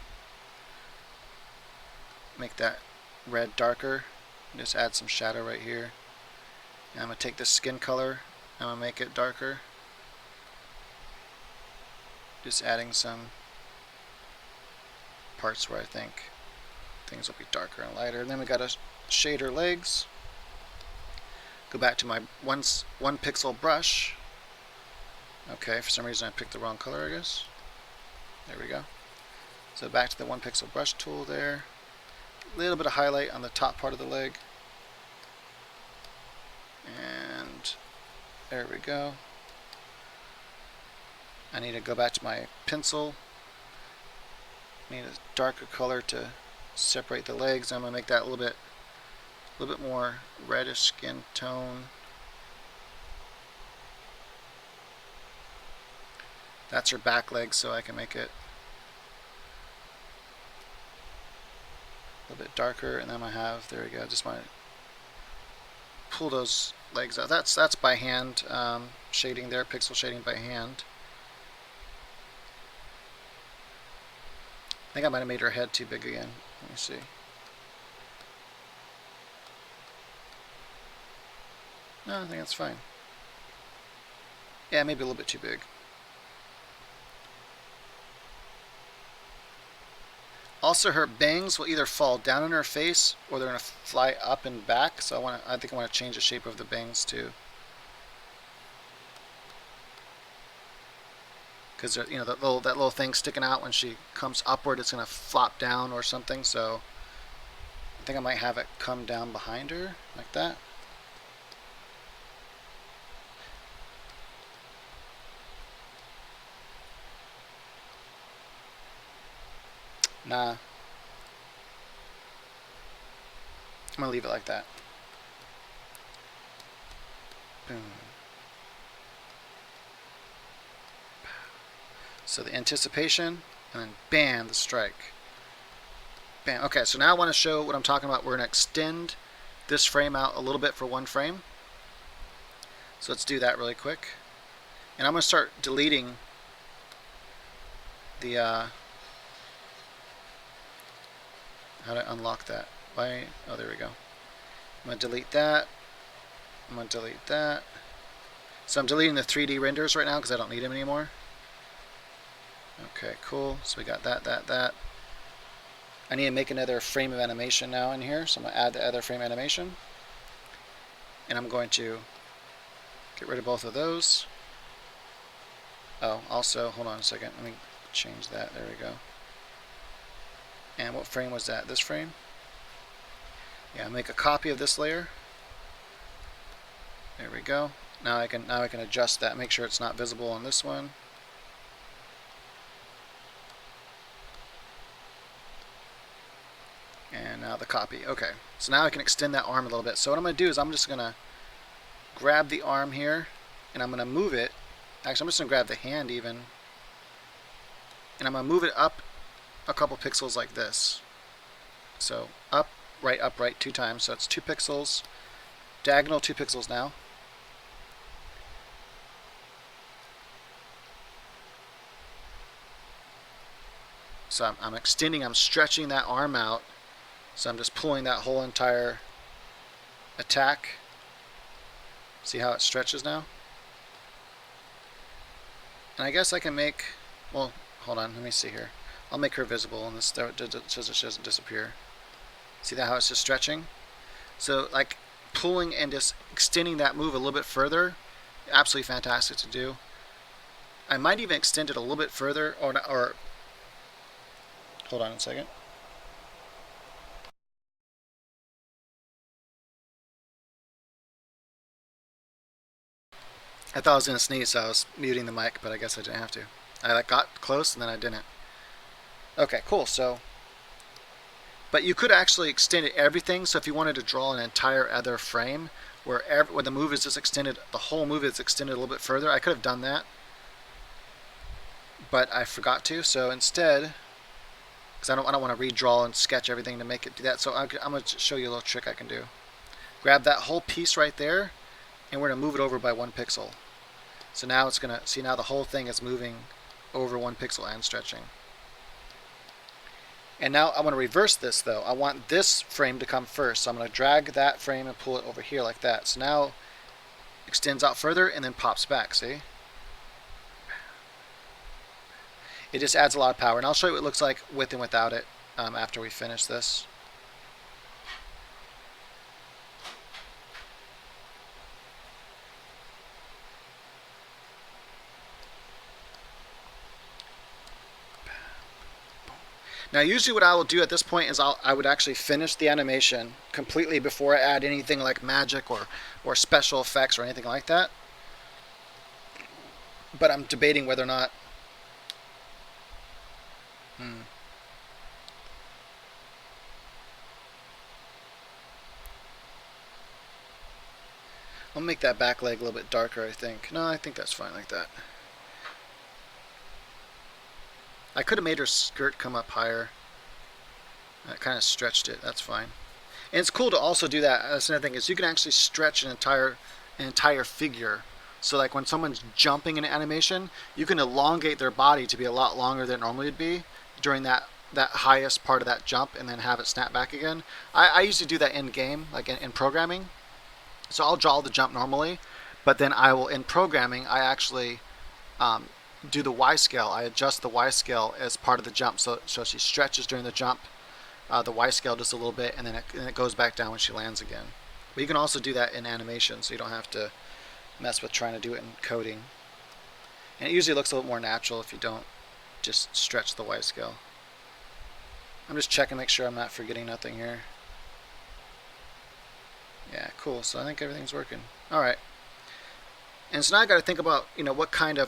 Make that red darker. Just add some shadow right here. And I'm gonna take this skin color. I'm gonna make it darker. Just adding some parts where I think things will be darker and lighter. And then we gotta shade her legs. Go back to my one pixel brush. Okay, for some reason I picked the wrong color, I guess. There we go. So back to the 1 pixel brush tool there. A little bit of highlight on the top part of the leg. And there we go. I need to go back to my pencil. I need a darker color to separate the legs. I'm going to make that a little bit more reddish skin tone. That's her back leg, so I can make it a little bit darker. And then I have, there we go, just want to pull those legs out. That's by hand, shading there, pixel shading by hand. I think I might have made her head too big again. Let me see. No, I think that's fine. Yeah, maybe a little bit too big. Also, her bangs will either fall down on her face or they're going to fly up and back. So I think I want to change the shape of the bangs too. Because you know that little thing sticking out when she comes upward, it's going to flop down or something. So I think I might have it come down behind her like that. Nah. I'm going to leave it like that. Boom. So the anticipation, and then bam, the strike. Bam. Okay, so now I want to show what I'm talking about. We're going to extend this frame out a little bit for one frame. So let's do that really quick. And I'm going to start deleting the how to unlock that. Why? Oh, there we go. I'm going to delete that. I'm going to delete that. So I'm deleting the 3D renders right now because I don't need them anymore. Okay, cool. So we got that. I need to make another frame of animation now in here. So I'm going to add the other frame animation. And I'm going to get rid of both of those. Oh, also, hold on a second. Let me change that. There we go. And what frame was that? This frame? Yeah, make a copy of this layer. There we go. Now I can adjust that. Make sure it's not visible on this one. And now the copy. Okay. So now I can extend that arm a little bit. So what I'm going to do is I'm just going to grab the arm here and I'm going to move it. Actually, I'm just going to grab the hand even. And I'm going to move it up a couple pixels like this. So up, right, 2 times. So it's 2 pixels. Diagonal 2 pixels now. So I'm extending, I'm stretching that arm out. So I'm just pulling that whole entire attack. See how it stretches now? And I guess I can make, well, hold on, let me see here. I'll make her visible and this so it doesn't disappear. See that how it's just stretching? So like pulling and just extending that move a little bit further, absolutely fantastic to do. I might even extend it a little bit further or hold on a second. I thought I was going to sneeze, so I was muting the mic, but I guess I didn't have to. I like got close and then I didn't. Okay, cool. So, but you could actually extend everything. So if you wanted to draw an entire other frame where the move is just extended, the whole move is extended a little bit further, I could have done that, but I forgot to. So instead, because I don't want to redraw and sketch everything to make it do that. So I'm going to show you a little trick I can do. Grab that whole piece right there, and we're going to move it over by 1 pixel. So now it's going to, see now the whole thing is moving over 1 pixel and stretching. And now I want to reverse this though. I want this frame to come first. So I'm going to drag that frame and pull it over here like that. So now it extends out further and then pops back, see? It just adds a lot of power. And I'll show you what it looks like with and without it after we finish this. Now usually what I will do at this point is I would actually finish the animation completely before I add anything like magic or special effects or anything like that. But I'm debating whether or not... I'll make that back leg a little bit darker, I think. No, I think that's fine like that. I could have made her skirt come up higher. I kind of stretched it. That's fine. And it's cool to also do that. That's another thing, is you can actually stretch an entire figure. So like when someone's jumping in animation, you can elongate their body to be a lot longer than it normally would be during that highest part of that jump, and then have it snap back again. I usually do that in game, like in programming. So I'll draw the jump normally, but then I will, in programming, I actually do the Y scale. I adjust the Y scale as part of the jump, so she stretches during the jump, the Y scale just a little bit, and then it goes back down when she lands again. But you can also do that in animation, so you don't have to mess with trying to do it in coding. And it usually looks a little more natural if you don't just stretch the Y scale. I'm just checking, make sure I'm not forgetting nothing here. Yeah, cool. So I think everything's working. All right. And so now I got to think about, what kind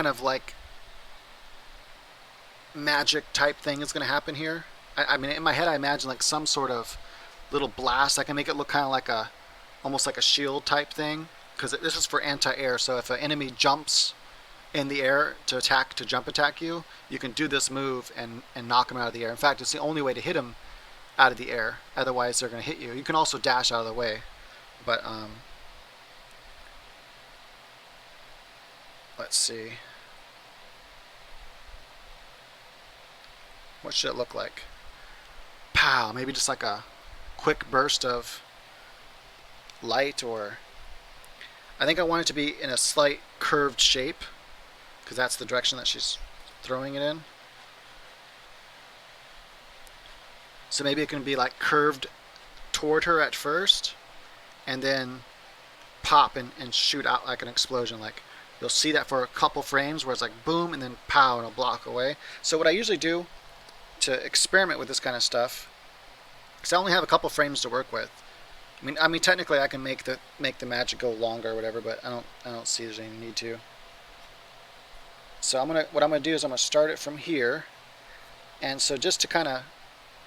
of like magic type thing is going to happen here. I mean, in my head, I imagine like some sort of little blast. I can make it look kind of like almost like a shield type thing, because this is for anti-air. So if an enemy jumps in the air to jump attack you, you can do this move and knock them out of the air. In fact, it's the only way to hit them out of the air. Otherwise, they're going to hit you. You can also dash out of the way, but let's see. What should it look like? Pow! Maybe just like a quick burst of light, or I think I want it to be in a slight curved shape, because that's the direction that she's throwing it in. So maybe it can be like curved toward her at first, and then pop and shoot out like an explosion. Like you'll see that for a couple frames where it's like boom and then pow and a block away. So what I usually do to experiment with this kind of stuff, because I only have a couple frames to work with. I mean, technically I can make the magic go longer or whatever, but I don't see there's any need to. So what I'm gonna do is I'm gonna start it from here, and so just to kind of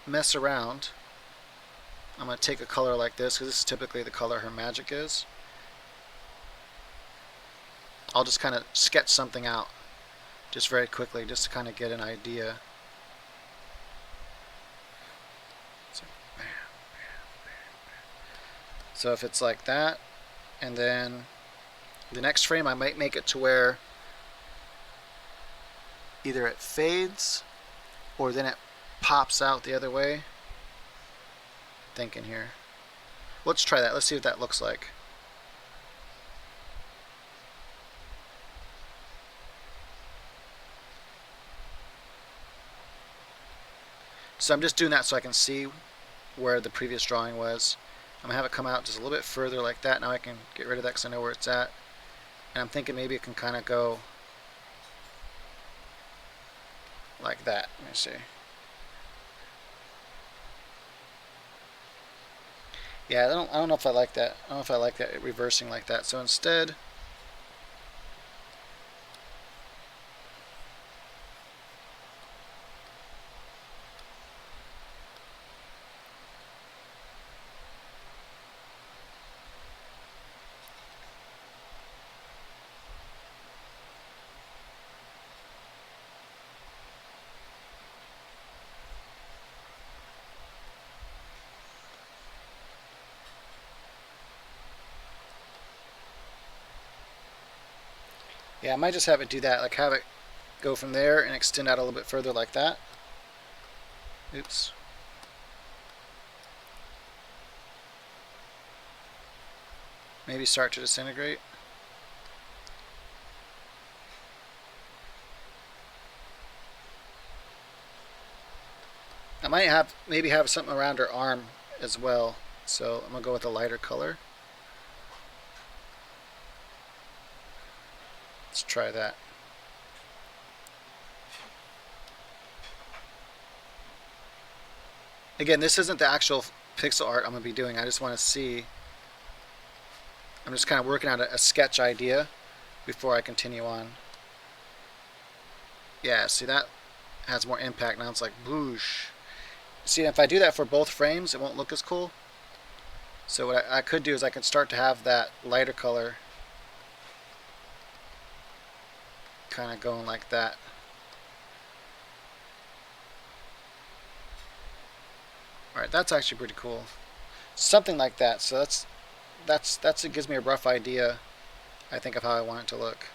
mess around, I'm gonna take a color like this, because this is typically the color her magic is. I'll just kind of sketch something out just very quickly, just to kind of get an idea. So if it's like that, and then the next frame I might make it to where either it fades or then it pops out the other way. Thinking here. Let's try that. Let's see what that looks like. So I'm just doing that so I can see where the previous drawing was. I'm going to have it come out just a little bit further like that. Now I can get rid of that because I know where it's at. And I'm thinking maybe it can kind of go like that. Let me see. Yeah, I don't know if I like that. I don't know if I like that reversing like that. So instead, yeah, I might just have it do that. Like have it go from there and extend out a little bit further like that. Oops. Maybe start to disintegrate. I might have maybe have something around her arm as well. So I'm gonna go with a lighter color. Let's try that. Again, this isn't the actual pixel art I'm gonna be doing. I just want to see. I'm just kind of working out a sketch idea before I continue on. Yeah, see that has more impact now. It's like boosh. See, if I do that for both frames, it won't look as cool. So what I could do is I could start to have that lighter color kind of going like that. All right, that's actually pretty cool. Something like that. So that's it gives me a rough idea, I think, of how I want it to look.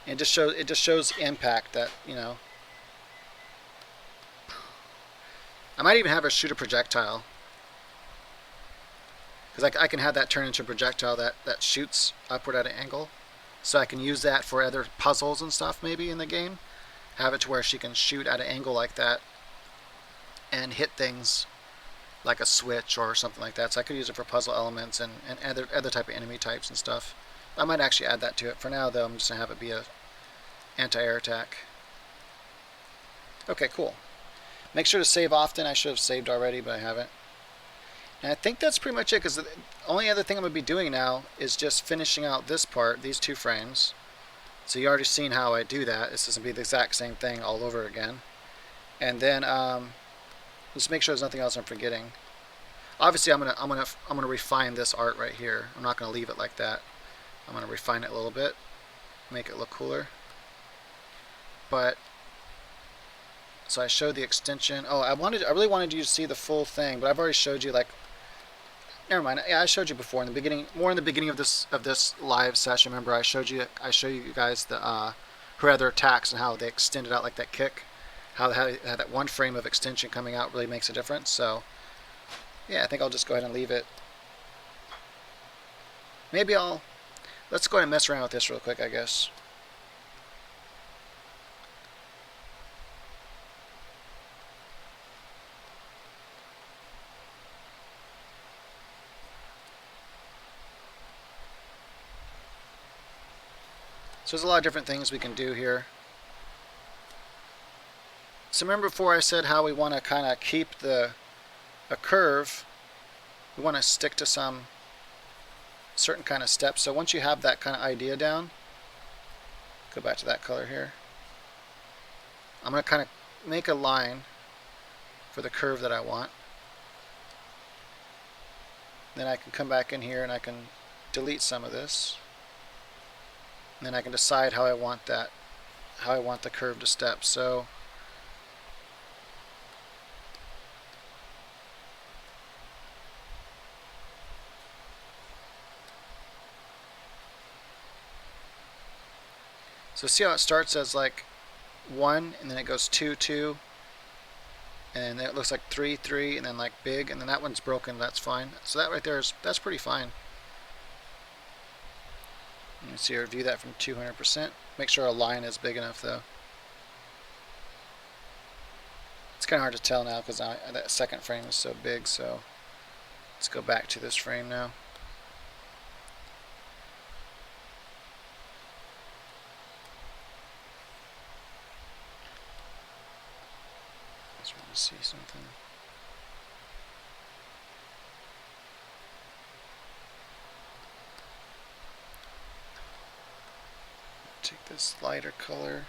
And it just shows impact that I might even have her shoot a projectile because I can have that turn into a projectile that shoots upward at an angle. So I can use that for other puzzles and stuff maybe in the game. Have it to where she can shoot at an angle like that and hit things like a switch or something like that. So I could use it for puzzle elements and other type of enemy types and stuff. I might actually add that to it. For now though, I'm just gonna have it be a anti-air attack. Okay, cool. Make sure to save often. I should have saved already, but I haven't. And I think that's pretty much it, because the only other thing I'm going to be doing now is just finishing out this part, these two frames. So you already seen how I do that. This is going to be the exact same thing all over again. And then just make sure there's nothing else I'm forgetting. Obviously, I'm gonna refine this art right here. I'm not going to leave it like that. I'm going to refine it a little bit, make it look cooler. But so I showed the extension. Oh, I really wanted you to see the full thing, but I've already showed you, like, never mind. Yeah, I showed you before in the beginning, more in the beginning of this live session. Remember, I showed you guys the her other attacks and how they extended out like that kick. How that one frame of extension coming out really makes a difference. So yeah, I think I'll just go ahead and leave it. Maybe let's go ahead and mess around with this real quick, I guess. So there's a lot of different things we can do here. So remember before I said how we want to kind of keep a curve. We want to stick to some certain kind of steps. So once you have that kind of idea down, go back to that color here. I'm going to kind of make a line for the curve that I want. Then I can come back in here and I can delete some of this. And then I can decide how I want the curve to step. So see how it starts as like 1, and then it goes 2, 2, and then it looks like 3, 3, and then like big, and then that one's broken. That's fine. So that right there that's pretty fine. You can see or view that from 200%. Make sure a line is big enough though. It's kind of hard to tell now because that second frame is so big. So let's go back to this frame now. Let's really see something. take this lighter color.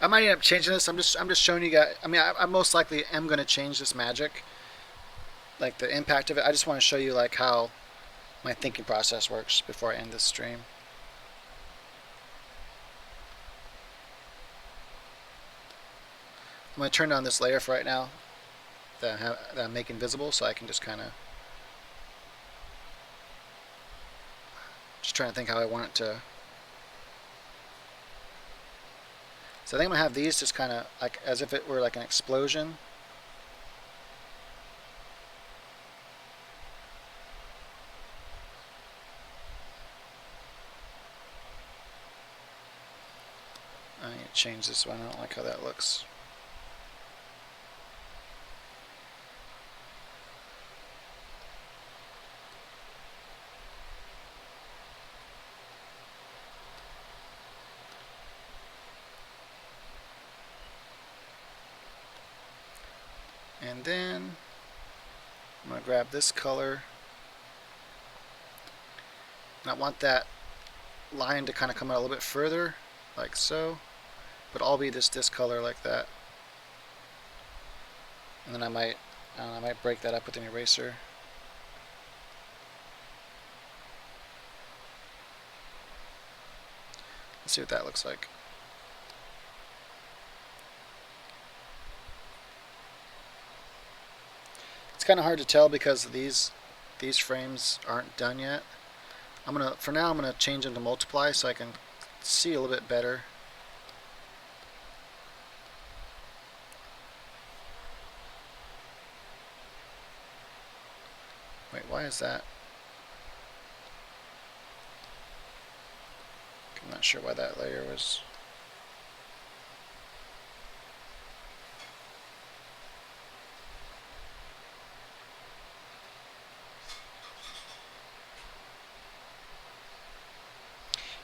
I might end up changing this. I'm just showing you guys. I mean, I most likely am going to change this magic, like the impact of it. I just want to show you like how my thinking process works before I end this stream. I'm going to turn down this layer for right now that I'm making visible, so I can just kind of just trying to think how I want it to. So I think I'm gonna have these just kind of like as if it were like an explosion. I need to change this one. I don't like how that looks. And then I'm going to grab this color. And I want that line to kind of come out a little bit further, like so. But all be this color like that. And then I might break that up with an eraser. Let's see what that looks like. It's kind of hard to tell because these frames aren't done yet. For now I'm gonna change them to multiply so I can see a little bit better. Wait, why is that? I'm not sure why that layer was.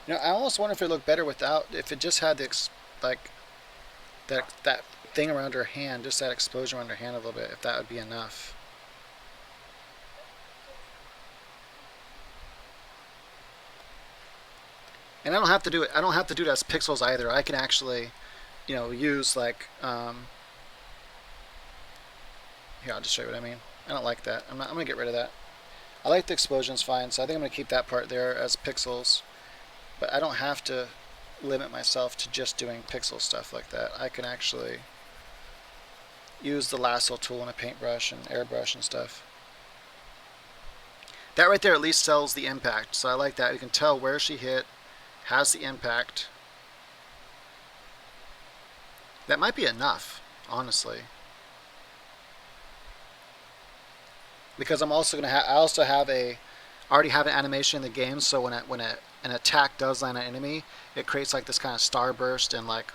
You know, I almost wonder if it looked better if it just had the like that thing around her hand, just that explosion around her hand a little bit, if that would be enough. And I don't have to do it. I don't have to do it as pixels either. I can actually, use like. Here, I'll just show you what I mean. I don't like that. I'm gonna get rid of that. I like the explosions fine, so I think I'm gonna keep that part there as pixels. But I don't have to limit myself to just doing pixel stuff like that. I can actually use the lasso tool and a paintbrush and airbrush and stuff. That right there at least tells the impact, so I like that. You can tell where she hit, has the impact. That might be enough, honestly. Because I'm also gonna I also have I already have an animation in the game, so when an attack does land an enemy, it creates like this kind of starburst and like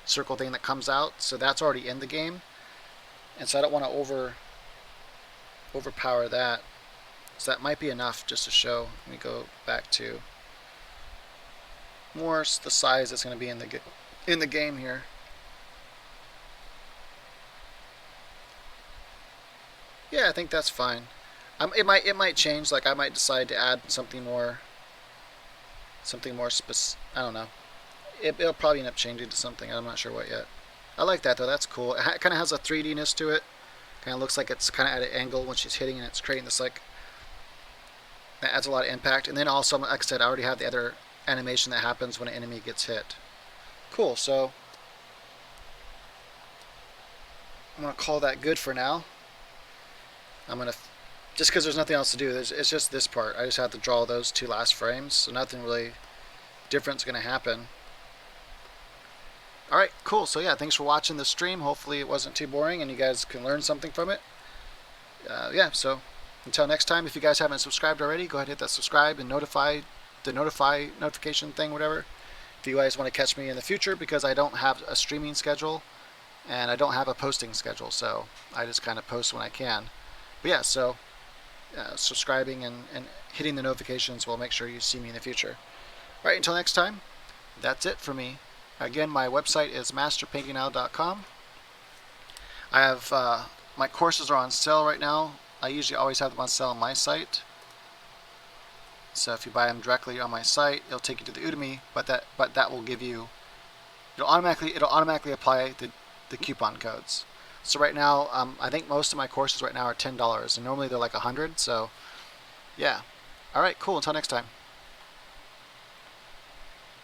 circle thing that comes out. So that's already in the game, and so I don't want to overpower that. So that might be enough just to show. Let me go back to more the size that's going to be in the in the game here. Yeah, I think that's fine. It might change. Like I might decide to add something more I don't know. It'll probably end up changing to something. I'm not sure what yet. I like that though. That's cool. It kind of has a 3D-ness to it. Kind of looks like it's kind of at an angle when she's hitting, and it's creating this like that adds a lot of impact. And then also, like I said, I already have the other animation that happens when an enemy gets hit. Cool. So I'm gonna call that good for now. I'm gonna just because there's nothing else to do. It's just this part. I just have to draw those two last frames, so nothing really different is gonna happen. All right, cool. So yeah, thanks for watching the stream. Hopefully it wasn't too boring and you guys can learn something from it. Yeah, so until next time, if you guys haven't subscribed already, go ahead and hit that subscribe and notification thing, whatever. If you guys want to catch me in the future, because I don't have a streaming schedule and I don't have a posting schedule, so I just kind of post when I can. But yeah, so subscribing and hitting the notifications will make sure you see me in the future. All right, until next time, that's it for me. Again, my website is masterpaintingnow.com. I have my courses are on sale right now. I usually always have them on sale on my site. So if you buy them directly on my site, it'll take you to the Udemy, but that will give you it'll automatically apply the coupon codes. So right now, I think most of my courses right now are $10, and normally they're like $100. So yeah. All right, cool. Until next time.